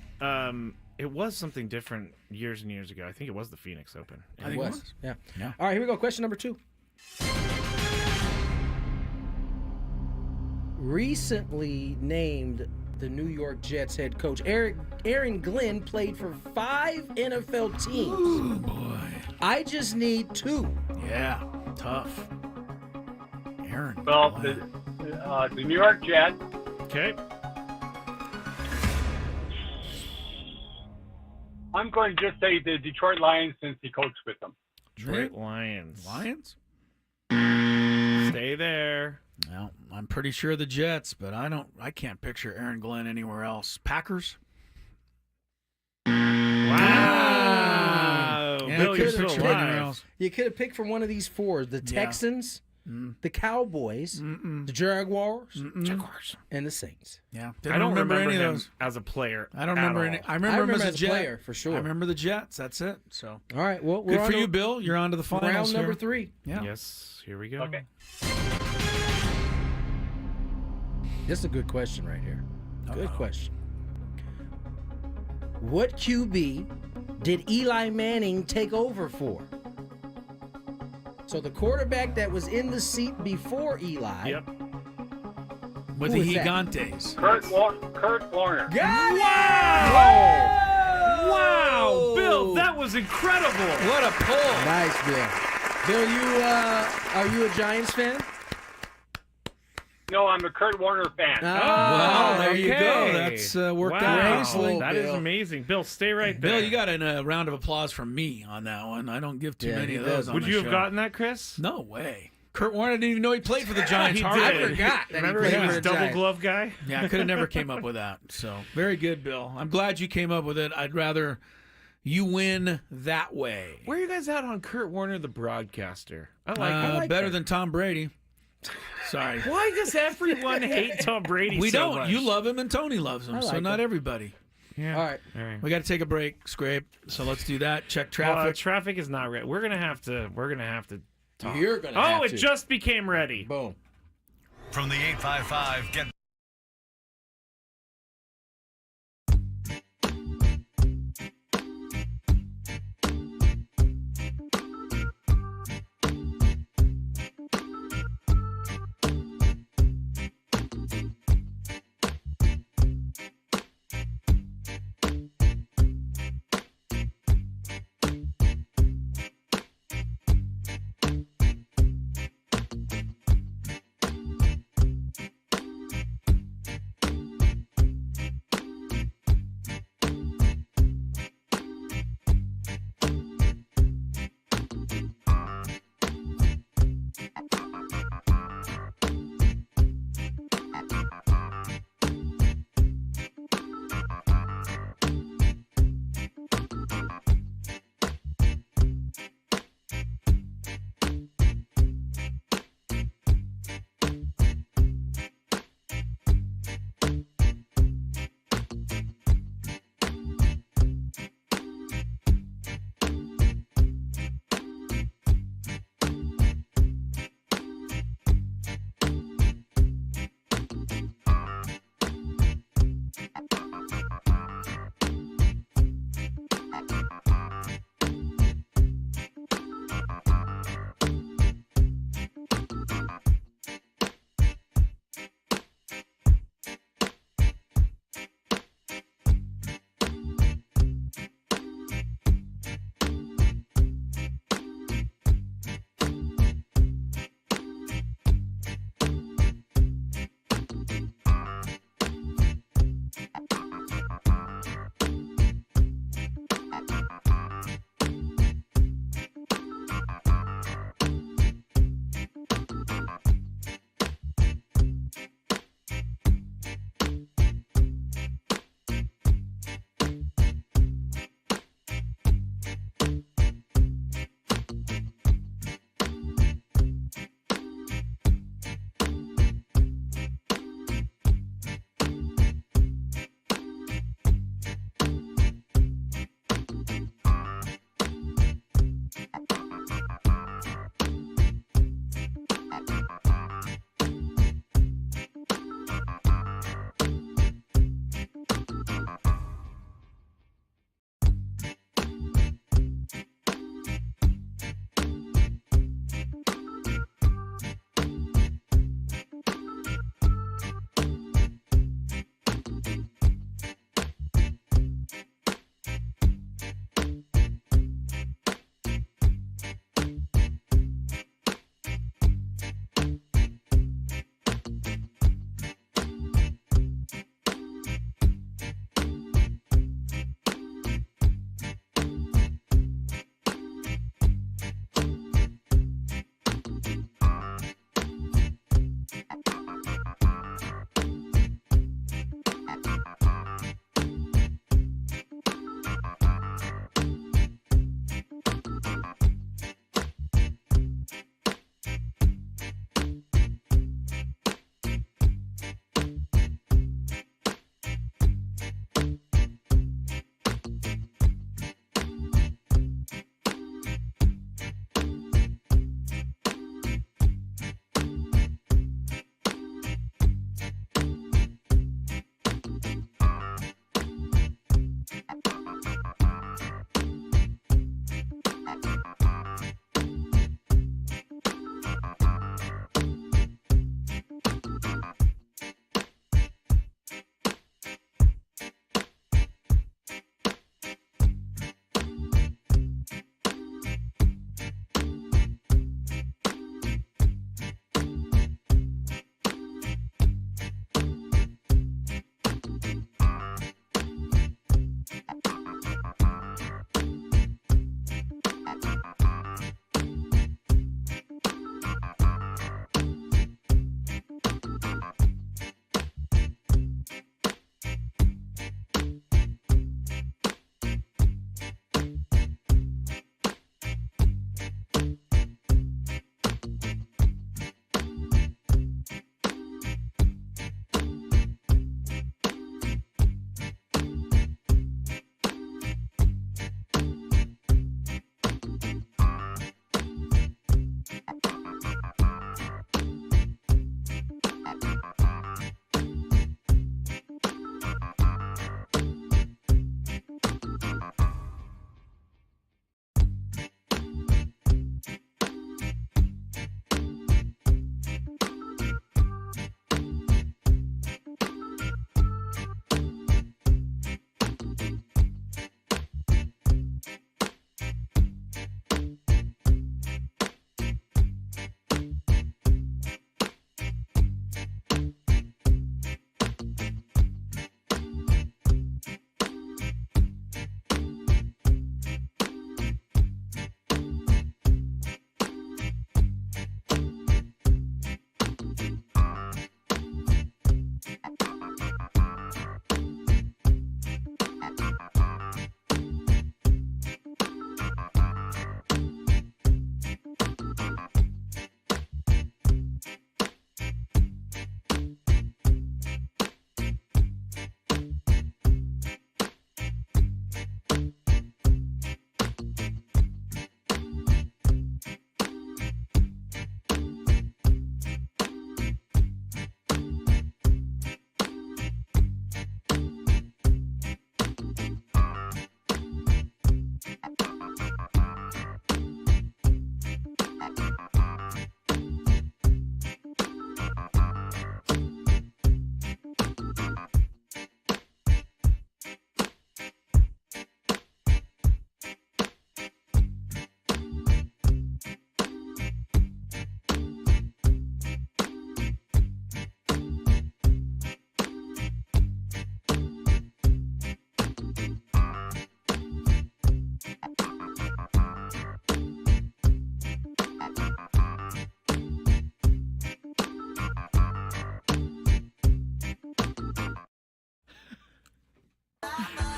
It was something different years and years ago. I think it was the Phoenix Open.
I think it was.
Yeah.
Yeah.
All right, here we go. Question number 2. Recently named the New York Jets head coach, Aaron Gwynn played for 5 NFL teams.
Oh, boy.
I just need 2.
Yeah, tough. Aaron.
Well, the New York Jets.
Okay.
I'm going to just say the Detroit Lions since he coached with them.
Detroit Lions.
Lions?
Stay there.
Well, I'm pretty sure the Jets, but I can't picture Aaron Glenn anywhere else. Packers?
Wow.
Yeah,
Bill, you're
picture
still
anywhere
alive.
else.
You could have picked from one of these 4: the Texans, the Cowboys, the Jaguars, and the Saints.
Yeah,
I don't remember
any of
him
those
as a player.
I don't remember any. I remember him as a Jet.
player for sure.
I remember the Jets. That's it. So
All right, well, we're
good
on
for
to
you, Bill. You're on to the finals.
round number
here.
3.
Yeah.
Yes, here we go.
Okay.
This is a good question right here. Good question. What QB did Eli Manning take over for? So the quarterback that was in the seat before Eli.
Yep.
With
Who
the
is that?
Gigantes.
Kurt Warner.
Got
Wow! Wow, Bill, that was incredible.
What a pull!
Nice, Bill. Bill, are you a Giants fan?
No, I'm a Kurt Warner fan.
Well, there you go.
okay.
That's worked
Wow.
out nicely.
That is
Bill.
amazing. Bill, stay right there.
Bill, you got a round of applause from me on that one. I don't give too
Yeah,
many
he
of those
does.
on
Would
the
you have
show.
gotten that, Chris?
No way. Kurt Warner didn't even know he played for the Giants.
He
hardly.
did.
I forgot that he
Remember
played
he
for
was
the
double
Giants.
glove guy?
Yeah, I could have never came up with that. So very good, Bill. I'm glad you came up with it. I'd rather you win that way.
Where are you guys at on Kurt Warner, the broadcaster? I like
Better
that.
than Tom Brady. Sorry.
Why does everyone hate Tom Brady
We
so
don't.
much?
You love him and Tony loves him.
I
So
like
not
him.
everybody.
Yeah.
All right.
All right.
We got to take a break, Scrape. So let's do that. Check traffic.
Traffic is not ready. We're gonna have to talk.
You're gonna
Oh,
have
it
to.
just became ready.
Boom.
From the 855, get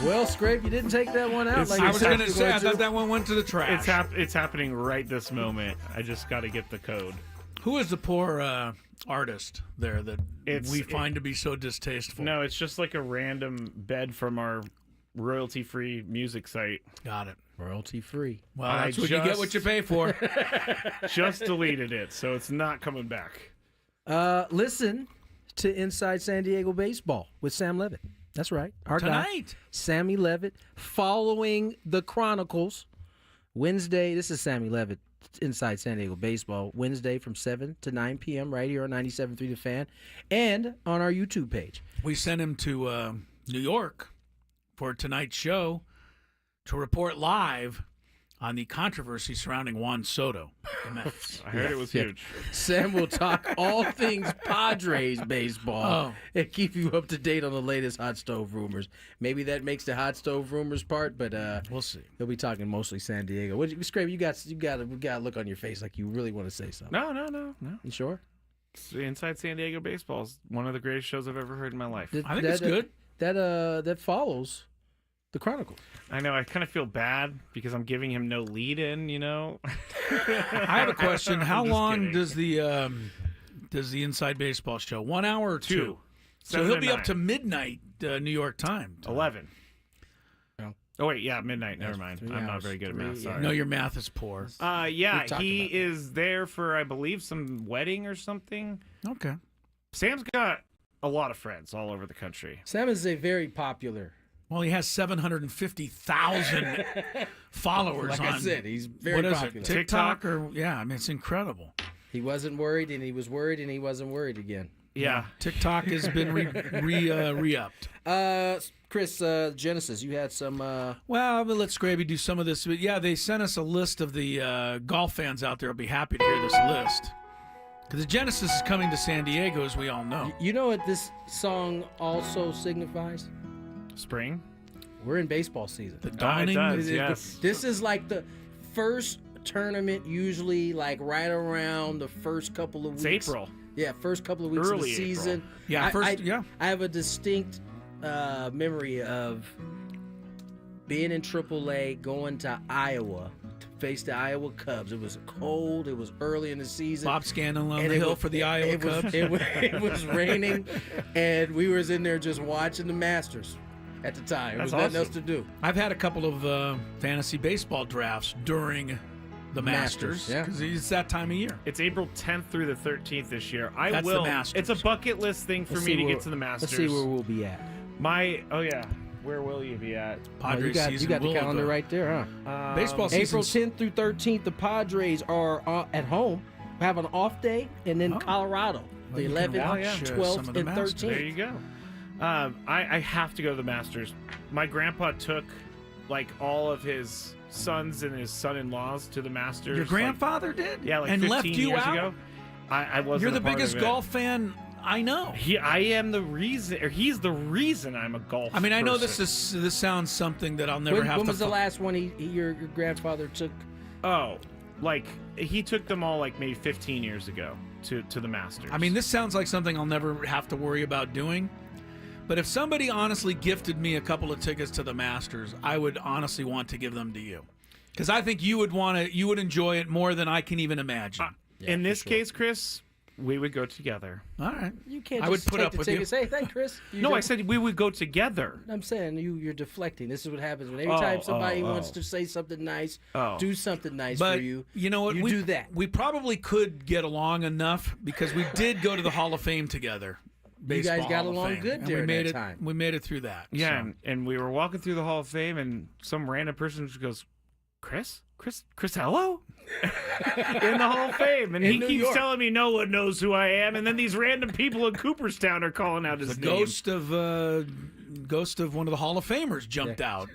Well, Scrape, you didn't take that one out.
I was going to say, I thought that one went to the trash.
It's happening right this moment. I just got to get the code.
Who is the poor artist there that we find to be so distasteful?
No, it's just like a random bed from our royalty-free music site.
Got it.
Royalty-free.
Well, that's what you get what you pay for.
Just deleted it, so it's not coming back.
Listen to Inside San Diego Baseball with Sam Levitt. That's right. Our
Tonight.
guy, Sammy Levitt, following the Chronicles. Wednesday, this is Sammy Levitt, Inside San Diego Baseball, Wednesday from 7 to 9 p.m. right here on 97.3 The Fan and on our YouTube page.
We sent him to New York for tonight's show to report live on the controversy surrounding Juan Soto.
I heard it was huge.
Sam will talk all things Padres baseball and keep you up to date on the latest hot stove rumors. Maybe that makes the hot stove rumors part, but
we'll see.
He'll be talking mostly San Diego. Scrape, you got a look on your face like you really want to say something.
No.
You sure?
Inside San Diego Baseball is one of the greatest shows I've ever heard in my life.
I think it's good.
That follows the Chronicles.
I know. I kind of feel bad because I'm giving him no lead in,
I have a question. How long does the Inside Baseball show? 1 hour or 2? So he'll be up to midnight New York time.
11. Oh, wait. Yeah, midnight. Never mind. I'm not very good at math. Sorry.
No, your math is poor.
Yeah, he is there for, I believe, some wedding or something.
Okay.
Sam's got a lot of friends all over the country.
Sam is a very popular.
Well, he has 750,000 followers.
Like I said, he's very popular.
It, TikTok or it's incredible.
He wasn't worried, and he was worried, and he wasn't worried again.
Yeah,
TikTok has been re-upped.
Chris, Genesis, you had some.
Well, but let Scraby do some of this. But yeah, they sent us a list of the golf fans out there. Will be happy to hear this list because the Genesis is coming to San Diego, as we all know.
You know what this song also signifies?
Spring.
We're in baseball season.
The dawning.
It does, yes.
This is like the first tournament, usually like right around the first couple of weeks.
It's April.
Yeah, first couple of weeks
Early
of the season.
April.
Yeah,
I have a distinct memory of being in AAA, going to Iowa to face the Iowa Cubs. It was cold. It was early in the season.
Bob Scanlon on the hill for the Iowa Cubs.
It was raining, and we was in there just watching the Masters at the time. There was nothing else to do.
I've had a couple of fantasy baseball drafts during the Masters because it's that time of year.
It's April 10th through the 13th this year.
That's the Masters.
It's a bucket list thing for me to get to the Masters.
Let's see where we'll be at.
Where will you be at?
Padres season.
You got the calendar right there, huh?
Baseball season.
April 10th through 13th, the Padres are at home. We have an off day, and then Colorado, the 11th, 12th, and 13th.
There you go. I have to go to the Masters. My grandpa took like all of his sons and his son-in-laws to the Masters.
Your grandfather did?
Yeah, like
and
15
left you
years
out?
ago. I wasn't.
You're the
a part
biggest
of it.
golf fan I know.
I am the reason, or he's the reason I'm a golf.
I mean, I know
person.
this sounds something that I'll never have to.
When was the last one your grandfather took?
Oh, like he took them all like maybe 15 years ago to the Masters.
I mean, this sounds like something I'll never have to worry about doing. But if somebody honestly gifted me a couple of tickets to the Masters, I would honestly want to give them to you. Because I think you would enjoy it more than I can even imagine.
In this case, Chris, we would go together.
All right.
You can't
I
just
would put
take
up
the
with
tickets.
you.
Hey, thanks, Chris.
I said we would go together.
I'm saying you're deflecting. This is what happens when every time somebody wants to say something nice, do something nice
but
for you.
You know what?
You do that.
We probably could get along enough because we did go to the Hall of Fame together. Baseball
you guys got
Hall of
along
Fame.
good
And
during
we made
that
it,
time.
We made it through that.
Yeah,
so.
and we were walking through the Hall of Fame, and some random person just goes, Chris, hello? In the Hall of Fame. And he keeps telling me no one knows who I am, and then these random people in Cooperstown are calling out his name.
Ghost of one of the Hall of Famers jumped out,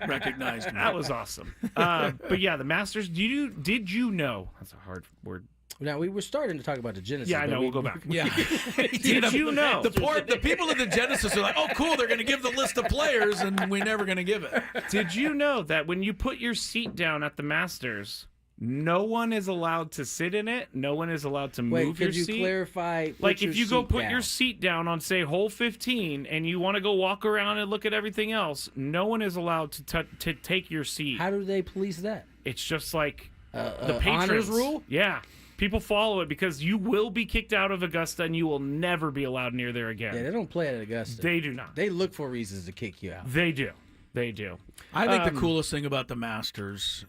recognized me.
That was awesome. But yeah, the Masters, did you know? That's a hard word.
Now, we were starting to talk about the Genesis.
Yeah, I know. We'll go back.
Yeah.
Did you know?
The people of the Genesis are like, oh, cool, they're going to give the list of players, and we're never going to give it.
Did you know that when you put your seat down at the Masters, No one is allowed to sit in it. No one is allowed to move your seat.
Could you clarify?
Like if you go put
down.
your seat down on, say, hole 15, and you want to go walk around and look at everything else, no one is allowed to take your seat.
How do they police that?
It's just like the patrons.
Honors rule?
Yeah. People follow it because you will be kicked out of Augusta and you will never be allowed near there again.
Yeah, they don't play at Augusta.
They do not.
They look for reasons to kick you out.
They do. They do.
I think the coolest thing about the Masters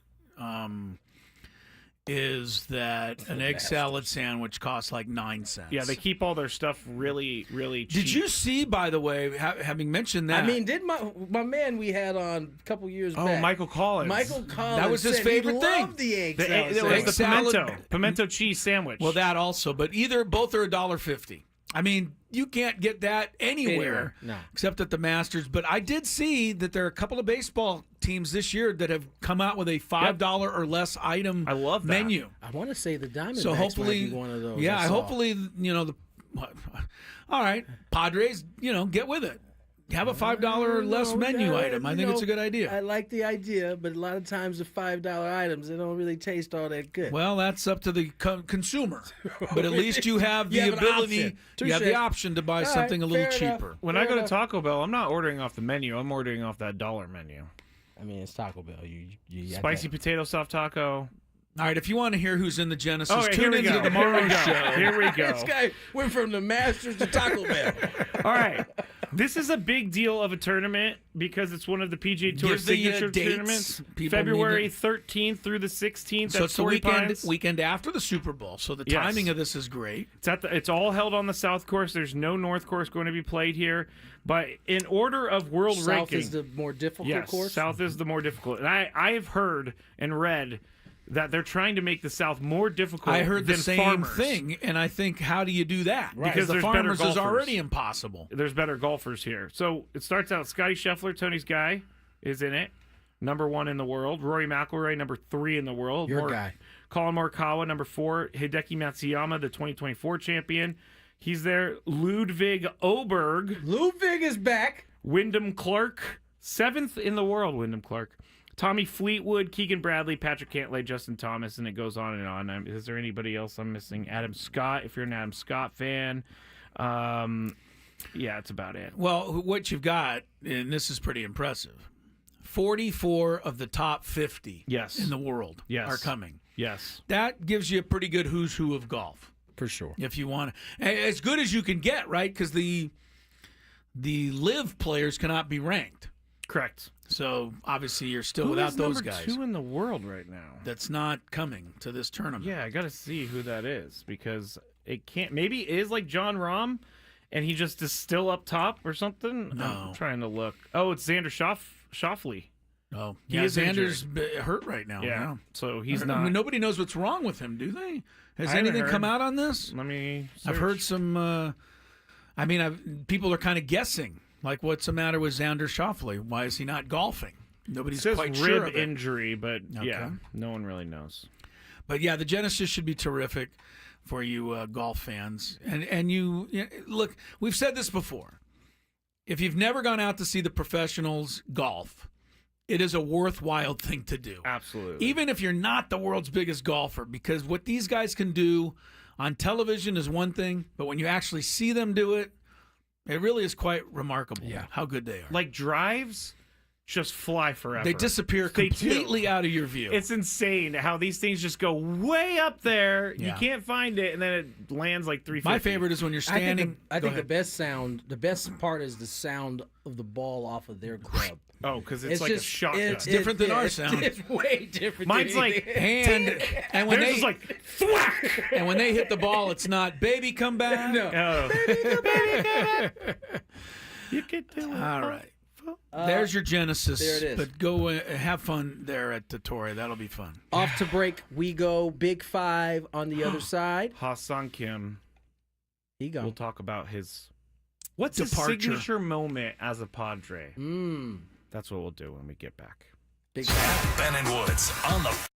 is that an egg salad sandwich costs like 9 cents.
Yeah, they keep all their stuff really, really cheap.
Did you see, by the way, having mentioned that?
I mean, did my man we had on a couple years back?
Oh, Michael Collins.
Michael Collins.
That was his favorite thing.
Loved the egg
salad. It was the pimento cheese sandwich.
Well, that also, but both are $1.50. I mean, you can't get that anywhere except at the Masters. But I did see that there are a couple of baseball teams this year that have come out with a $5 or less item menu.
I want to say the Diamondbacks
hopefully,
might be one of those.
Yeah, hopefully, all right, Padres, get with it. Have a $5 or less menu item. I think it's a good idea.
I like the idea, but a lot of times the $5 items, they don't really taste all that good.
Well, that's up to the consumer. But at least you have the ability, you have the option to buy something a little cheaper.
When I go to Taco Bell, I'm not ordering off the menu. I'm ordering off that dollar menu.
I mean, it's Taco Bell. You
Spicy potato soft taco.
All right, if you want to hear who's in the Genesis, tune into
go.
tomorrow's show.
Here we go.
This guy went from the Masters to Taco Bell.
All right. This is a big deal of a tournament because it's one of the PGA Tour signature tournaments. February 13th through the 16th.
So it's the weekend after the Super Bowl. So the timing of this is great.
It's all held on the South Course. There's no North Course going to be played here. But in order of world ranking,
South is the more difficult course?
South is the more difficult. And I have heard and read that they're trying to make the South more difficult.
I heard the same
Farmers.
thing, and I think, how do you do that?
Right.
Because the Farmers is already impossible.
There's better golfers here. So it starts out, Scotty Scheffler, Tony's guy, is in it. Number 1 in the world. Rory McIlroy, number 3 in the world.
Your guy.
Colin Morikawa, number 4. Hideki Matsuyama, the 2024 champion. He's there. Ludwig Oberg.
Ludwig is back.
Wyndham Clark, 7th in the world, Wyndham Clark. Tommy Fleetwood, Keegan Bradley, Patrick Cantlay, Justin Thomas, and it goes on and on. Is there anybody else I'm missing? Adam Scott, if you're an Adam Scott fan. Yeah, that's about it.
Well, what you've got, and this is pretty impressive, 44 of the top 50 in the world are coming.
Yes.
That gives you a pretty good who's who of golf.
For sure.
If you want to. As good as you can get, right? Because the live players cannot be ranked.
Correct.
So obviously you're still without those guys.
Who's number 2 in the world right now?
That's not coming to this tournament.
Yeah, I got to see who that is because it can't. Maybe it is like John Rahm, and he just is still up top or something.
No,
I'm trying to look. Oh, it's Xander Schauffele.
Oh,
he is
Xander's hurt right now.
Yeah, so he's not.
I mean, nobody knows what's wrong with him, do they? Has anything come out on this?
Let me.
I've heard some. People are kind of guessing. Like, what's the matter with Xander Schauffele? Why is he not golfing? Nobody's quite sure of it.
Rib injury, but yeah, no one really knows.
But yeah, the Genesis should be terrific for you golf fans. And you look, we've said this before. If you've never gone out to see the professionals golf, it is a worthwhile thing to do.
Absolutely.
Even if you're not the world's biggest golfer, because what these guys can do on television is one thing, but when you actually see them do it, it really is quite remarkable how good they are.
Like drives just fly forever.
They disappear completely out of your view.
It's insane how these things just go way up there. Yeah. You can't find it, and then it lands like 350.
My favorite is when you're standing.
I think the best part is the sound of the ball off of their club.
Oh, because it's like a shotgun.
It's different than our sound.
It's way different.
Mine's like
and when they
just like thwack.
And when they hit the ball, it's not baby come back.
No.
Baby come back. You can do it.
All right. There's your Genesis.
There it is.
But go have fun there at the Torrey. That'll be fun.
Off to break we go. Big 5 on the other side.
Ha-Seong Kim.
He go.
We'll talk about his his signature moment as a Padre. That's what we'll do when we get back.
Big
Ben and Woods on the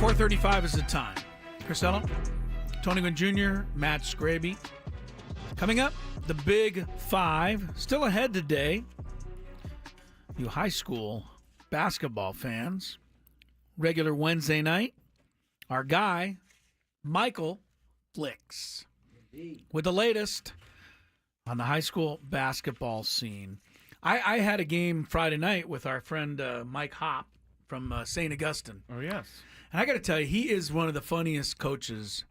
4:35 is the time. Crisello, Tony Gwynn Jr., Matt Scraby. Coming up, the Big Five. Still ahead today. You high school basketball fans. Regular Wednesday night. Our guy, Michael Flix, with the latest on the high school basketball scene. I had a game Friday night with our friend Mike Hopp from St. Augustine.
Oh, yes.
And I got to tell you, he is one of the funniest coaches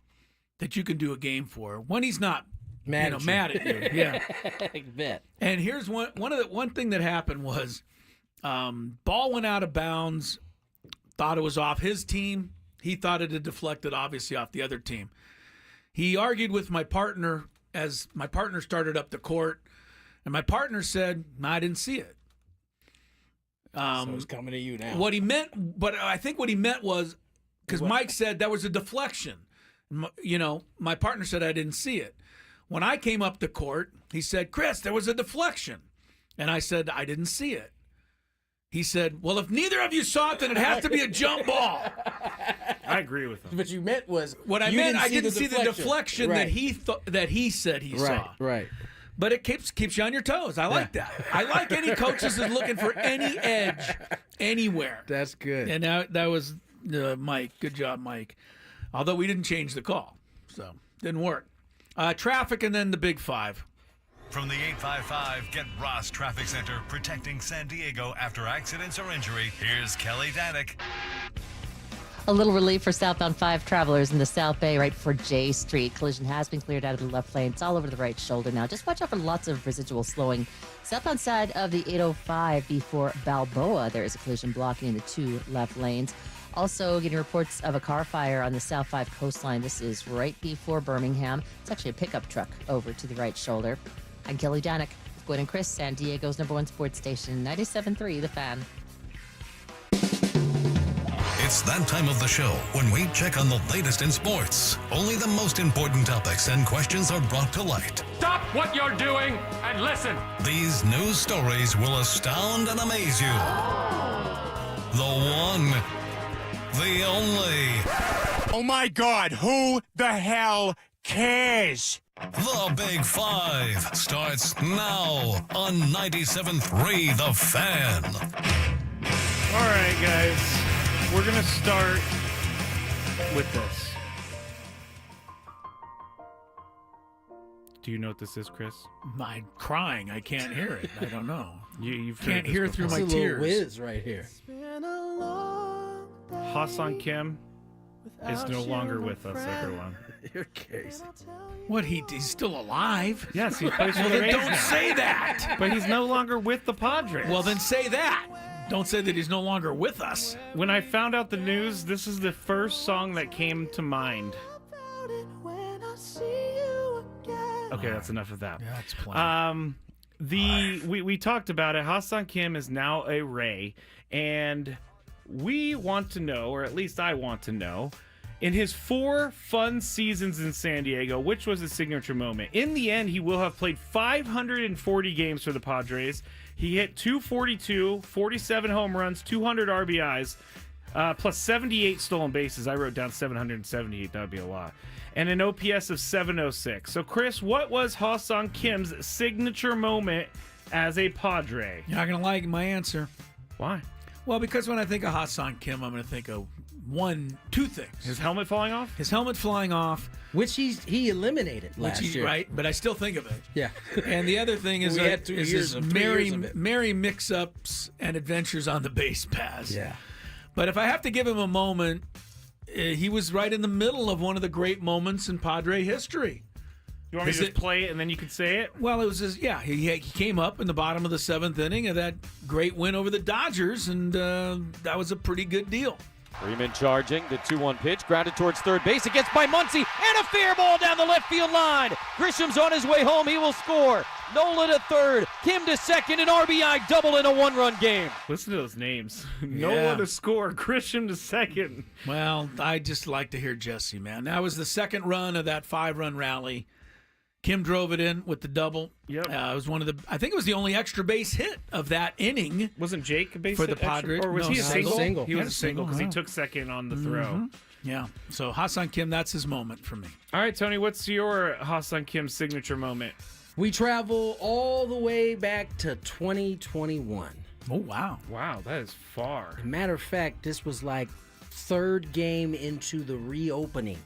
that you can do a game for when he's not mad at you. Yeah.
I bet.
And here's one thing that happened was ball went out of bounds, thought it was off his team. He thought it had deflected, obviously, off the other team. He argued with my partner as my partner started up the court, and my partner said, "No, I didn't see it."
So it's coming to you now.
What he meant, but I think what he meant was, because Mike said that was a deflection. My partner said I didn't see it. When I came up the court, he said, "Chris, there was a deflection." And I said, "I didn't see it." He said, "Well, if neither of you saw it, then it has to be a jump ball."
I agree with him.
What you meant was
what I meant. I didn't see the deflection
right.
that he said he saw.
Right.
But it keeps you on your toes. I like that. I like any coaches that's looking for any edge anywhere.
That's good.
And that was Mike. Good job, Mike. Although we didn't change the call, so didn't work. Traffic and then the Big Five.
From the 855 Get Ross Traffic Center, protecting San Diego after accidents or injury, here's Kelly Danick.
A little relief for southbound 5 travelers in the South Bay right before J Street. Collision has been cleared out of the left lane. It's all over the right shoulder now. Just watch out for lots of residual slowing. Southbound side of the 805 before Balboa, there is a collision blocking the 2 left lanes. Also getting reports of a car fire on the South 5 coastline. This is right before Birmingham. It's actually a pickup truck over to the right shoulder. I'm Kelly Danick, Gwynn and Chris, San Diego's #1 sports station, 97.3 The Fan.
It's that time of the show when we check on the latest in sports. Only the most important topics and questions are brought to light.
Stop what you're doing and listen.
These news stories will astound and amaze you. The one, the only.
Oh my God, who the hell cares?
The Big Five starts now on 97.3 The Fan.
All right, guys. We're going to start with this. Do you know what this is, Chris?
I'm crying. I can't hear it. I don't know.
You've
can't hear through my
It's a
tears.
little whiz right here.
Ha-Seong Kim is no longer with us, everyone.
You're crazy.
What, he's still alive?
Yes, he plays for
Well,
the
then
Rays
don't
now.
say that.
But he's no longer with the Padres.
Well, then say that. Don't say that he's no longer with us.
When I found out the news, this is the first song that came to mind. Okay, that's enough of that.
Yeah, that's plenty.
We talked about it. Ha-Seong Kim is now a Ray, and we want to know, or at least I want to know, in his 4 fun seasons in San Diego, which was his signature moment? In the end, he will have played 540 games for the Padres. He hit 242, 47 home runs, 200 RBIs, plus 78 stolen bases. I wrote down 778. That would be a lot. And an OPS of 706. So, Chris, what was Ha-Seong Kim's signature moment as a Padre?
You're not going to like my answer.
Why?
Well, because when I think of Ha-Seong Kim, I'm going to think of two things.
His helmet falling off?
His helmet flying off.
Which he eliminated last year.
Right, but I still think of it.
Yeah.
And the other thing is,
We had 2 years of 3 years of it.
merry mix-ups and adventures on the base paths.
Yeah.
But if I have to give him a moment, he was right in the middle of one of the great moments in Padre history.
You want me to just play it and then you can say it?
Well, it was he came up in the bottom of the 7th inning of that great win over the Dodgers, and that was a pretty good deal.
Freeman charging, the 2-1 pitch, grounded towards third base. It gets by Muncy, and a fair ball down the left field line. Grisham's on his way home. He will score. Nola to third, Kim to second, an RBI double in a 1-run game.
Listen to those names. Nola to score, Grisham to second.
Well, I just like to hear Jesse, man. That was the second run of that 5-run rally. Kim drove it in with the double.
Yep.
It was I think it was the only extra base hit of that inning.
Wasn't Jake a base
for
hit
the Padres?
extra, or was he a single? He was a single because he
wow.
took second on the throw.
Yeah. So Ha-Seong Kim, that's his moment for me.
All right, Tony, what's your Ha-Seong Kim signature moment?
We travel all the way back to 2021.
Oh, wow.
Wow, that is far.
Matter of fact, this was like third game into the reopening.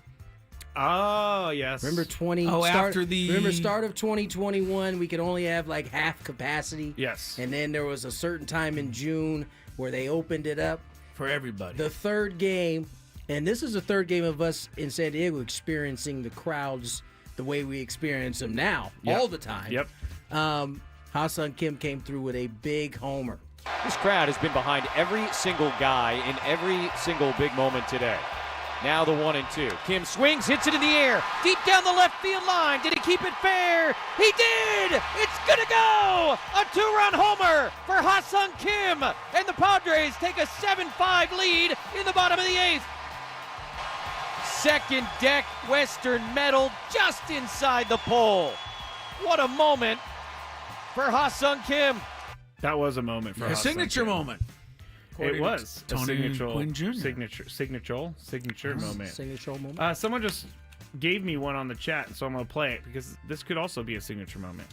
Oh, yes.
Remember start of 2021, we could only have like half capacity.
Yes.
And then there was a certain time in June where they opened it up
for everybody.
The third game, and this is the third game of us in San Diego experiencing the crowds the way we experience them now, all the time.
Yep.
Ha-Seong Kim came through with a big homer.
This crowd has been behind every single guy in every single big moment today. Now the 1-2. Kim swings, hits it in the air, deep down the left field line. Did he keep it fair? He did! It's gonna go! A 2-run homer for Ha-Seong Kim, and the Padres take a 7-5 lead in the bottom of the 8th. Second deck Western Metal just inside the pole. What a moment for Ha-Seong Kim.
That was a moment for
a signature moment.
It was
Tony Gwynn Jr.
Signature moment.
Signature moment.
Someone just gave me one on the chat, so I'm going to play it because this could also be a signature moment.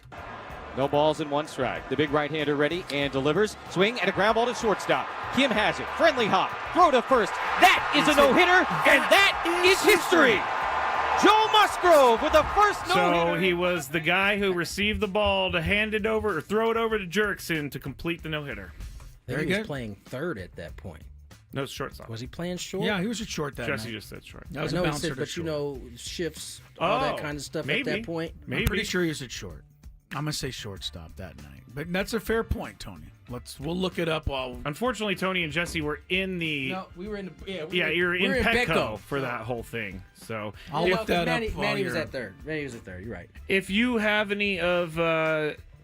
No balls and 1 strike. The big right-hander ready and delivers. Swing and a ground ball to shortstop. Kim has it. Friendly hop. Throw to first. That is a no-hitter, and that is history. Joe Musgrove with the first no-hitter.
So he was the guy who received the ball to hand it over or throw it over to Jurickson to complete the no-hitter.
He was playing third at that point.
No, shortstop.
Was he playing short?
Yeah, he was at short that
Jesse
night.
just said short.
That was
I know
a
he
bouncer
said,
to
but
short.
shifts, all that kind of stuff at that point.
I'm pretty sure he was at short. I'm gonna say shortstop that night, but that's a fair point, Tony. We'll look it up while.
Unfortunately, Tony and Jesse were in the.
No, we were in the.
You were in Petco for that whole thing. So
I'll look that up.
Manny was at third. Manny was at third. You're right.
If you have any of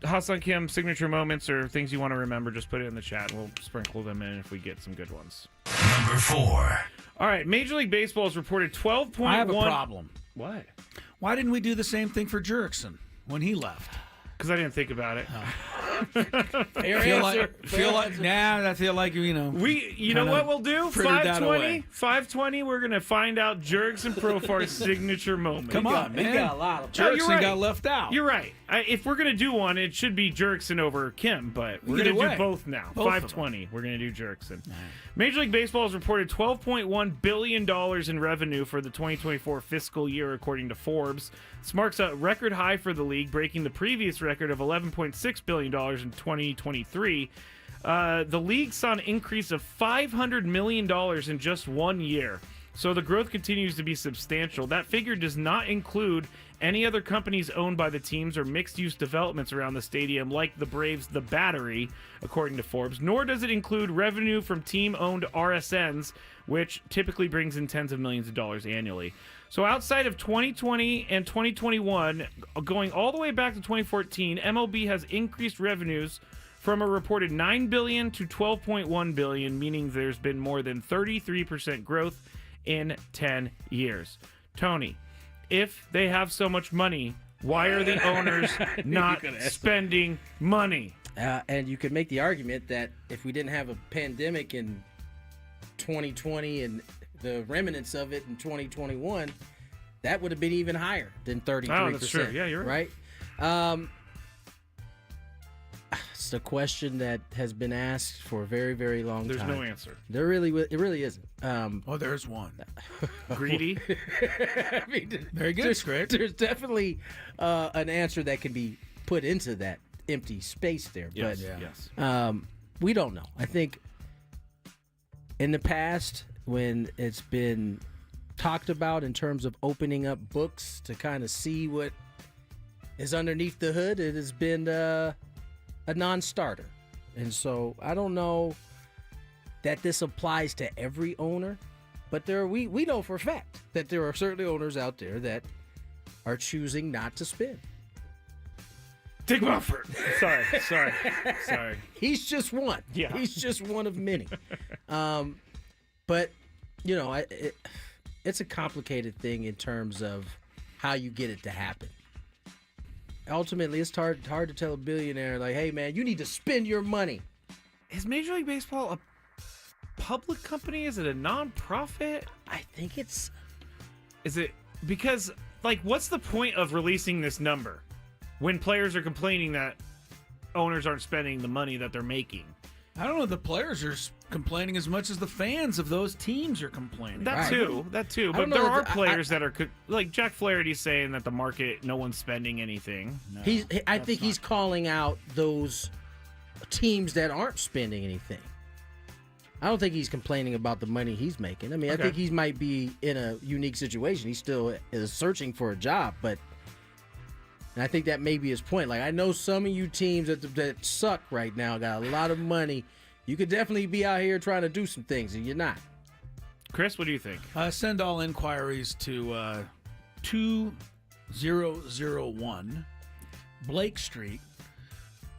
Ha-Seong Kim signature moments or things you want to remember, just put it in the chat. We'll sprinkle them in if we get some good ones.
Number 4.
All right, Major League Baseball has reported 12.1.
I have a problem.
What?
Why didn't we do the same thing for Jurickson when he left?
Because I didn't think about it.
Fair answer.
I feel like
You know what we'll do? 520. 520. We're gonna find out Jurickson Profar's signature moment.
Come on, man.
He got a lot of.
Jurickson got left out.
You're right. If we're gonna do one, it should be Jurickson over Kim, but we're
Either
gonna
way.
do both now.
Both
520. We're gonna do Jurickson. Major League Baseball has reported $12.1 billion in revenue for the 2024 fiscal year, according to Forbes. This marks a record high for the league, breaking the previous record of $11.6 billion in 2023. The league saw an increase of $500 million in just 1 year. So the growth continues to be substantial. That figure does not include any other companies owned by the teams or mixed-use developments around the stadium like the Braves' The Battery, according to Forbes, nor does it include revenue from team-owned RSNs, which typically brings in tens of millions of dollars annually. So outside of 2020 and 2021, going all the way back to 2014, MLB has increased revenues from a reported $9 billion to $12.1 billion, meaning there's been more than 33% growth in 10 years. Tony, if they have so much money, why are the owners not spending money?
And you could make the argument that if we didn't have a pandemic in 2020 and the remnants of it in 2021, that would have been even higher than 33%.
Oh, that's true. Yeah, you're right.
It's a question that has been asked for a very, very long time.
There's no answer.
It really isn't.
There's one.
Greedy.
I mean,
very good, Scrape.
There's definitely an answer that can be put into that empty space there.
Yes,
but
yes.
We don't know. I think in the past, when it's been talked about in terms of opening up books to kind of see what is underneath the hood, it has been a non-starter. And so I don't know that this applies to every owner, but we know for a fact that there are certainly owners out there that are choosing not to spend.
Dick Bufford. Sorry.
He's just one.
Yeah.
He's just one of many. But, it's a complicated thing in terms of how you get it to happen. ultimately, it's hard to tell a billionaire, like, hey, man, you need to spend your money.
Is Major League Baseball a public company? Is it a non-profit?
I think it's...
Is it... Because, like, what's the point of releasing this number when players are complaining that owners aren't spending the money that they're making?
I don't know if the players are complaining as much as the fans of those teams are complaining.
That too. But there are players that are... Like, Jack Flaherty's saying that the market, no one's spending anything.
No, I think he's calling out those teams that aren't spending anything. I don't think he's complaining about the money he's making. I mean, I think he might be in a unique situation. He still is searching for a job, and I think that may be his point. Like, I know some of you teams that suck right now got a lot of money. You could definitely be out here trying to do some things, and you're not.
Chris, what do you think?
Send all inquiries to 2001 Blake Street,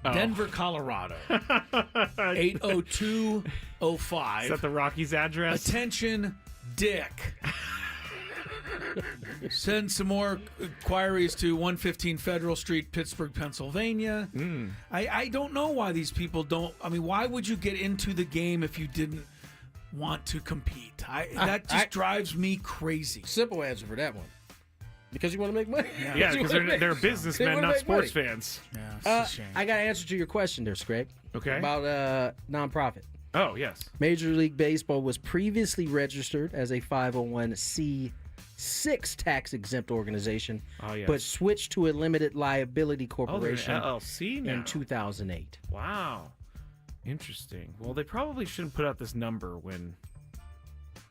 Denver, Colorado. 80205.
Is that the Rockies address?
Attention, Dick. Send some more inquiries to 115 Federal Street, Pittsburgh, Pennsylvania. I don't know why these people don't. I mean, why would you get into the game if you didn't want to compete? That just drives me crazy.
Simple answer for that one. Because you want to make money.
Yeah, because they're businessmen, not sports fans.
Yeah, it's a shame.
I got to answer to your question there, Scrape.
Okay.
About nonprofit.
Oh, yes.
Major League Baseball was previously registered as a 501c6 tax-exempt organization, but switched to a limited liability corporation
LLC now.
in 2008.
Wow. Interesting. Well, they probably shouldn't put out this number when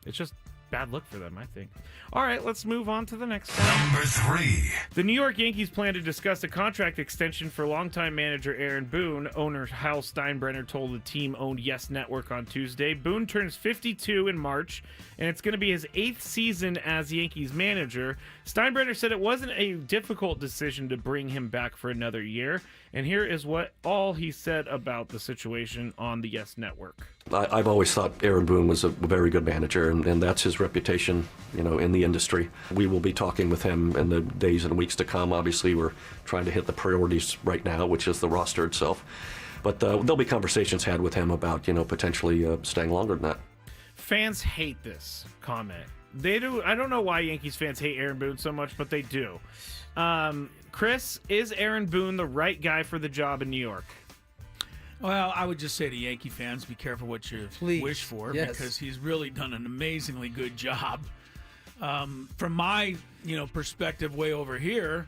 it's just bad luck for them, I think. All right, let's move on to the next one.
Number 3.
The New York Yankees plan to discuss a contract extension for longtime manager Aaron Boone. Owner Hal Steinbrenner told the team-owned Yes Network on Tuesday. Boone turns 52 in March, and it's going to be his 8th season as Yankees manager. Steinbrenner said it wasn't a difficult decision to bring him back for another year, and here is what all he said about the situation on the Yes Network.
I've always thought Aaron Boone was a very good manager, and that's his reputation, in the industry. We will be talking with him in the days and weeks to come. Obviously, we're trying to hit the priorities right now, which is the roster itself. But there'll be conversations had with him about, potentially staying longer than that.
Fans hate this comment. They do. I don't know why Yankees fans hate Aaron Boone so much, but they do. Chris, is Aaron Boone the right guy for the job in New York?
Well, I would just say to Yankee fans, be careful what you wish for, because he's really done an amazingly good job. From my, perspective way over here,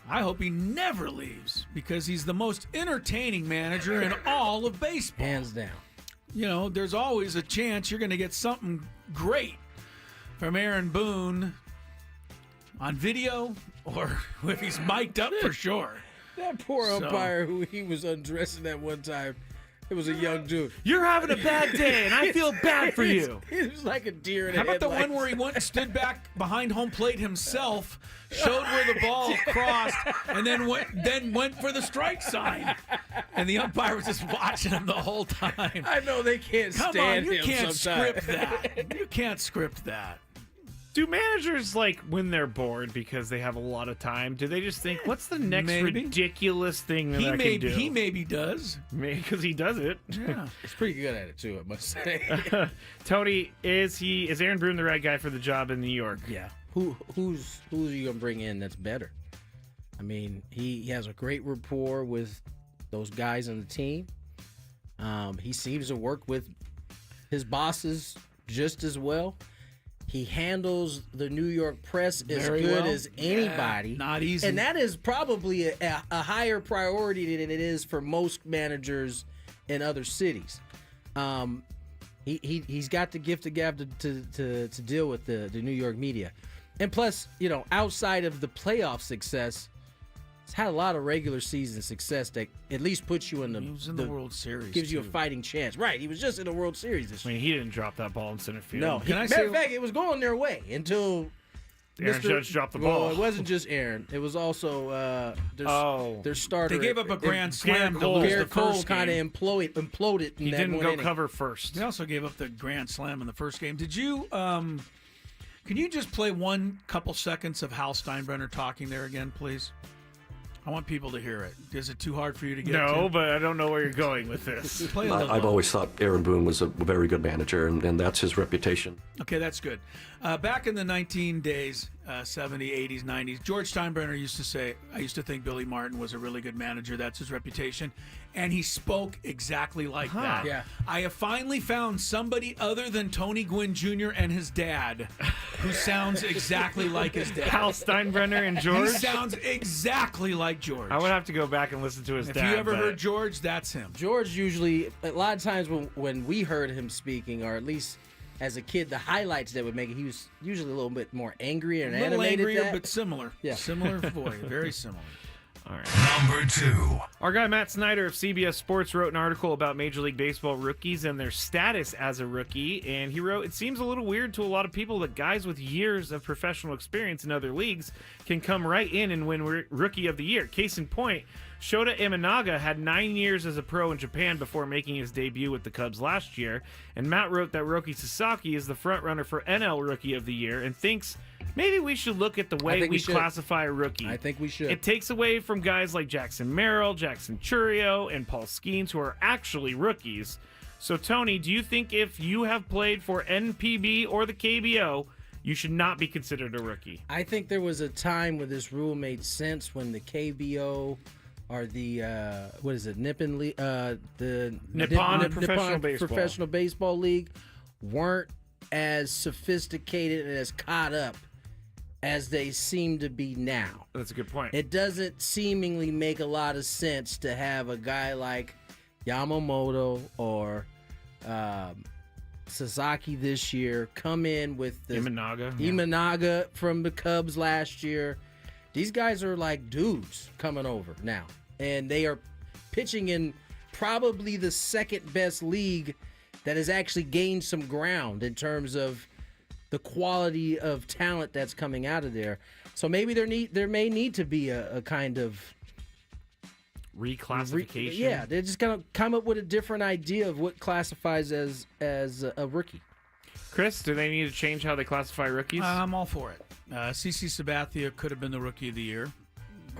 I hope he never leaves, because he's the most entertaining manager in all of baseball.
Hands down.
There's always a chance you're going to get something great from Aaron Boone on video, or if he's mic'd up, for sure.
That poor umpire who he was undressing that one time. It was a young dude.
You're having a bad day, and I feel bad for you.
He was like a deer in a
How about the
headlights.
one where he went and stood back behind home plate himself, showed where the ball crossed, and then went for the strike sign? And the umpire was just watching him the whole time.
I know they can't stand him.
You can't
sometimes.
script that. You can't script that.
Do managers, when they're bored because they have a lot of time, do they just think, what's the next ridiculous thing that I can do?
He maybe does.
Because he does it.
Yeah.
He's pretty good at it, too, I must say.
Tony, is Aaron Boone the right guy for the job in New York?
Yeah. Who's you going to bring in that's better? I mean, he has a great rapport with those guys on the team. He seems to work with his bosses just as well. He handles the New York press as good as anybody.
Yeah, not easy.
And that is probably a higher priority than it is for most managers in other cities. He's got the gift of gab to deal with the New York media. And plus, outside of the playoff success, he's had a lot of regular season success that at least puts you in the
World Series.
Gives you a fighting chance. Right, he was just in the World Series this year.
I mean, he didn't drop that ball in center field.
No, matter of fact, it was going their way until
Aaron Judge dropped the ball.
Well, it wasn't just Aaron. It was also their starter.
They gave up a grand slam to lose the first game.
kind of imploded.
He didn't go cover first.
They also gave up the grand slam in the first game. Did you? Can you just play one couple seconds of Hal Steinbrenner talking there again, please? I want people to hear it. Is it too hard for you to get
No,
to?
but I don't know where you're going with this.
Play a little.
I've always thought Aaron Boone was a very good manager, and that's his reputation.
Okay, that's good. Back in the 19 days, 70s, 80s, 90s, George Steinbrenner used to say, I used to think Billy Martin was a really good manager. That's his reputation. And he spoke exactly like that.
Yeah.
I have finally found somebody other than Tony Gwynn Jr. and his dad who sounds exactly like his dad.
Hal Steinbrenner and George?
He sounds exactly like George.
I would have to go back and listen to his
If
dad.
you ever heard George, that's him.
George usually, a lot of times when we heard him speaking, or at least as a kid, the highlights that would make it, he was usually a little bit more angry and
A little
animated.
angrier, but similar.
Yeah.
Similar voice. Very similar.
All right.
Number 2.
Our guy Matt Snyder of CBS Sports wrote an article about Major League Baseball rookies and their status as a rookie, and he wrote, it seems a little weird to a lot of people that guys with years of professional experience in other leagues can come right in and win Rookie of the Year. Case in point, Shota Imanaga had 9 years as a pro in Japan before making his debut with the Cubs last year, and Matt wrote that Roki Sasaki is the frontrunner for NL Rookie of the Year and thinks maybe we should look at the way we classify a rookie.
I think we should.
It takes away from guys like Jackson Merrill, Jackson Churio, and Paul Skeens, who are actually rookies. So, Tony, do you think if you have played for NPB or the KBO, you should not be considered a rookie?
I think there was a time where this rule made sense when the KBO or the what is it, Nippon League, the
Nippon
Professional Baseball League weren't as sophisticated and as caught up as they seem to be now.
That's a good point.
It doesn't seemingly make a lot of sense to have a guy like Yamamoto or Sasaki this year come in with the Imanaga from the Cubs last year. These guys are like dudes coming over now, and they are pitching in probably the second best league that has actually gained some ground in terms of the quality of talent that's coming out of there. So maybe there may need to be a kind of
reclassification.
They're just gonna come up with a different idea of what classifies as a rookie.
Chris, do they need to change how they classify rookies?
I'm all for it. CC Sabathia could have been the Rookie of the Year.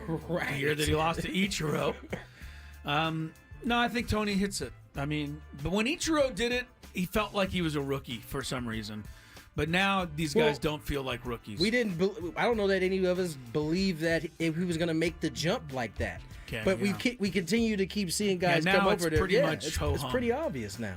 Right.
The year that he lost to Ichiro. No, I think Tony hits it. I mean, but when Ichiro did it, he felt like he was a rookie for some reason. But now these guys don't feel like rookies.
I don't know that any of us believe that if he was going to make the jump like that.
Okay,
but
yeah.
we continue to keep seeing guys
now
come
it's
over there.
pretty much
it's
ho-hum.
pretty obvious now.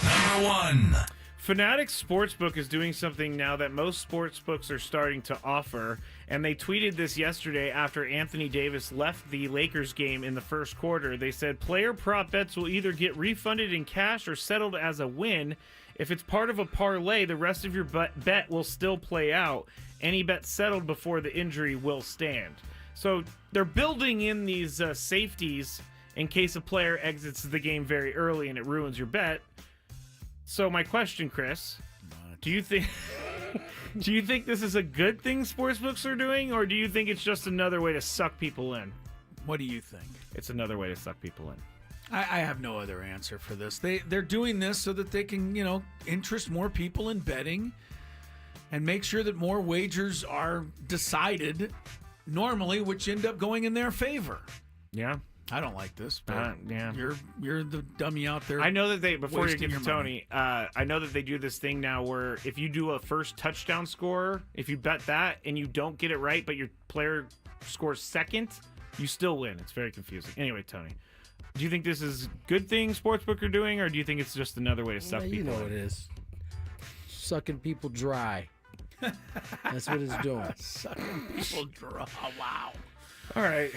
Number 1.
Fanatics Sportsbook is doing something now that most sportsbooks are starting to offer, and they tweeted this yesterday after Anthony Davis left the Lakers game in the first quarter. They said player prop bets will either get refunded in cash or settled as a win. If it's part of a parlay, the rest of your bet will still play out. Any bet settled before the injury will stand. So they're building in these safeties in case a player exits the game very early and it ruins your bet. So my question, Chris, do you think this is a good thing sportsbooks are doing, or do you think it's just another way to suck people in?
What do you think?
It's another way to suck people in.
I have no other answer for this. They're doing this so that they can, interest more people in betting and make sure that more wagers are decided normally, which end up going in their favor.
Yeah.
I don't like this, but
yeah.
You're the dummy out there.
I know that before you get to
Tony,
I know that they do this thing now where if you do a first touchdown scorer, if you bet that and you don't get it right, but your player scores second, you still win. It's very confusing. Anyway, Tony, do you think this is a good thing sportsbook are doing, or do you think it's just another way to suck people in?
You know what it is. Sucking people dry. That's what it's doing.
Sucking people dry. Wow.
All right.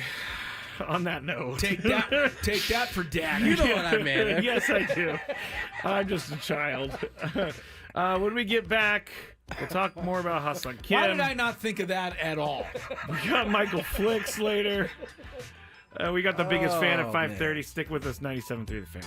On that note,
take that for data.
You know what I meant.
Yes, I do. I'm just a child. When we get back, we'll talk more about Ha-Seong Kim.
Why did I not think of that at all?
We got Michael Flix later. We got the biggest fan at 5:30. Man. Stick with us, 97.3 The Fan.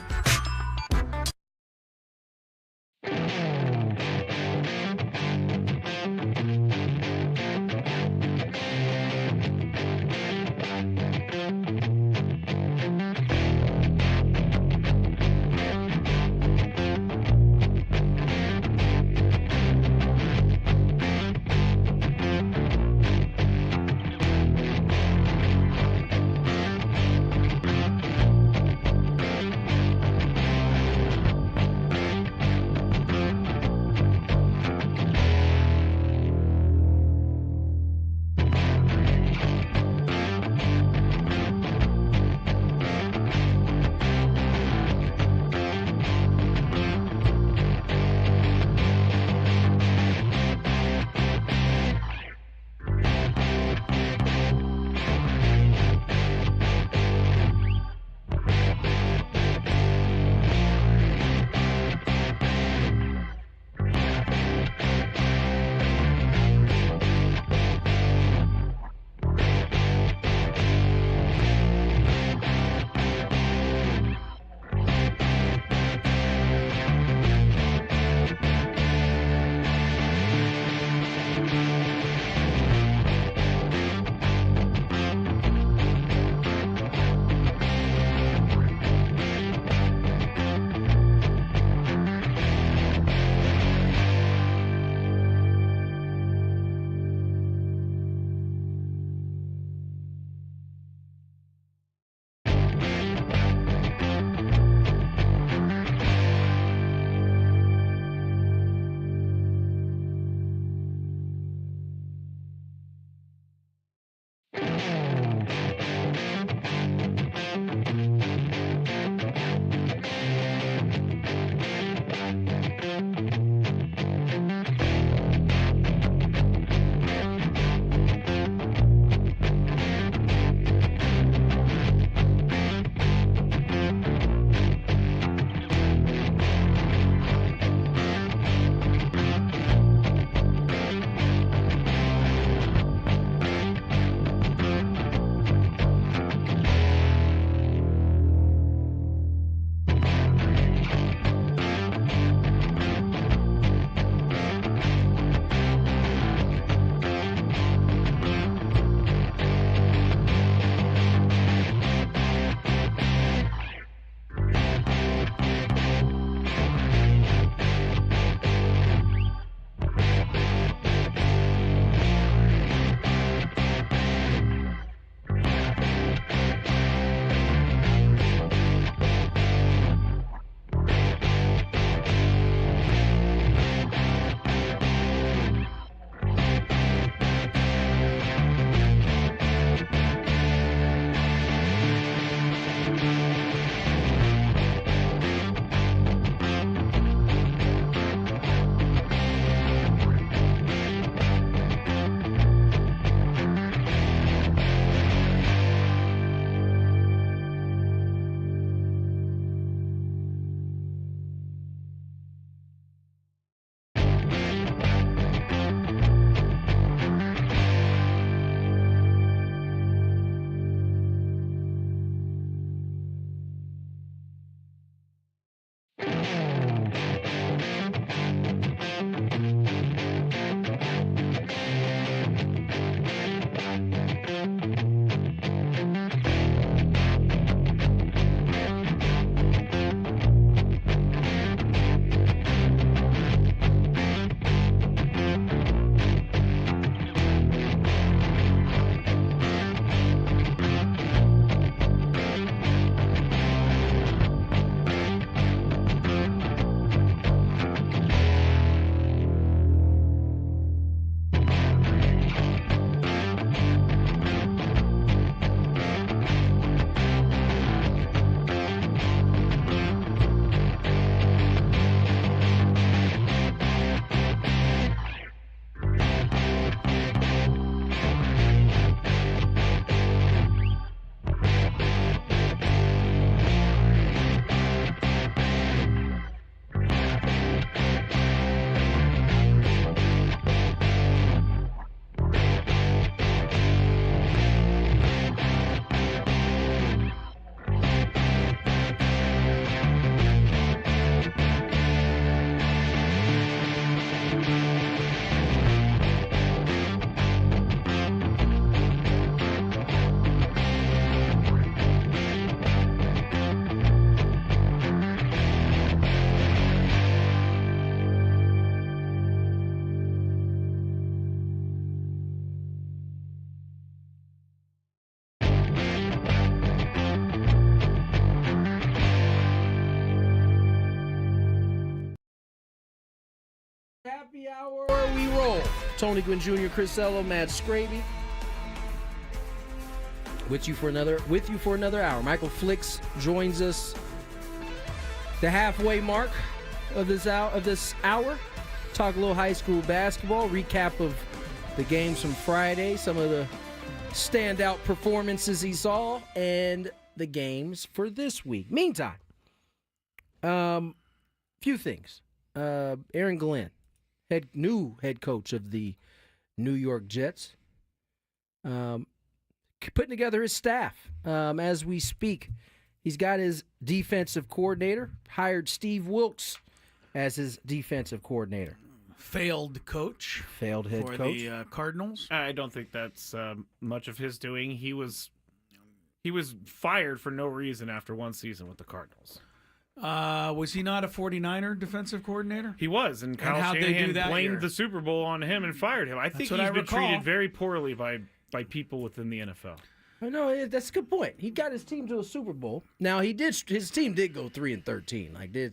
Happy hour, we roll. Tony Gwynn Jr., Chris Ello, Matt Scraby. With you for another hour. Michael Flix joins us the halfway mark of this hour. Talk a little high school basketball, recap of the games from Friday, some of the standout performances he saw, and the games for this week. Meantime, few things. Aaron Glenn, new head coach of the New York Jets, putting together his staff as we speak. He's got his defensive coordinator, hired Steve Wilkes as his defensive coordinator.
Failed head coach
for
the Cardinals.
I don't think that's much of his doing. He was fired for no reason after one season with the Cardinals.
Was he not a 49er defensive coordinator?
He was, and Kyle Shanahan blamed the Super Bowl on him and fired him. I think he's been treated very poorly by people within the NFL.
No, that's a good point. He got his team to a Super Bowl. Now his team did go 3-13.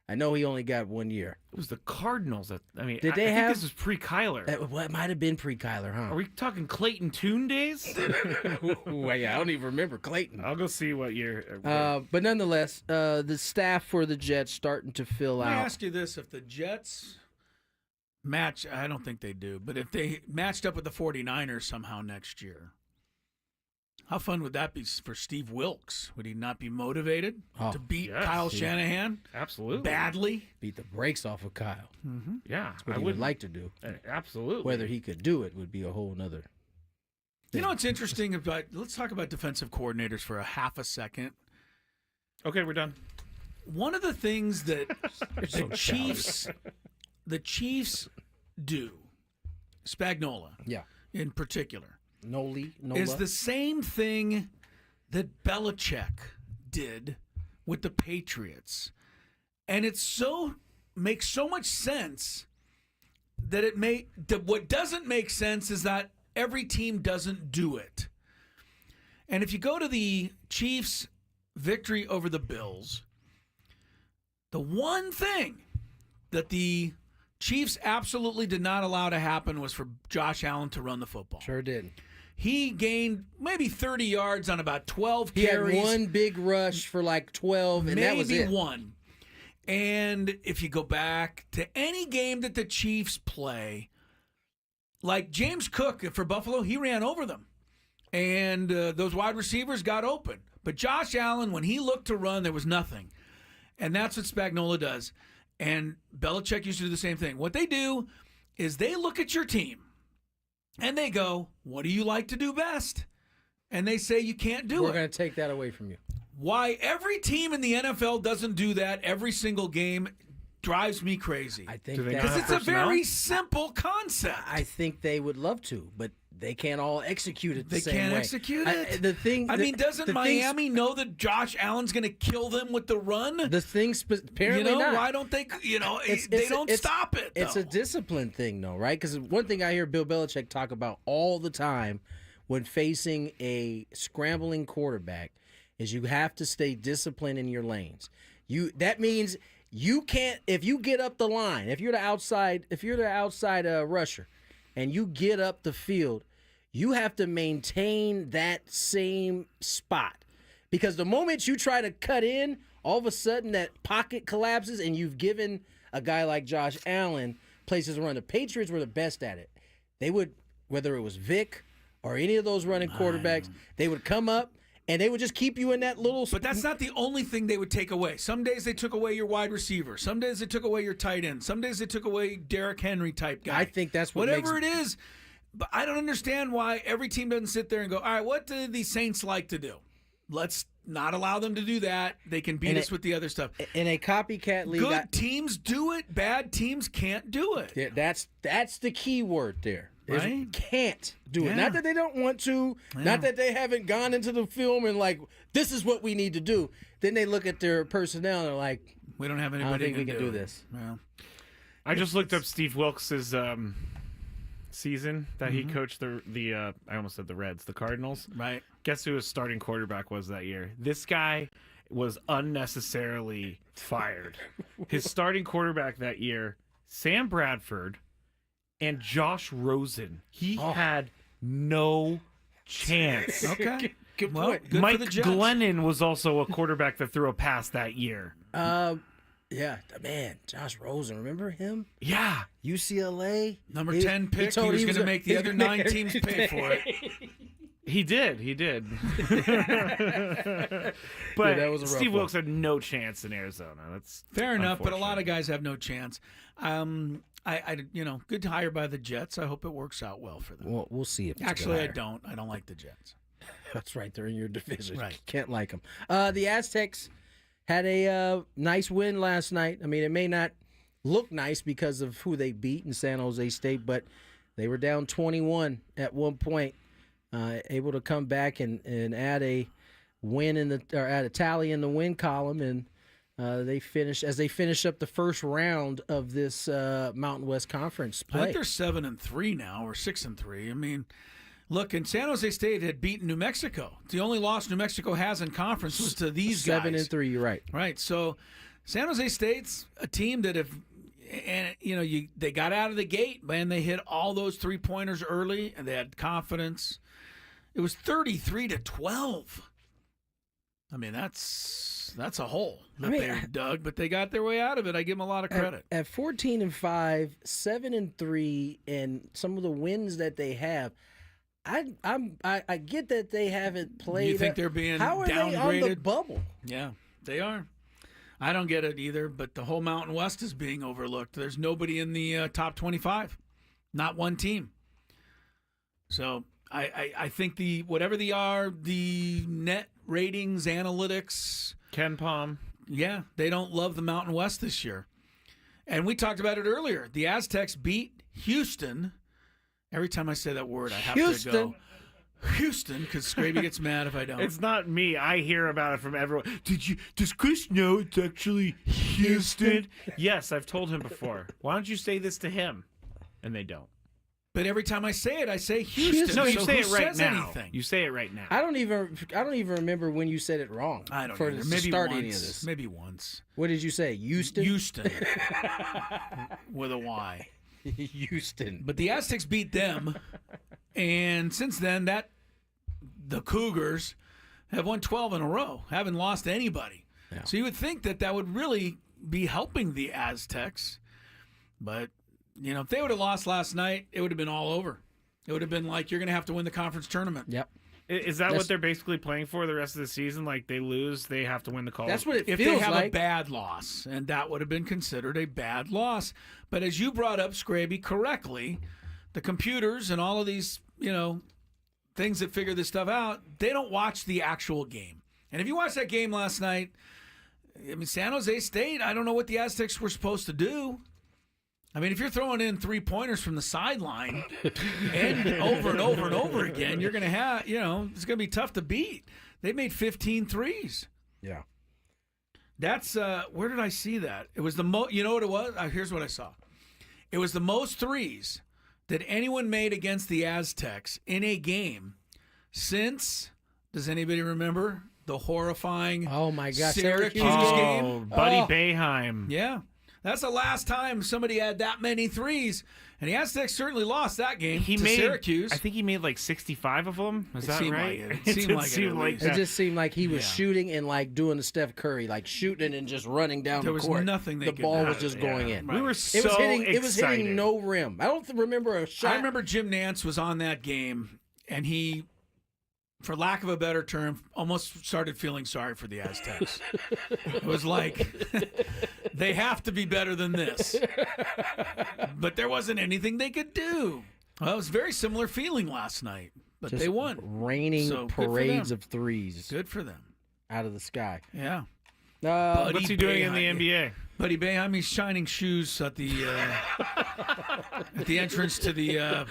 I know he only got 1 year.
It was the Cardinals. I think
this
was pre-Kyler.
It might have been pre-Kyler, huh?
Are we talking Clayton Tune days?
Well, yeah, I don't even remember Clayton.
I'll go see what year.
But nonetheless, the staff for the Jets starting to fill out.
Let me ask you this. If the Jets match, I don't think they do, but if they matched up with the 49ers somehow next year, how fun would that be for Steve Wilkes? Would he not be motivated to beat Kyle Shanahan?
Absolutely.
Badly?
Beat the brakes off of Kyle.
Mm-hmm.
Yeah.
That's what he would like to do.
Absolutely.
Whether he could do it would be a whole nother thing.
You know what's interesting about, let's talk about defensive coordinators for a half a second.
Okay, we're done.
One of the things that the Chiefs do, Spagnuolo in particular,
Nola.
is the same thing that Belichick did with the Patriots. And it makes so much sense that what doesn't make sense is that every team doesn't do it. And if you go to the Chiefs' victory over the Bills, the one thing that the Chiefs absolutely did not allow to happen was for Josh Allen to run the football.
Sure did.
He gained maybe 30 yards on about 12
carries.
He
had one big rush for like 12, and that was it.
Maybe one. And if you go back to any game that the Chiefs play, like James Cook for Buffalo, he ran over them. And those wide receivers got open. But Josh Allen, when he looked to run, there was nothing. And that's what Spagnuolo does. And Belichick used to do the same thing. What they do is they look at your team, and they go, what do you like to do best? And they say you can't do it.
We're going to take that away from you.
Why every team in the NFL doesn't do that every single game drives me crazy.
I think
because it's a very simple concept.
I think they would love to, but they can't all execute it the same way.
They can't execute it. Doesn't
the
Miami know that Josh Allen's going to kill them with the run?
The things apparently not.
Why don't they? They don't stop it.
It's a discipline thing, though, right? Because one thing I hear Bill Belichick talk about all the time when facing a scrambling quarterback is you have to stay disciplined in your lanes. That means you can't, if you get up the line, if you're the outside rusher, and you get up the field, you have to maintain that same spot. Because the moment you try to cut in, all of a sudden that pocket collapses, and you've given a guy like Josh Allen places to run. The Patriots were the best at it. They would, whether it was Vic or any of those running quarterbacks, they would come up, and they would just keep you in that little...
But that's not the only thing they would take away. Some days they took away your wide receiver. Some days they took away your tight end. Some days they took away Derrick Henry type guy.
I think that's what
Whatever it is. But I don't understand why every team doesn't sit there and go, all right, what do the Saints like to do? Let's not allow them to do that. They can beat us with the other stuff.
In a copycat league...
Good teams do it. Bad teams can't do it.
Yeah, that's the key word there.
Right?
Can't do it. Not that they don't want to. Not that they haven't gone into the film and like, this is what we need to do. Then they look at their personnel and they're like,
we don't have anybody.
I don't think we can do this.
Yeah.
I just looked up Steve Wilkes' season that he coached the I almost said the Reds, the Cardinals.
Right.
Guess who his starting quarterback was that year? This guy was unnecessarily fired. His starting quarterback that year, Sam Bradford, and Josh Rosen. He had no chance.
Okay.
Good
Well,
point.
good
Mike
for the Jets.
Glennon was also a quarterback that threw a pass that year.
Yeah, man, Josh Rosen, remember him?
Yeah.
UCLA.
Number 10 pick. He was going to make the other 9 teams pay for it.
He did. But
that was a rough
Steve
one.
Wilkes had no chance in Arizona. That's
Fair enough, but a lot
unfortunate.
of guys have no chance. Good hire by the Jets. I hope it works out well for them.
Well, we'll see if it's a good
Actually, I
hire.
don't. I don't like the Jets.
That's right. They're in your division.
Right.
Can't like them. The Aztecs had a nice win last night. I mean, it may not look nice because of who they beat in San Jose State, but they were down 21 at one point, able to come back and add a win add a tally in the win column, and they finish up the first round of this Mountain West Conference play.
I think they're 7-3 now, or 6-3. I mean, look, and San Jose State had beaten New Mexico. The only loss New Mexico has in conference was to these guys.
7-3. You're right.
Right. So San Jose State's a team that they got out of the gate, man. They hit all those 3-pointers early, and they had confidence. It was 33-12. I mean, that's a hole that they dug, but they got their way out of it. I give them a lot of credit.
At 14-5, 7-3, and some of the wins that they have, I get that they haven't played.
You think they're being
how are
downgraded?
they on the bubble?
Yeah, they are. I don't get it either, but the whole Mountain West is being overlooked. There's nobody in the top 25, not one team. So I think whatever they are, the net ratings, analytics,
Ken Palm.
Yeah, they don't love the Mountain West this year. And we talked about it earlier. The Aztecs beat Houston. Every time I say that word, I have to go Houston, because Scraby gets mad if I don't.
It's not me. I hear about it from everyone. Does Chris know it's actually Houston? Yes, I've told him before. Why don't you say this to him? And they don't.
But every time I say it, I say Houston.
No, you
so
say
who
it right
says
now.
anything?
You say it right now.
I don't even remember when you said it wrong.
I don't
for
either.
to
Maybe
start
once.
any of this.
Maybe once.
What did you say? Houston?
Houston. With a Y.
Houston.
But the Aztecs beat them, and since then, the Cougars have won 12 in a row, haven't lost to anybody. Yeah. So you would think that would really be helping the Aztecs. But, if they would have lost last night, it would have been all over. It would have been like, you're going to have to win the conference tournament.
Yep.
Is that what they're basically playing for the rest of the season? Like, they lose, they have to win the call?
That's what it
if
feels
they have
like.
A bad loss, and that would have been considered a bad loss. But as you brought up, Scraby, correctly, the computers and all of these, things that figure this stuff out, they don't watch the actual game. And if you watched that game last night, San Jose State, I don't know what the Aztecs were supposed to do. If you're throwing in 3-pointers from the sideline and over and over and over again, you're going to have, it's going to be tough to beat. They made 15 threes.
Yeah.
That's, where did I see that? It was the most, you know what it was? Here's what I saw. It was the most threes that anyone made against the Aztecs in a game since, does anybody remember the horrifying Syracuse game?
Buddy Boeheim.
Yeah. That's the last time somebody had that many threes. And the Aztecs certainly lost that game to Syracuse.
I think he made like 65 of them. Is that right?
It seemed like
it just seemed like he was shooting and like doing the Steph Curry, like shooting and just running down the court.
There was nothing they
the
could
ball
do.
was just going in.
We were
It was hitting no rim. I don't remember a shot.
I remember Jim Nance was on that game, and he, for lack of a better term, almost started feeling sorry for the Aztecs. It was like, they have to be better than this. But there wasn't anything they could do. Well, it was a very similar feeling last night, but
just
they won.
Raining parades of threes.
Good for them.
Out of the sky.
Yeah.
What's he doing in the NBA?
Buddy Boeheim, he's shining shoes at the entrance to the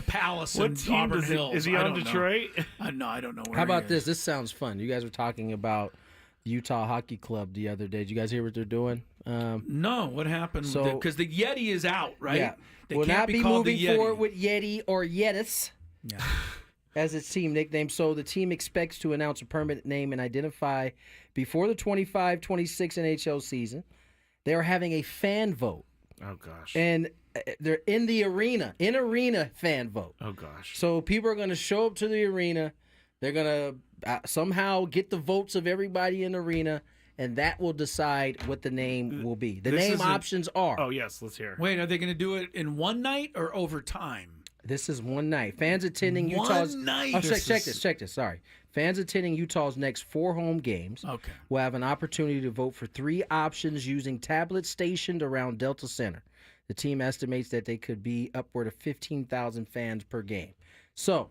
palace in Auburn Hills.
Is he on Detroit?
No, I don't know where.
How about this? This sounds fun. You guys were talking about the Utah Hockey Club the other day. Did you guys hear what they're doing?
No, what happened? Because the Yeti is out, right?
Yeah.
They
will
can't
not be
called
moving
the Yeti.
forward with Yeti or Yetis.
Yeah.
As its team nickname. So the team expects to announce a permanent name and identify before the 25-26 NHL season. They are having a fan vote
Oh gosh.
And they're in the arena, fan vote.
Oh gosh.
So people are going to show up to the arena. They're going to somehow get the votes of everybody in the arena, and that will decide what the name will be. The name options are.
Oh yes, let's hear.
Wait, are they going to do it in one night or over time?
This is one night. Fans attending Utah's.
One night.
Oh, check this. Sorry. Fans attending Utah's next 4 home games will have an opportunity to vote for 3 options using tablets stationed around Delta Center. The team estimates that they could be upward of 15,000 fans per game. So,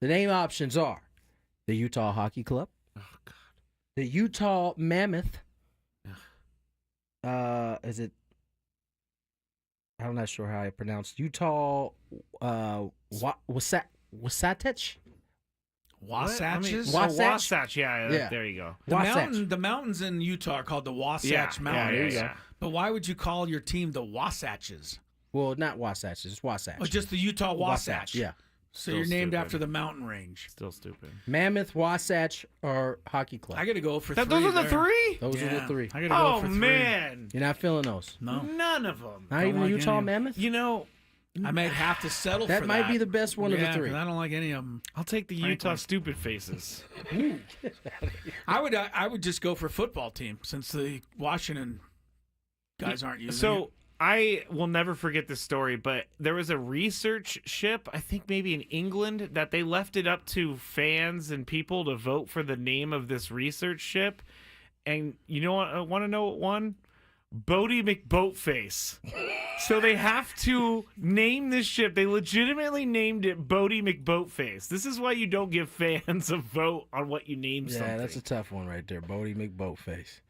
the name options are the Utah Hockey Club, the Utah Mammoth. Is it? I'm not sure how I pronounce Utah. Wasatch.
Wasatches?
Wasatch, yeah. There you go.
The mountains in Utah are called the Wasatch Mountains.
Yeah.
But why would you call your team the Wasatches?
Well, not Wasatches. It's Wasatch.
Oh, just the Utah Wasatch.
Yeah.
So you're named after the mountain range.
Still stupid.
Mammoth, Wasatch, or Hockey Club?
I got to go for 3.
Those are the 3?
Those are the 3.
I got to go for 3.
Oh, man.
You're not feeling those?
No.
None of them.
Not even
like
Utah
any.
Mammoth?
You know,
I might have to settle for
that.
That
might be the best one of the 3.
I don't like any of them.
I'll take the Utah stupid faces.
I would just go for football team since the Washington guys aren't using it.
I will never forget this story, but there was a research ship, I think maybe in England, that they left it up to fans and people to vote for the name of this research ship. And you know what? I want to know what won? Bodie McBoatface. So they have to name this ship. They legitimately named it Bodie McBoatface. This is why you don't give fans a vote on what you name something.
Yeah, that's a tough one right there. Bodie McBoatface.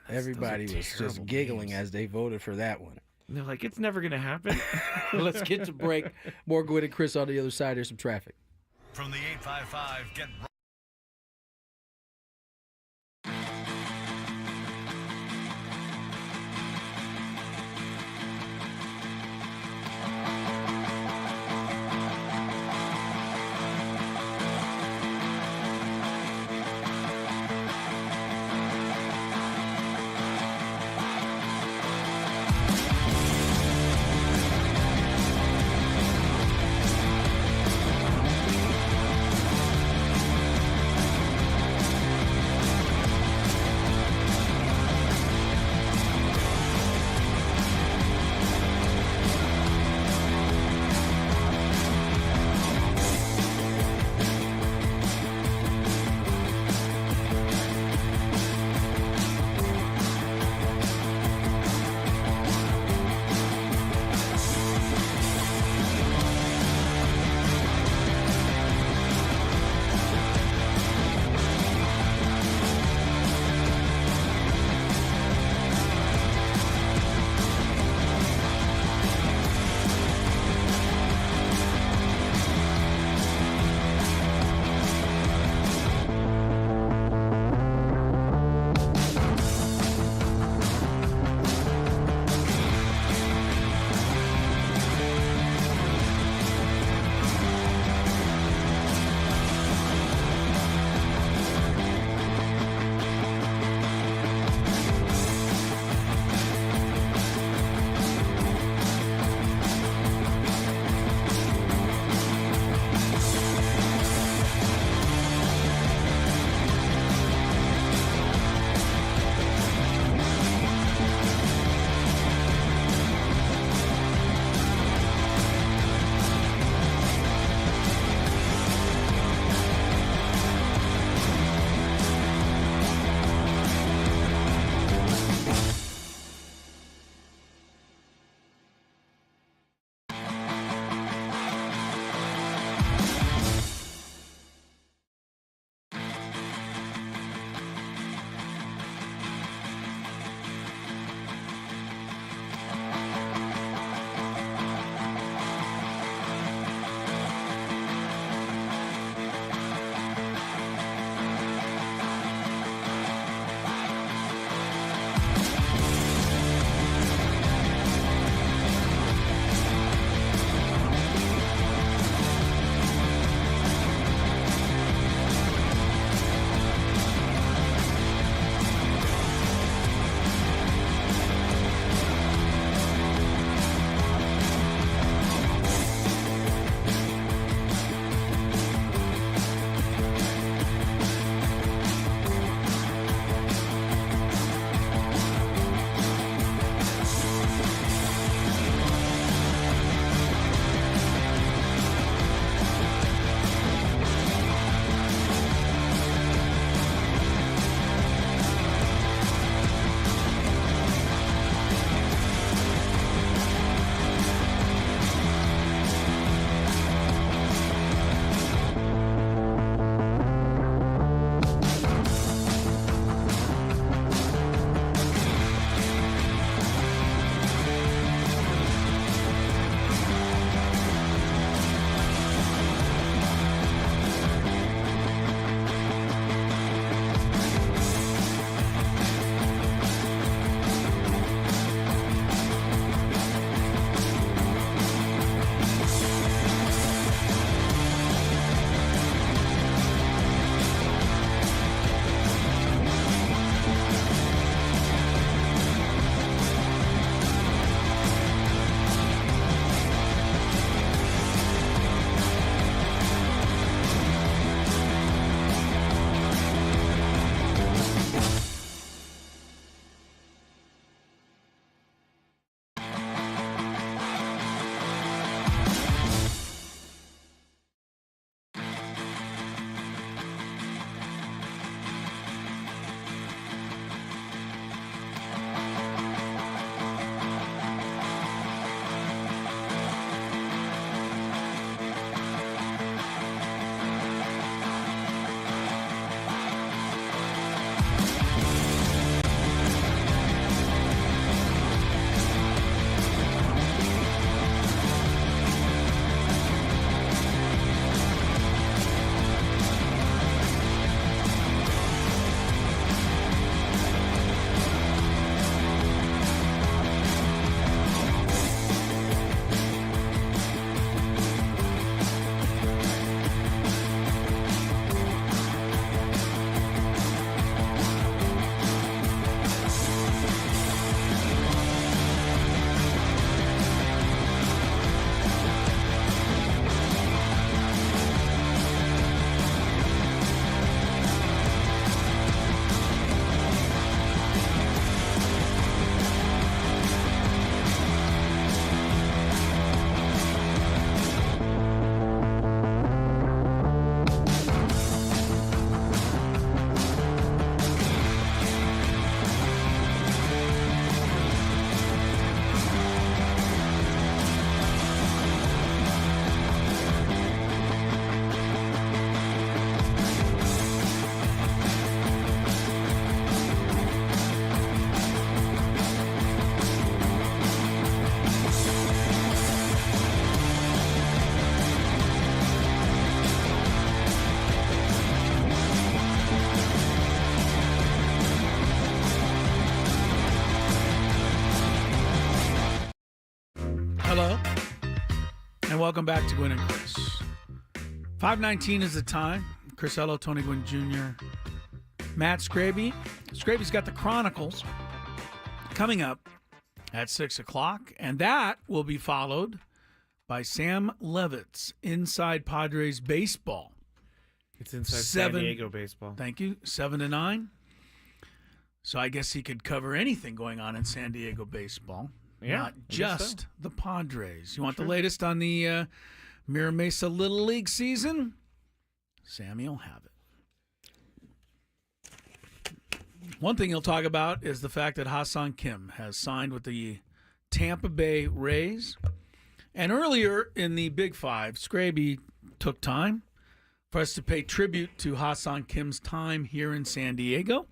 Everybody was just
terrible
giggling
names.
as they voted for that one.
They're like, it's never going to happen.
Let's get to break. More Gwynn and Chris on the other side. There's some traffic.
From the 855, get
Hello, and welcome back to Gwynn and Chris. 5:19 is the time. Chris Ello, Tony Gwynn Jr., Matt Scraby. Scraby's got the Chronicles coming up at 6 o'clock, and that will be followed by Sam Levitt's Inside Padres Baseball.
It's Inside San Diego Baseball.
Thank you. 7 to 9. So I guess he could cover anything going on in San Diego baseball.
Yeah,
Not just the Padres. You want the latest on the Mira Mesa Little League season? Sammy will have it. One thing he'll talk about is the fact that Ha-Seong Kim has signed with the Tampa Bay Rays. And earlier in the Big Five, Scraby took time for us to pay tribute to Ha-Seong Kim's time here in San Diego.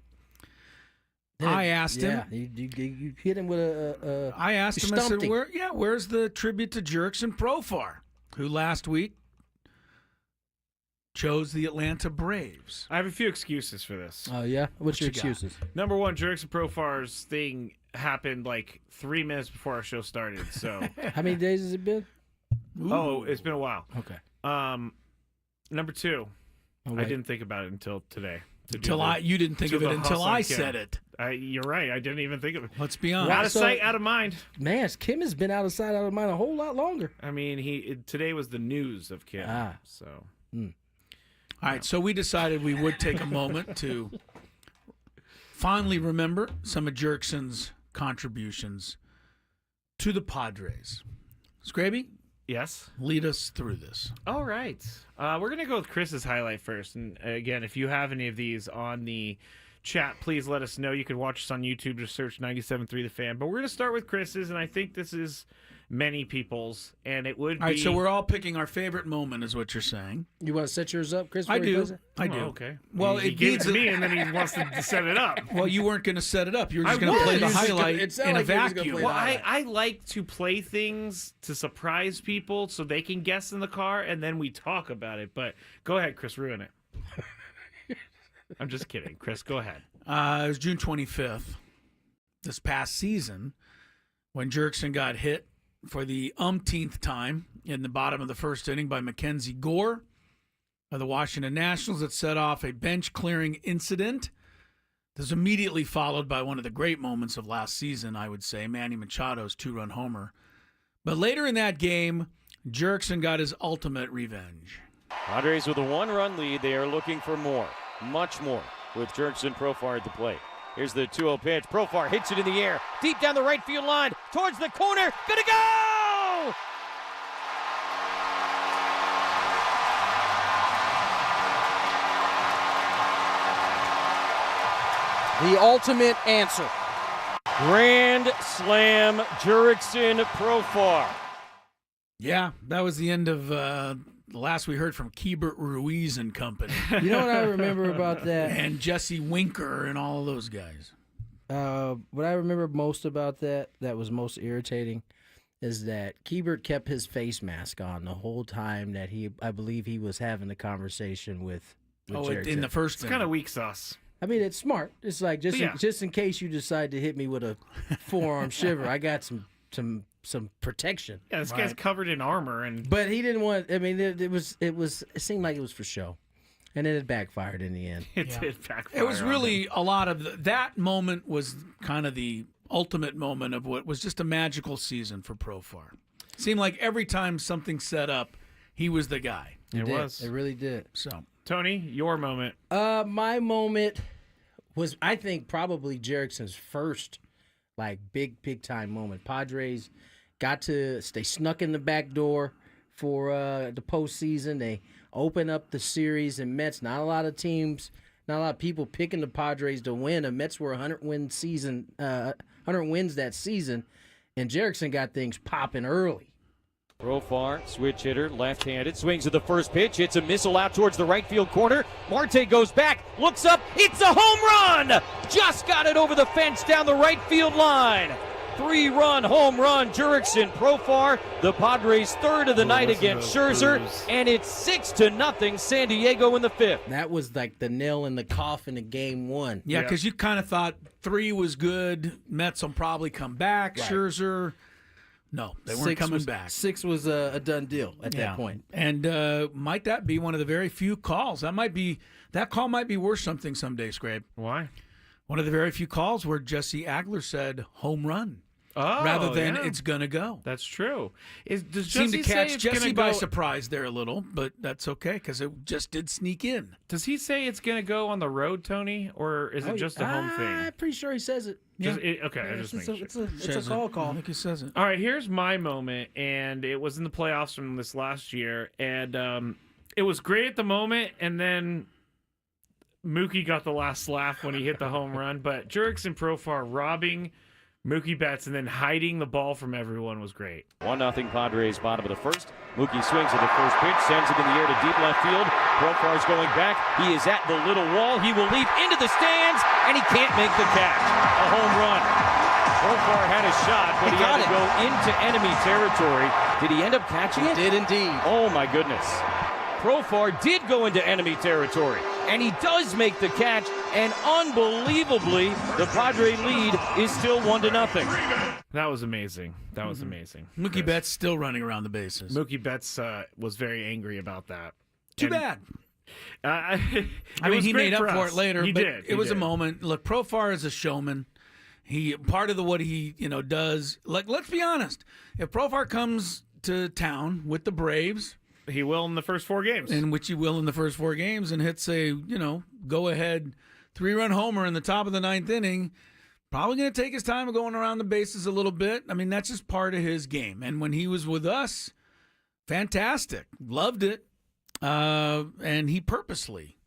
I asked him.
You hit him with a
I asked him, I said, where's the tribute to Jurickson Profar, who last week chose the Atlanta Braves?
I have a few excuses for this.
Oh, yeah? What's your excuses?
Number one, Jurickson Profar's thing happened like 3 minutes before our show started. So
How many days has it been?
Oh, it's been a while.
Okay.
Number two, I didn't think about it until today.
You didn't think of it until I said it.
You're right. I didn't even think of it.
Let's be honest.
Out of sight, out of mind.
Man, Kim has been out of sight, out of mind a whole lot longer.
I mean, today was the news of Kim. So.
All right, so we decided we would take a moment to fondly remember some of Jurickson's contributions to the Padres. Scraby?
Yes?
Lead us through this.
All right. We're going to go with Chris's highlight first. And again, if you have any of these on the chat, please let us know. You can watch us on YouTube. Just search 97.3 The Fan. But we're going to start with Chris's, and I think this is many people's, and it would be...
All right, so we're all picking our favorite moment, is what you're saying.
You want to set yours up, Chris?
I do. I do.
Oh, okay.
Well,
he gave it to me, and then he wants to set it up.
Well, you weren't going to set it up. You were just going to play the highlight in a vacuum.
Well, I like to play things to surprise people so they can guess in the car, and then we talk about it. But go ahead, Chris, ruin it. I'm just kidding. Chris, go ahead.
It was June 25th, this past season, when Jurickson got hit for the umpteenth time in the bottom of the first inning by Mackenzie Gore of the Washington Nationals. That set off a bench-clearing incident. This was immediately followed by one of the great moments of last season, I would say, Manny Machado's 2-run homer. But later in that game, Jurickson got his ultimate revenge.
Padres with a 1-run lead. They are looking for more, much more, with Jurickson Profar at the plate. Here's the 2-0 pitch. Profar hits it in the air, deep down the right field line, towards the corner. Gonna go!
The ultimate answer.
Grand slam, Jurickson Profar.
Yeah, that was the end of the last we heard from Keibert Ruiz and company.
You know what I remember about that?
And Jesse Winker and all of those guys.
What I remember most about that was most irritating, is that Keibert kept his face mask on the whole time that I believe he was having the conversation with Jurickson.
In the first
It's kind of weak sauce.
I mean, it's smart. It's like just in case you decide to hit me with a forearm shiver, I got some protection.
Yeah, this guy's covered in armor,
but he didn't want. I mean, it seemed like it was for show, and then it backfired in the end.
It did backfire.
It was really a lot of that moment was kind of the ultimate moment of what was just a magical season for Profar. Seemed like every time something set up, he was the guy.
It was.
It really did.
So,
Tony, your moment.
My moment was, I think, probably Jurickson's first, like, big time moment. Padres they snuck in the back door for the postseason. They opened up the series, and Mets, not a lot of people picking the Padres to win. The Mets were 100 wins that season, and Jurickson got things popping early.
Profar, switch hitter, left-handed, swings at the first pitch, hits a missile out towards the right field corner. Marte goes back, looks up, it's a home run! Just got it over the fence down the right field line. 3-run home run, Jurickson Profar, the Padres' third of the night against Scherzer, and it's 6-0 San Diego in the fifth.
That was like the nail in the coffin of game one.
Yeah, because you kind of thought 3 was good. Mets will probably come back. Right. Scherzer, No, they weren't coming back.
6 was a done deal at that point.
And might that be one of the very few calls? That call might be worth something someday, Scrape.
Why?
One of the very few calls where Jesse Agler said home run. Rather than it's gonna go.
That's true. Does
Seemed
Jesse
to catch
say it's
Jesse
gonna
by
go...
surprise there a little, but that's okay because it just did sneak in.
Does he say it's going to go on the road, Tony, or is it just a home thing?
I'm pretty sure he says it.
Okay,
Yeah,
I just make sure.
It's a call.
I think he says it.
All right, here's my moment, and it was in the playoffs from this last year, and it was great at the moment, and then Mookie got the last laugh when he hit the home run, but Jurickson Profar robbing Mookie Betts and then hiding the ball from everyone was great.
1-0 Padres, bottom of the first. Mookie swings at the first pitch, sends it in the air to deep left field. Profar's going back. He is at the little wall. He will leap into the stands, and he can't make the catch. A home run. Profar had a shot, but he had to go into enemy territory. Did he end up catching it?
He did indeed.
Oh, my goodness. Profar did go into enemy territory, and he does make the catch, and unbelievably, the Padre lead is still 1-0.
That was amazing. That was amazing.
Mookie Betts still running around the bases.
Mookie Betts was very angry about that.
Too bad.
I
mean, he made up for it later.
He
but
did.
It was a moment. Look, Profar is a showman. He part of what he does. Like, let's be honest. If Profar comes to town with the Braves,
he will in the first 4 games.
In which he will in the first 4 games, and hits a go-ahead 3-run homer in the top of the 9th inning. Probably going to take his time going around the bases a little bit. I mean, that's just part of his game. And when he was with us, fantastic. Loved it. And he purposely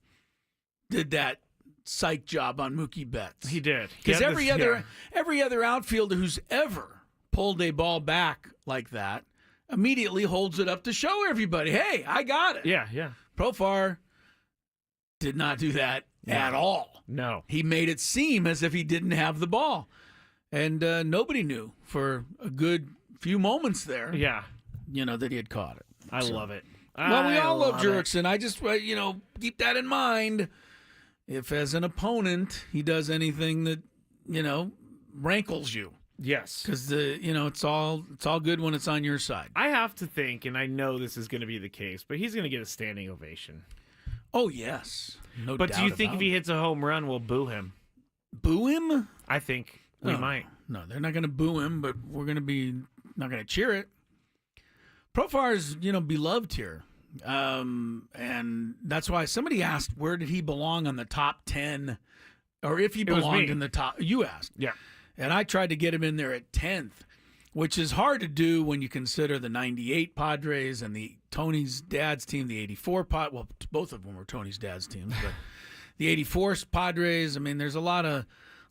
did that psych job on Mookie Betts.
He did.
Because every other outfielder who's ever pulled a ball back like that immediately holds it up to show everybody, hey, I got it.
Yeah.
Profar did not do that at all.
No.
He made it seem as if he didn't have the ball. And nobody knew for a good few moments there.
Yeah.
That he had caught it.
I love it.
Well, we all love Jurickson. I just, keep that in mind. If as an opponent he does anything that, rankles you.
Yes.
Because it's all good when it's on your side.
I have to think, and I know this is going to be the case, but he's going to get a standing ovation.
Oh, yes. No doubt.
But do you think if he hits a home run, we'll boo him?
Boo him?
I think we might.
No, they're not going to boo him, but we're going to be not going to cheer it. Profar is, beloved here. And that's why somebody asked, where did he belong on the top 10? Or if he belonged in the top. You asked.
Yeah.
And I tried to get him in there at 10th, which is hard to do when you consider the 98 Padres and the Tony's dad's team, the 84 well, both of them were Tony's dad's teams, but the 84 Padres, I mean, there's a lot of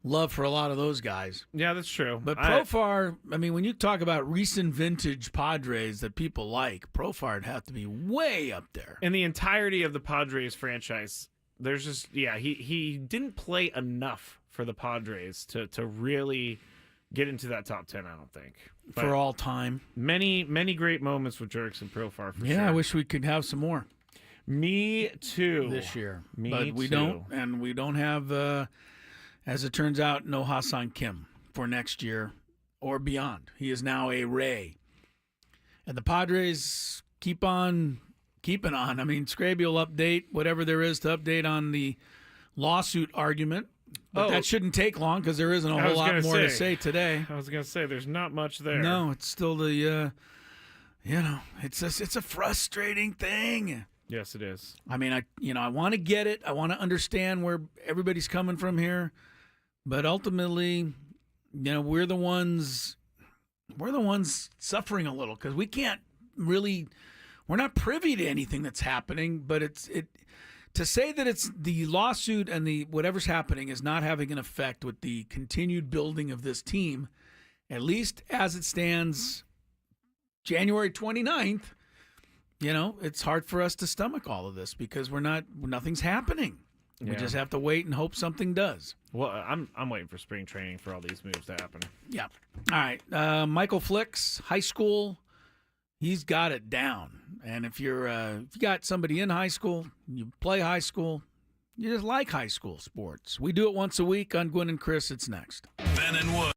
love for a lot of those guys.
Yeah, that's true.
But Profar, I mean, when you talk about recent vintage Padres that people like, Profar would have to be way up there.
In the entirety of the Padres franchise, there's just, he didn't play enough for the Padres to really get into that top 10, I don't think. But
for all time.
Many, many great moments with Jurickson Profar, for sure.
Yeah, I wish we could have some more.
Me too.
This year.
Me
but we
too.
don't, and we don't have, as it turns out, no Ha-Seong Kim for next year or beyond. He is now a Ray. And the Padres keep on keeping on. I mean, Scraby will update whatever there is to update on the lawsuit argument. But that shouldn't take long because there isn't a whole lot more to say today.
I was going to say, there's not much there.
No, it's still the, it's a frustrating thing.
Yes, it is.
I mean, I want to get it. I want to understand where everybody's coming from here. But ultimately, we're the ones suffering a little because we can't really, we're not privy to anything that's happening, but to say that it's the lawsuit and the whatever's happening is not having an effect with the continued building of this team, at least as it stands January 29th, it's hard for us to stomach all of this because nothing's happening. Yeah. We just have to wait and hope something does.
Well, I'm waiting for spring training for all these moves to happen.
Yeah. All right. Michael Flix, high school, he's got it down. And if you got somebody in high school, you play high school, you just like high school sports. We do it once a week on Gwynn and Chris. It's next.
Ben and Wood.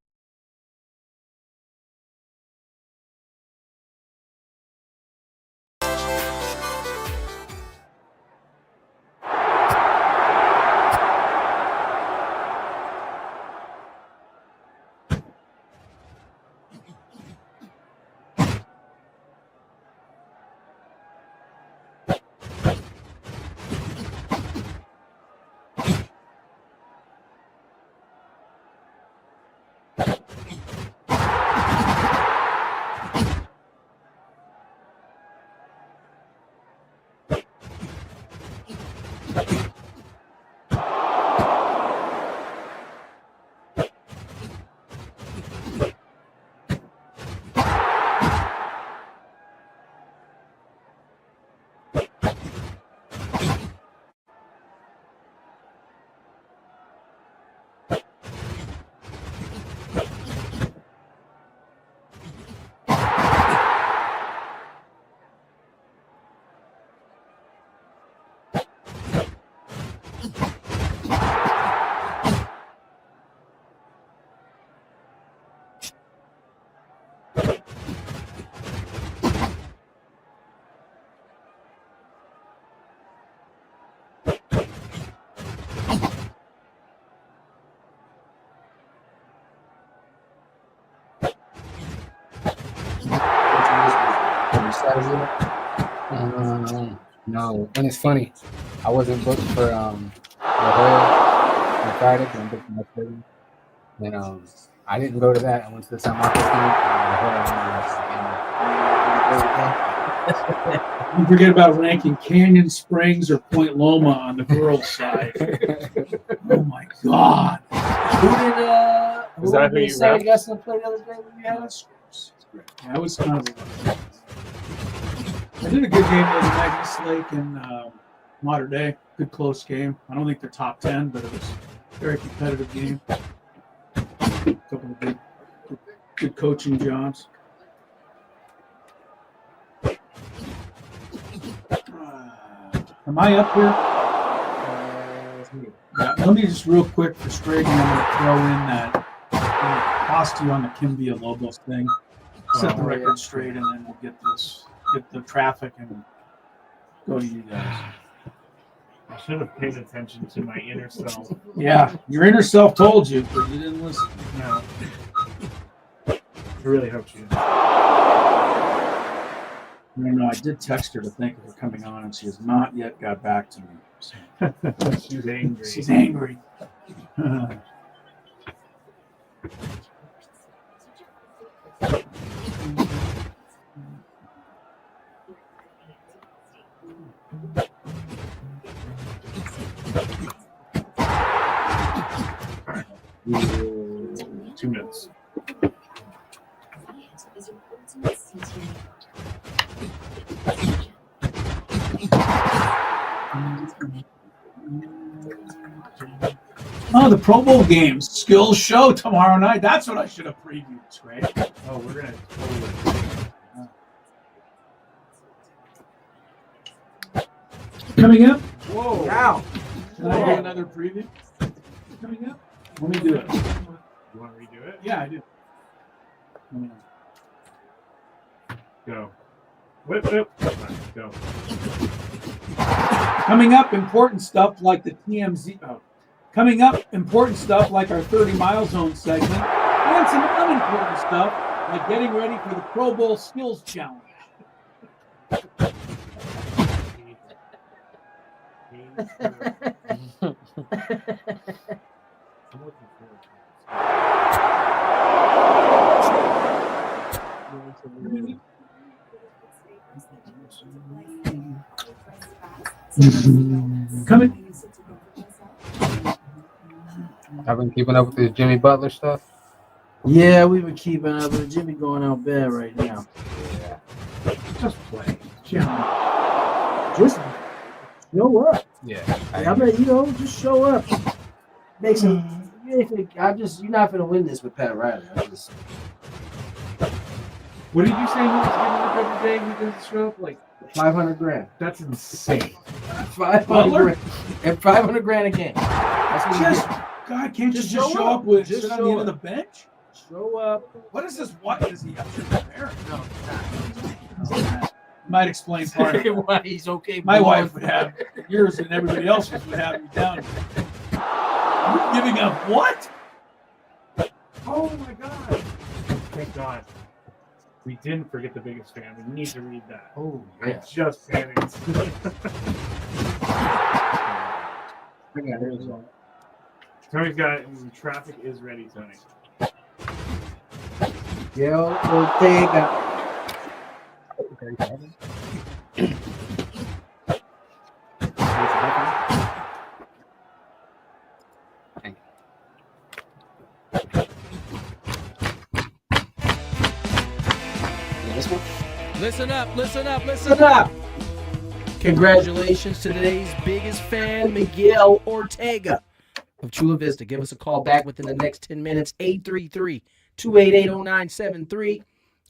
No, and it's funny. I wasn't booked for La Jolla on Friday, but I'm booked for next Thursday. And I didn't go to that. I went to the San Marcos game.
Don't forget about ranking Canyon Springs or Point Loma on the girls' side. Oh my God!
Is that who you
said you guys gonna play the other day when you had us?
That was kind of. I did a good game the other night, East Lake and Modern Day. Good close game. I don't think they're top 10, but it was a very competitive game. A couple of good coaching jobs. Am I up here? Yeah, let me just real quick for Stragan, I'm going to throw in that cost you on the Kim Villalobos thing. Set the record straight, and then we'll get the traffic and go to you guys.
I should have paid attention to my inner self.
Yeah, your inner self told you, but you didn't listen.
No. I really hope you didn't.
I don't know. I did text her to thank her for coming on, and she has not yet got back to me. So.
She's angry.
She's angry.
Two minutes.
Oh, the Pro Bowl games, skills show tomorrow night. That's what I should have previewed. It's great.
Oh, we're gonna
coming up.
Whoa!
Wow. Can I do another preview? Coming up. Let me do it.
You want to redo it?
Yeah, I do.
Go. Whip. Go.
Coming up, important stuff like the TMZ. Coming up, important stuff like our 30 Mile Zone segment, and some unimportant stuff like getting ready for the Pro Bowl Skills Challenge. Coming.
I've been keeping up with this Jimmy Butler stuff.
Yeah, we've been keeping up with Jimmy going out bad right now.
Just play. Jimmy.
Just show up.
Yeah.
I mean, just show up. Make some. You're not gonna win this with Pat Riley.
What did you say he was giving up every day he doesn't show up? Like
$500,000.
That's insane.
500 grand. And 500 grand a game. That's what
Just, God, can't you just show up with sit on the end of the bench?
Show up.
What is this? What is he up to preparing? No, might explain part of it.
Why he's okay.
My wife would have yours, and everybody else's would have you down. You're giving up what?
Oh my God! Thank God. We didn't forget the biggest fan. We need to read that.
Oh,
I just panicked. Tony's got it. Traffic is ready, Tony.
Yo, Ortega.
This one?
Listen up, listen up, listen up. Congratulations to today's biggest fan, Miguel Ortega of Chula Vista. Give us a call back within the next 10 minutes, 833-288-0973,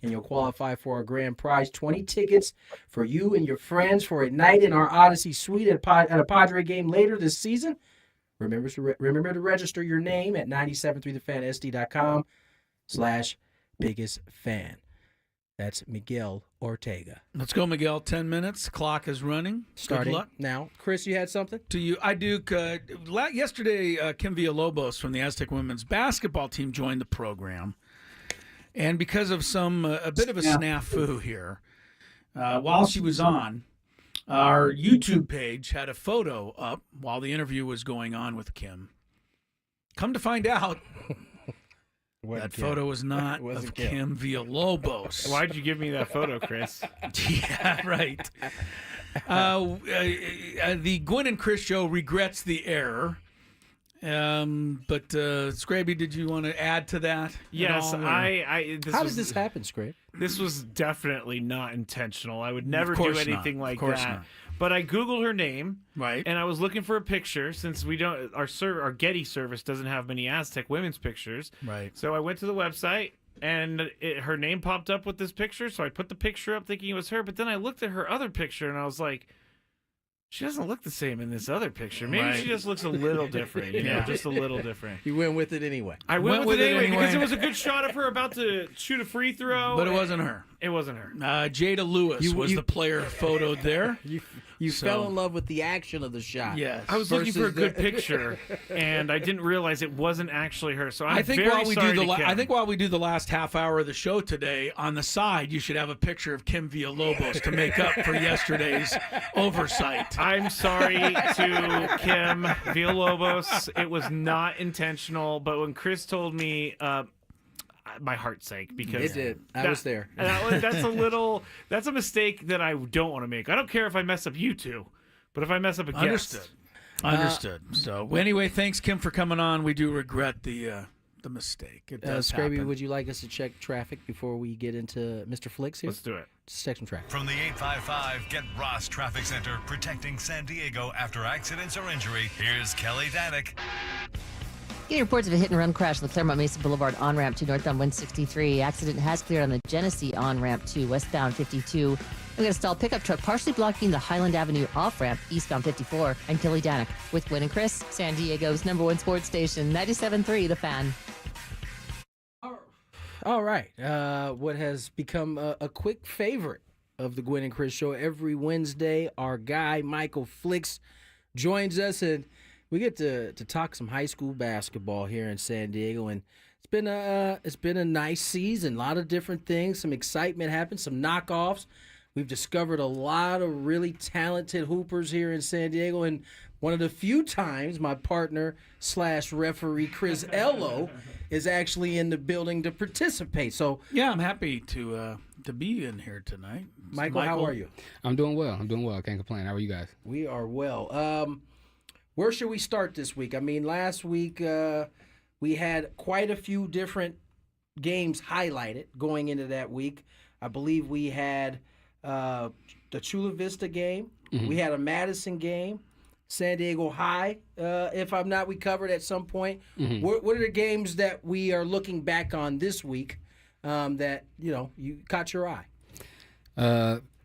and you'll qualify for our grand prize, 20 tickets for you and your friends for a night in our Odyssey Suite at a Padre game later this season. Remember to register your name at 973thefansd.com/biggest fan. That's Miguel Ortega.
Let's go, Miguel. 10 minutes. Clock is running.
Starting
Good luck.
now. Chris, you had something?
To you. I do. Yesterday, Kim Villalobos from the Aztec women's basketball team joined the program. And because of a bit of a snafu here, while she was on, our YouTube page had a photo up while the interview was going on with Kim. Come to find out, that photo was not of Kim Villalobos.
Why'd you give me that photo, Chris?
Yeah, right. The Gwynn and Chris show regrets the error. But Scraby, did you want to add to that?
Yes,
How did this happen, Scrape?
This was definitely not intentional. I would never do
course
anything
not.
like
Of course
that.
not.
But I Googled her name,
right?
And I was looking for a picture since we don't our Getty service doesn't have many Aztec women's pictures,
right?
So I went to the website and her name popped up with this picture. So I put the picture up thinking it was her, but then I looked at her other picture and I was like, she doesn't look the same in this other picture. Maybe she just looks a little different. You know, just a little different.
You went with it anyway.
I went with it anyway because it was a good shot of her about to shoot a free throw.
But it wasn't her.
It wasn't her.
Jada Lewis was the player photoed there.
You fell in love with the action of the shot.
Yes.
I was looking for a good picture, and I didn't realize it wasn't actually her. So
I think while we do the last half hour of the show today, on the side you should have a picture of Kim Villalobos to make up for yesterday's oversight.
I'm sorry to Kim Villalobos. It was not intentional, but when Chris told me, my heart sank because
it did. I was there.
That's a mistake that I don't want to make. I don't care if I mess up you two, but if I mess up a guest.
Understood. So anyway, thanks Kim for coming on. We do regret the mistake. It does
Scraby,
happen.
would you like us to check traffic before we get into Mr. Flix here?
Let's do it.
Just check some traffic.
From the 855 Get Ross Traffic Center, protecting San Diego after accidents or injury, here's Kelly Danick.
Getting reports of a hit-and-run crash on the Claremont Mesa Boulevard on-ramp to northbound 163. Accident has cleared on the Genesee on-ramp to westbound 52. We got a stalled pickup truck partially blocking the Highland Avenue off-ramp eastbound 54. I'm Kelly Danick with Gwynn and Chris, San Diego's #1 sports station, 97.3 The Fan.
All right. What has become a quick favorite of the Gwynn and Chris show every Wednesday, our guy Michael Flix joins us, and we get to talk some high school basketball here in San Diego, and it's been a nice season. A lot of different things, some excitement happened, some knockoffs. We've discovered a lot of really talented hoopers here in San Diego, and one of the few times my partner / referee Chris Ello is actually in the building to participate. So
yeah, I'm happy to be in here tonight.
Michael, how are you?
I'm doing well. I can't complain. How are you guys?
We are well. Where should we start this week? I mean, last week we had quite a few different games highlighted going into that week. I believe we had the Chula Vista game. Mm-hmm. We had a Madison game. San Diego High, if I'm not, we covered at some point. Mm-hmm. What are the games that we are looking back on this week that, you caught your eye?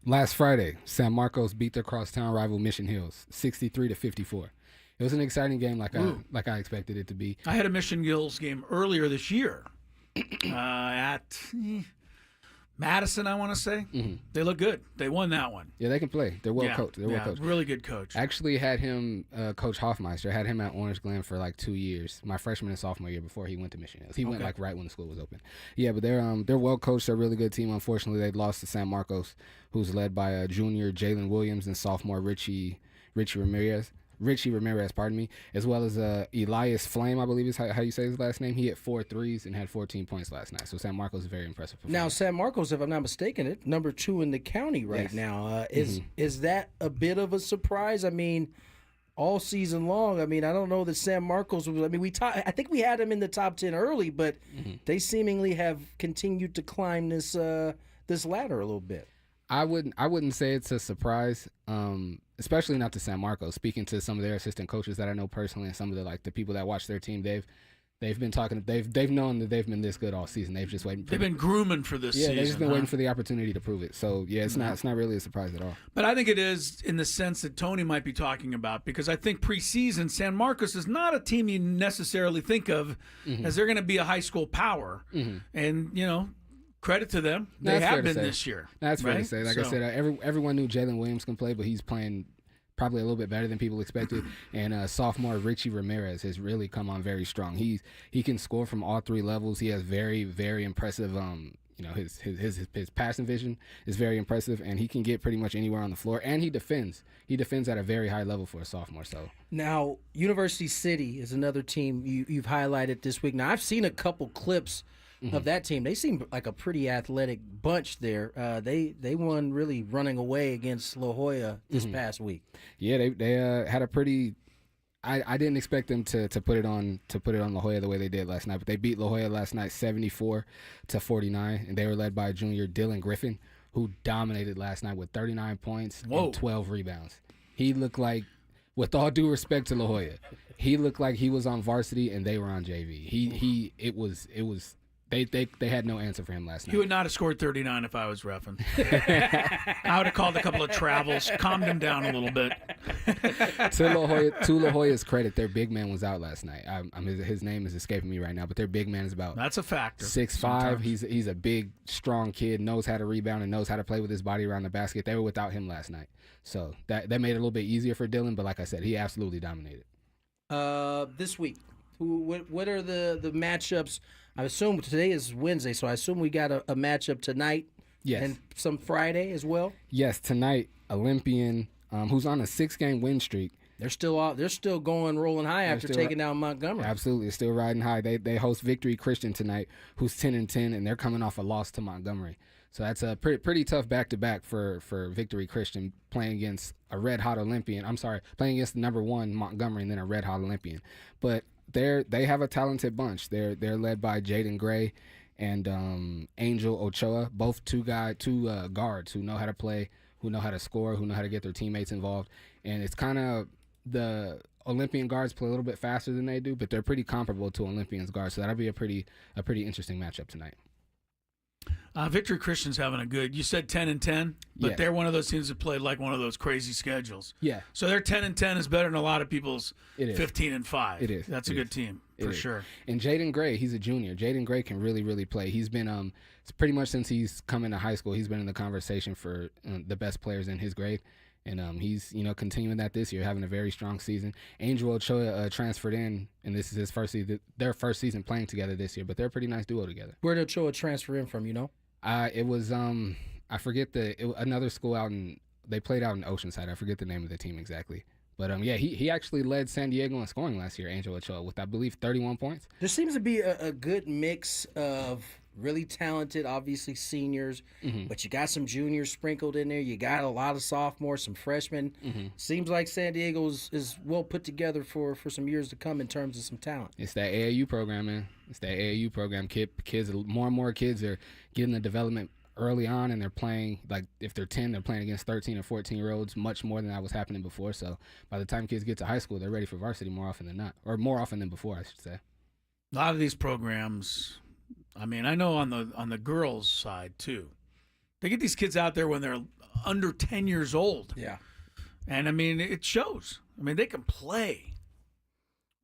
Last Friday, San Marcos beat their crosstown rival Mission Hills 63-54. It was an exciting game like I expected it to be.
I had a Mission Hills game earlier this year at Madison, I want to say. Mm-hmm. They look good. They won that one.
Yeah, they can play. They're well coached. They're well coached.
Really good coach.
I actually had him, Coach Hoffmeister, had him at Orange Glen for like 2 years, my freshman and sophomore year before he went to Mission Hills. He went like right when the school was open. Yeah, but they're well coached. They're a really good team. Unfortunately, they lost to San Marcos, who's led by junior Jalen Williams and sophomore Richie Ramirez, as well as Elias Flame, I believe is how you say his last name. He hit 4 threes and had 14 points last night. So San Marcos is very impressive.
Now, San Marcos, if I'm not mistaken, number 2 in the county right now. Is that a bit of a surprise? I mean, all season long, I don't know that San Marcos was. I think we had them in the top 10 early, but they seemingly have continued to climb this this ladder a little bit.
I wouldn't say it's a surprise, especially not to San Marcos. Speaking to some of their assistant coaches that I know personally, and some of the people that watch their team, they've been talking. They've known that they've been this good all season. They've just waiting.
They've been grooming for this season.
Yeah, they've just been waiting for the opportunity to prove it. So yeah, it's not really a surprise at all.
But I think it is in the sense that Tony might be talking about, because I think preseason San Marcos is not a team you necessarily think of as they're going to be a high school power, and credit to them. They have been this year.
That's fair to
right?
say. Like I said, everyone knew Jalen Williams can play, but he's playing probably a little bit better than people expected. And sophomore Richie Ramirez has really come on very strong. He can score from all three levels. He has very, very impressive. His passing vision is very impressive, and he can get pretty much anywhere on the floor. And he defends. He defends at a very high level for a sophomore. So
now, University City is another team you've highlighted this week. Now, I've seen a couple clips of that team. They seem like a pretty athletic bunch there. They won really running away against La Jolla this past week.
Yeah, they had a pretty. I didn't expect them to put it on La Jolla the way they did last night, but they beat La Jolla last night 74-49, and they were led by junior Dylan Griffin, who dominated last night with 39 points and 12 rebounds. He looked like, with all due respect to La Jolla, he looked like he was on varsity and they were on JV. They had no answer for him last night.
He would not have scored 39 if I was reffing. I would have called a couple of travels, calmed him down a little bit.
To La Jolla's credit, their big man was out last night. His name is escaping me right now, but their big man is about
that's a factor.
6'5". He's a big, strong kid, knows how to rebound and knows how to play with his body around the basket. They were without him last night, so that made it a little bit easier for Dylan. But like I said, he absolutely dominated.
This week, what are the matchups? I assume today is Wednesday, so I assume we got a matchup tonight.
Yes.
And some Friday as well.
Yes, tonight, Olympian, who's on a 6-game win streak.
They're still going rolling high after taking down Montgomery.
Absolutely, still riding high. They host Victory Christian tonight, who's 10-10, and they're coming off a loss to Montgomery. So that's a pretty tough back-to-back for Victory Christian, playing against a red-hot Olympian. I'm sorry, playing against the number 1 Montgomery and then a red-hot Olympian. But they have a talented bunch. They're led by Jaden Gray and Angel Ochoa, both two guards who know how to play, who know how to score, who know how to get their teammates involved. And it's kind of the Olympian guards play a little bit faster than they do, but they're pretty comparable to Olympians guards. So that'll be a pretty interesting matchup tonight.
Victory Christian's having a good. You said 10-10, but
Yeah.
they're one of those teams that played like one of those crazy schedules.
Yeah.
So their 10-10 is better than a lot of people's
It is.
15-5.
It is.
That's a good team for sure.
And Jaden Gray, he's a junior. Jaden Gray can really, really play. He's been it's pretty much since he's come into high school, he's been in the conversation for the best players in his grade. And he's continuing that this year, having a very strong season. Angel Ochoa transferred in, and this is his their first season playing together this year. But they're a pretty nice duo together.
Where did Ochoa transfer in from?
It was I forget another school they played out in Oceanside. I forget the name of the team exactly. But he actually led San Diego in scoring last year, Angel Ochoa, with I believe 31 points.
There seems to be a good mix of really talented, obviously seniors, but you got some juniors sprinkled in there. You got a lot of sophomores, some freshmen. Seems like San Diego is well put together for some years to come in terms of some talent.
It's that AAU program, man. It's that AAU program. Kids, more and more kids are getting the development early on, and they're playing, like, if they're 10, they're playing against 13 or 14-year-olds, much more than that was happening before. So by the time kids get to high school, they're ready for varsity more often than not, or more often than before, I should say.
A lot of these programs, I mean, I know on the girls' side too, they get these kids out there when they're under 10 years old.
Yeah.
And I mean, it shows. I mean, they can play.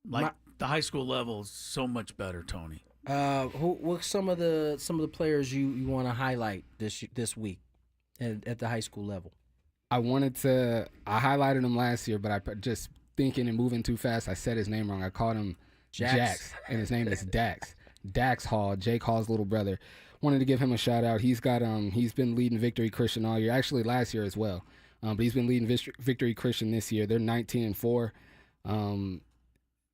Like the high school level is so much better, Tony.
What some of the players you want to highlight this week at the high school level?
I highlighted him last year, but I just thinking and moving too fast, I said his name wrong. I called him Jax, and his name is Dax. Dax Hall, Jake Hall's little brother. Wanted to give him a shout out. He's been leading Victory Christian all year, actually last year as well. But he's been leading Victory Christian this year. They're 19-4.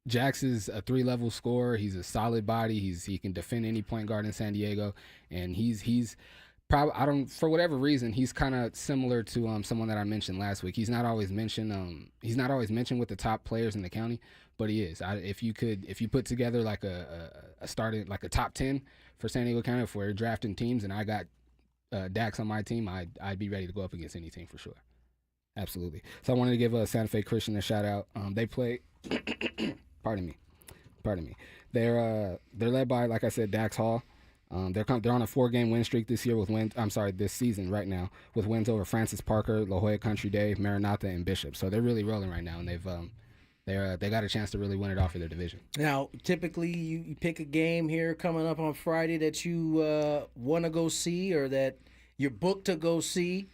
Jax is a 3-level scorer. He's a solid body. He can defend any point guard in San Diego, and he's probably, for whatever reason, he's kind of similar to someone that I mentioned last week. He's not always mentioned. He's not always mentioned with the top players in the county, but he is. If you put together like a starting, like a top 10 for San Diego County, if we're drafting teams, and I got Dax on my team, I'd be ready to go up against any team for sure. Absolutely. So I wanted to give Santa Fe Christian a shout out. They play. Pardon me. They're led by, like I said, Dax Hall. They're on a 4-game win streak this year with wins. This season right now with wins over Francis Parker, La Jolla Country Day, Maranatha, and Bishop. So they're really rolling right now, and they got a chance to really win it off of their division.
Now, typically, you pick a game here coming up on Friday that you want to go see or that you're booked to go see.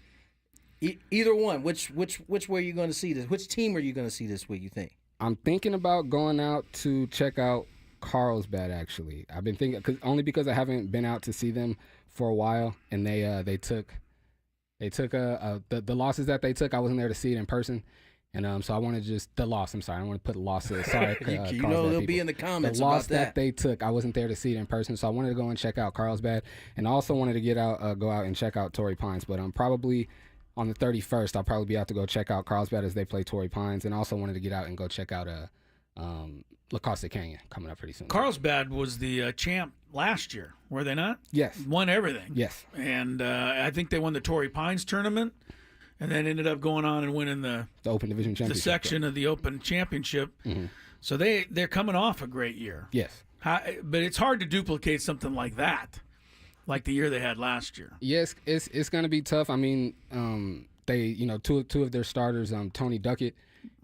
Either one. Which way are you going to see this? Which team are you going to see this week, you think?
I'm thinking about going out to check out Carlsbad, actually. I've been thinking because I haven't been out to see them for a while, and they took the losses that they took. I wasn't there to see it in person, and so I want to just the loss. I'm sorry, I want to put a loss. Sorry,
you know they'll be in the comments
the loss
about that.
They took. I wasn't there to see it in person, so I wanted to go and check out Carlsbad, and I also wanted to go out and check out Torrey Pines. But I'm probably on the 31st. I'll probably be out to go check out Carlsbad as they play Torrey Pines, and also wanted to get out and go check out La Costa Canyon coming up pretty soon.
Carlsbad was the champ last year, were they not?
Yes.
Won everything.
Yes.
And I think they won the Torrey Pines tournament and then ended up going on and winning the
Open Division Championship.
The section of the Open Championship. Mm-hmm. So they're coming off a great year.
Yes.
But it's hard to duplicate something like that, like the year they had last year.
Yes, it's going to be tough. I mean, they two of their starters, Tony Duckett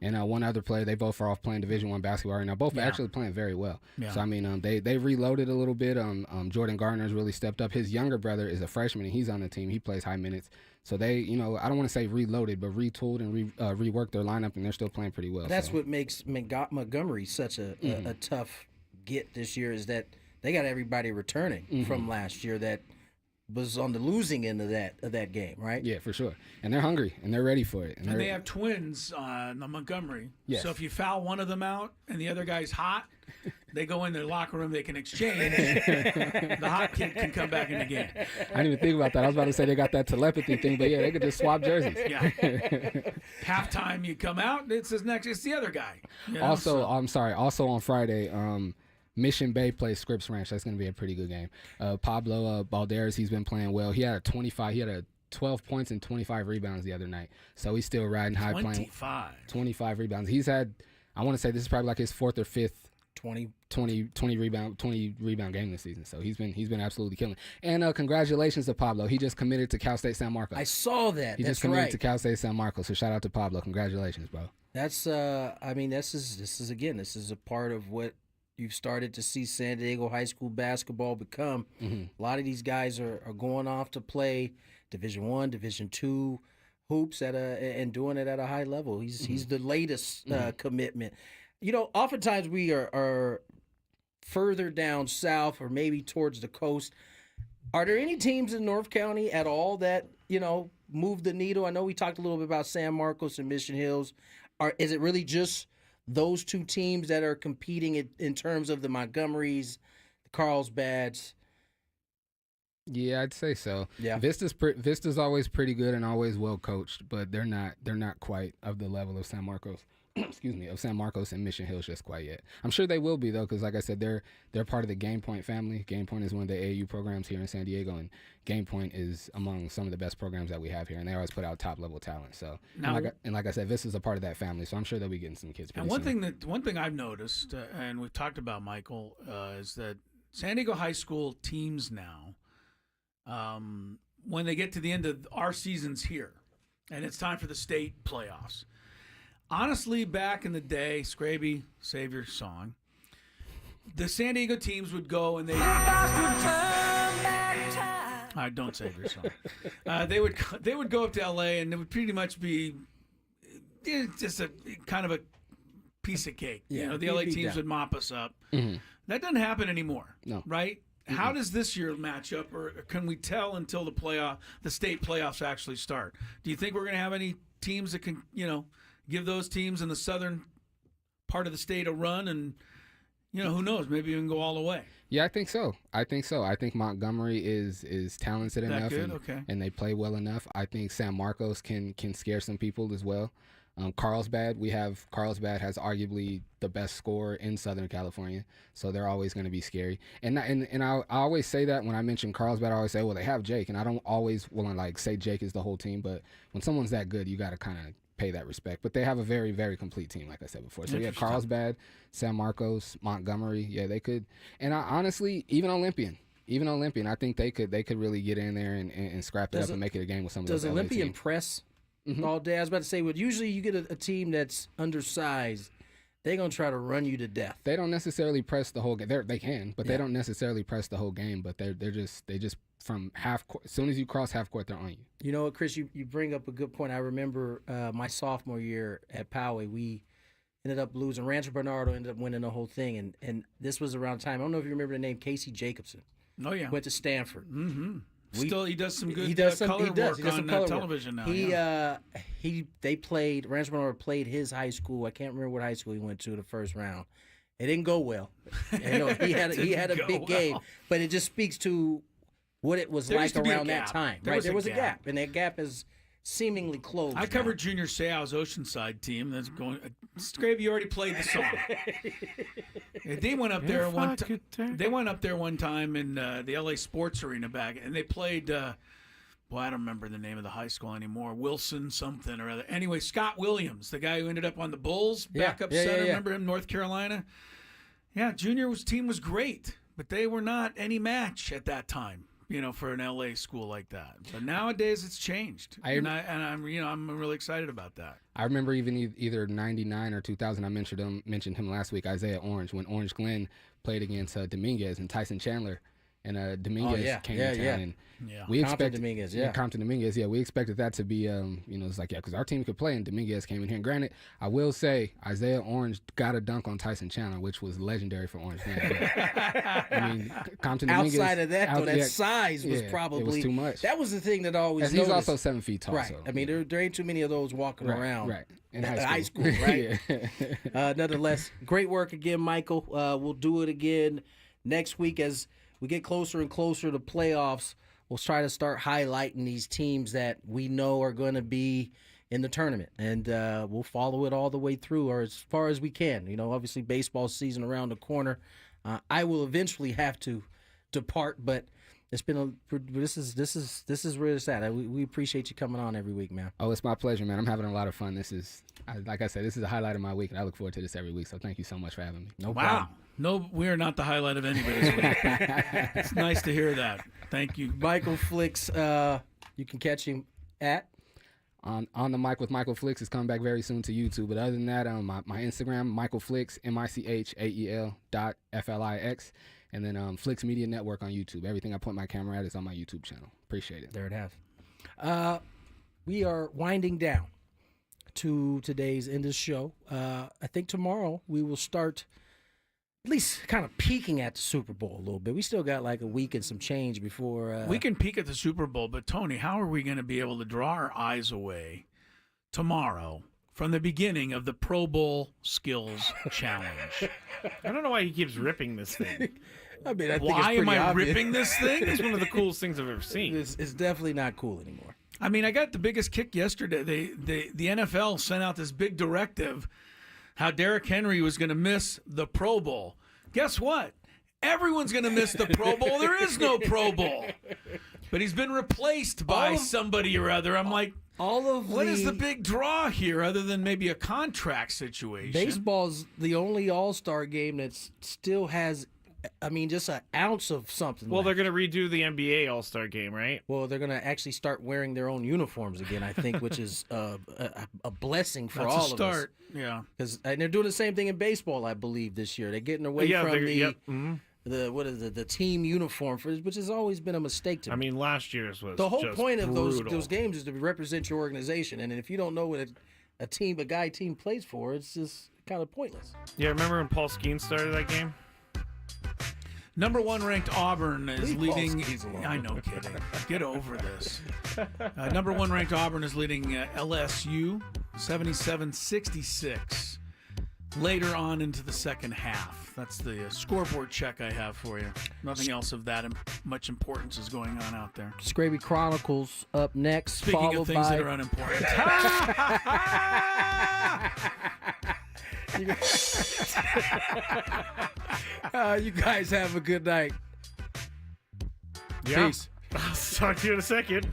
and one other player, they both are off playing Division I basketball right now. Both are actually playing very well. Yeah. So I mean, they reloaded a little bit. Jordan Gardner's really stepped up. His younger brother is a freshman and he's on the team. He plays high minutes. So they, I don't want to say reloaded, but retooled and reworked their lineup, and they're still playing pretty well.
That's what makes Montgomery such a tough get this year, is that they got everybody returning from last year that was on the losing end of that game, right?
Yeah, for sure. And they're hungry and they're ready for it.
And they have twins on the Montgomery.
Yes.
So if you foul one of them out and the other guy's hot, they go in their locker room, they can exchange. The hot kid can come back in the game.
I didn't even think about that. I was about to say they got that telepathy thing, but yeah, they could just swap jerseys.
Yeah. Halftime you come out, it's the other guy.
Also, I'm sorry, also on Friday, Mission Bay plays Scripps Ranch. That's going to be a pretty good game. Pablo Balderas, he's been playing well. He had 12 points and 25 rebounds the other night. So he's still riding high. 25 rebounds. He's had, I want to say this is probably like his fourth or fifth 20 rebound game this season. So he's been absolutely killing. And congratulations to Pablo. He just committed to Cal State San Marcos.
I saw that.
He just committed to Cal State San Marcos. So shout out to Pablo. Congratulations, bro.
That's this is a part of what you've started to see San Diego high school basketball become. Mm-hmm. A lot of these guys are going off to play Division I, Division II hoops and doing it at a high level. He's the latest commitment. Oftentimes we are further down south or maybe towards the coast. Are there any teams in North County at all that, move the needle? I know we talked a little bit about San Marcos and Mission Hills. Is it really just those two teams that are competing in terms of the Montgomerys, the Carlsbads?
Yeah, I'd say so.
Yeah,
Vista's always pretty good and always well coached, but they're not quite of the level of San Marcos. Excuse me, of San Marcos and Mission Hills just quite yet. I'm sure they will be though, because like I said, they're part of the Game Point family. Game Point is one of the AAU programs here in San Diego, and Game Point is among some of the best programs that we have here, and they always put out top level talent. So now, like I said, this is a part of that family, so I'm sure they'll be getting some kids.
And one thing I've noticed, and we've talked about, Michael, is that San Diego high school teams now, when they get to the end of our seasons here, and it's time for the state playoffs. Honestly, back in the day, Scraby, save your song, the San Diego teams would go and don't save your song. They would go up to LA and it would pretty much be just a kind of a piece of cake.
Yeah,
the LA teams would mop us up.
Mm-hmm.
That doesn't happen anymore.
No.
Right? Mm-hmm. How does this year match up, or can we tell until the state playoffs actually start? Do you think we're going to have any teams that can, give those teams in the southern part of the state a run, and who knows, maybe even go all the way?
Yeah, I think so. I think Montgomery is talented enough,
good? Okay.
And they play well enough. I think San Marcos can scare some people as well. Carlsbad, Carlsbad has arguably the best scorer in Southern California, so they're always going to be scary. And I always say that when I mention Carlsbad, I always say, well, they have Jake, and I don't always want to like say Jake is the whole team, but when someone's that good, you got to kind of pay that respect. But they have a very, very complete team, like I said before. So yeah, Carlsbad, San Marcos, Montgomery, yeah, they could. And I honestly, even Olympian, I think they could really get in there and scrap it up and make it a game with some of those.
Does Olympian press all day? I was about to say, well, usually you get a team that's undersized, they're gonna try to run you to death.
They don't necessarily press the whole game. They can, but they don't necessarily press the whole game. But they just from half court, as soon as you cross half court, they're on you.
You know what, Chris? You bring up a good point. I remember my sophomore year at Poway, we ended up losing. Rancho Bernardo ended up winning the whole thing, and this was around time. I don't know if you remember the name Casey Jacobson.
Oh yeah,
went to Stanford.
Mm-hmm. Still, he does some good color work on television now.
They played. Rancho Bernardo played his high school. I can't remember what high school he went to the first round. It didn't go well. You know, he had a big game, but it just speaks to what it was like around that time. There was a gap, and that gap is seemingly closed.
I covered Junior Seau's Oceanside team. That's going. Scrape, you already played the song. They went up there one time. They went up there one time in the LA Sports Arena back, and they played. I don't remember the name of the high school anymore. Wilson something or other. Anyway, Scott Williams, the guy who ended up on the Bulls, backup center. Remember him, North Carolina? Yeah, Junior's team was great, but they were not any match at that time. You know, for an LA school like that. But nowadays it's changed, I'm really excited about that.
I remember even either 99 or 2000. I mentioned him last week. Isaiah Orange, when Orange Glenn played against Dominguez and Tyson Chandler, and Dominguez came to town, and we expected Compton Dominguez. Yeah, we expected that to be, it's like because our team could play, and Dominguez came in here. And granted, I will say Isaiah Orange got a dunk on Tyson Chandler, which was legendary for Orange. I mean, Compton Dominguez.
Outside of that, that size was probably
it was too much.
That was the thing that I always.
He's also 7 feet tall.
Right. So, I mean, there ain't too many of those walking around.
Right. In
high school, right? Nonetheless, great work again, Michael. We'll do it again next week as we get closer and closer to playoffs. We'll try to start highlighting these teams that we know are going to be in the tournament, and we'll follow it all the way through, or as far as we can. You know, obviously baseball season around the corner. I will eventually have to depart, but it's been this is where it's at. We appreciate you coming on every week, man.
Oh, it's my pleasure, man. I'm having a lot of fun. This is, like I said, this is a highlight of my week, and I look forward to this every week. So thank you so much for having me.
No problem.
No, we are not the highlight of anybody's week. It's nice to hear that. Thank you.
Michael Flix, you can catch him at?
On the mic with Michael Flix is coming back very soon to YouTube. But other than that, my Instagram, Michael Flix, MICHAEL.FLIX. And then Flix Media Network on YouTube. Everything I point my camera at is on my YouTube channel. Appreciate it.
There it has. We are winding down to today's end of the show. I think tomorrow we will start at least kind of peeking at the Super Bowl a little bit. We still got like a week and some change before.
We can peek at the Super Bowl, but Tony, how are we going to be able to draw our eyes away tomorrow from the beginning of the Pro Bowl Skills Challenge?
I don't know why he keeps ripping this thing.
I mean, I think
why
it's
am I
obvious.
ripping this thing?
It's one of the coolest things I've ever seen.
It's definitely not cool anymore.
I mean, I got the biggest kick yesterday. The NFL sent out this big directive how Derrick Henry was going to miss the Pro Bowl. Guess what? Everyone's going to miss the Pro Bowl. There is no Pro Bowl. But he's been replaced by somebody or other. I'm like, what is the big draw here other than maybe a contract situation?
Baseball's the only all-star game that still has, I mean, just an ounce of something.
Well, they're going to redo the NBA All-Star game, right?
Well, they're going to actually start wearing their own uniforms again, I think, which is a blessing for all of us.
Yeah.
And they're doing the same thing in baseball, I believe, this year. They're getting away from the team uniform, which has always been a mistake to me.
I mean, last year's was
the whole
just
point of
brutal.
those games is to represent your organization, and if you don't know what a guy team plays for, it's just kind of pointless.
Yeah, remember when Paul Skeens started that game?
Number 1 ranked Auburn is leading. I know, kidding. Get over this. Number 1 ranked Auburn is leading LSU 77-66. later on into the second half. That's the scoreboard check I have for you. Nothing else of that much importance is going on out there.
Scraby Chronicles up next.
Speaking of things that are unimportant.
You guys have a good night.
Yeah.
Peace.
I'll talk to you in a second.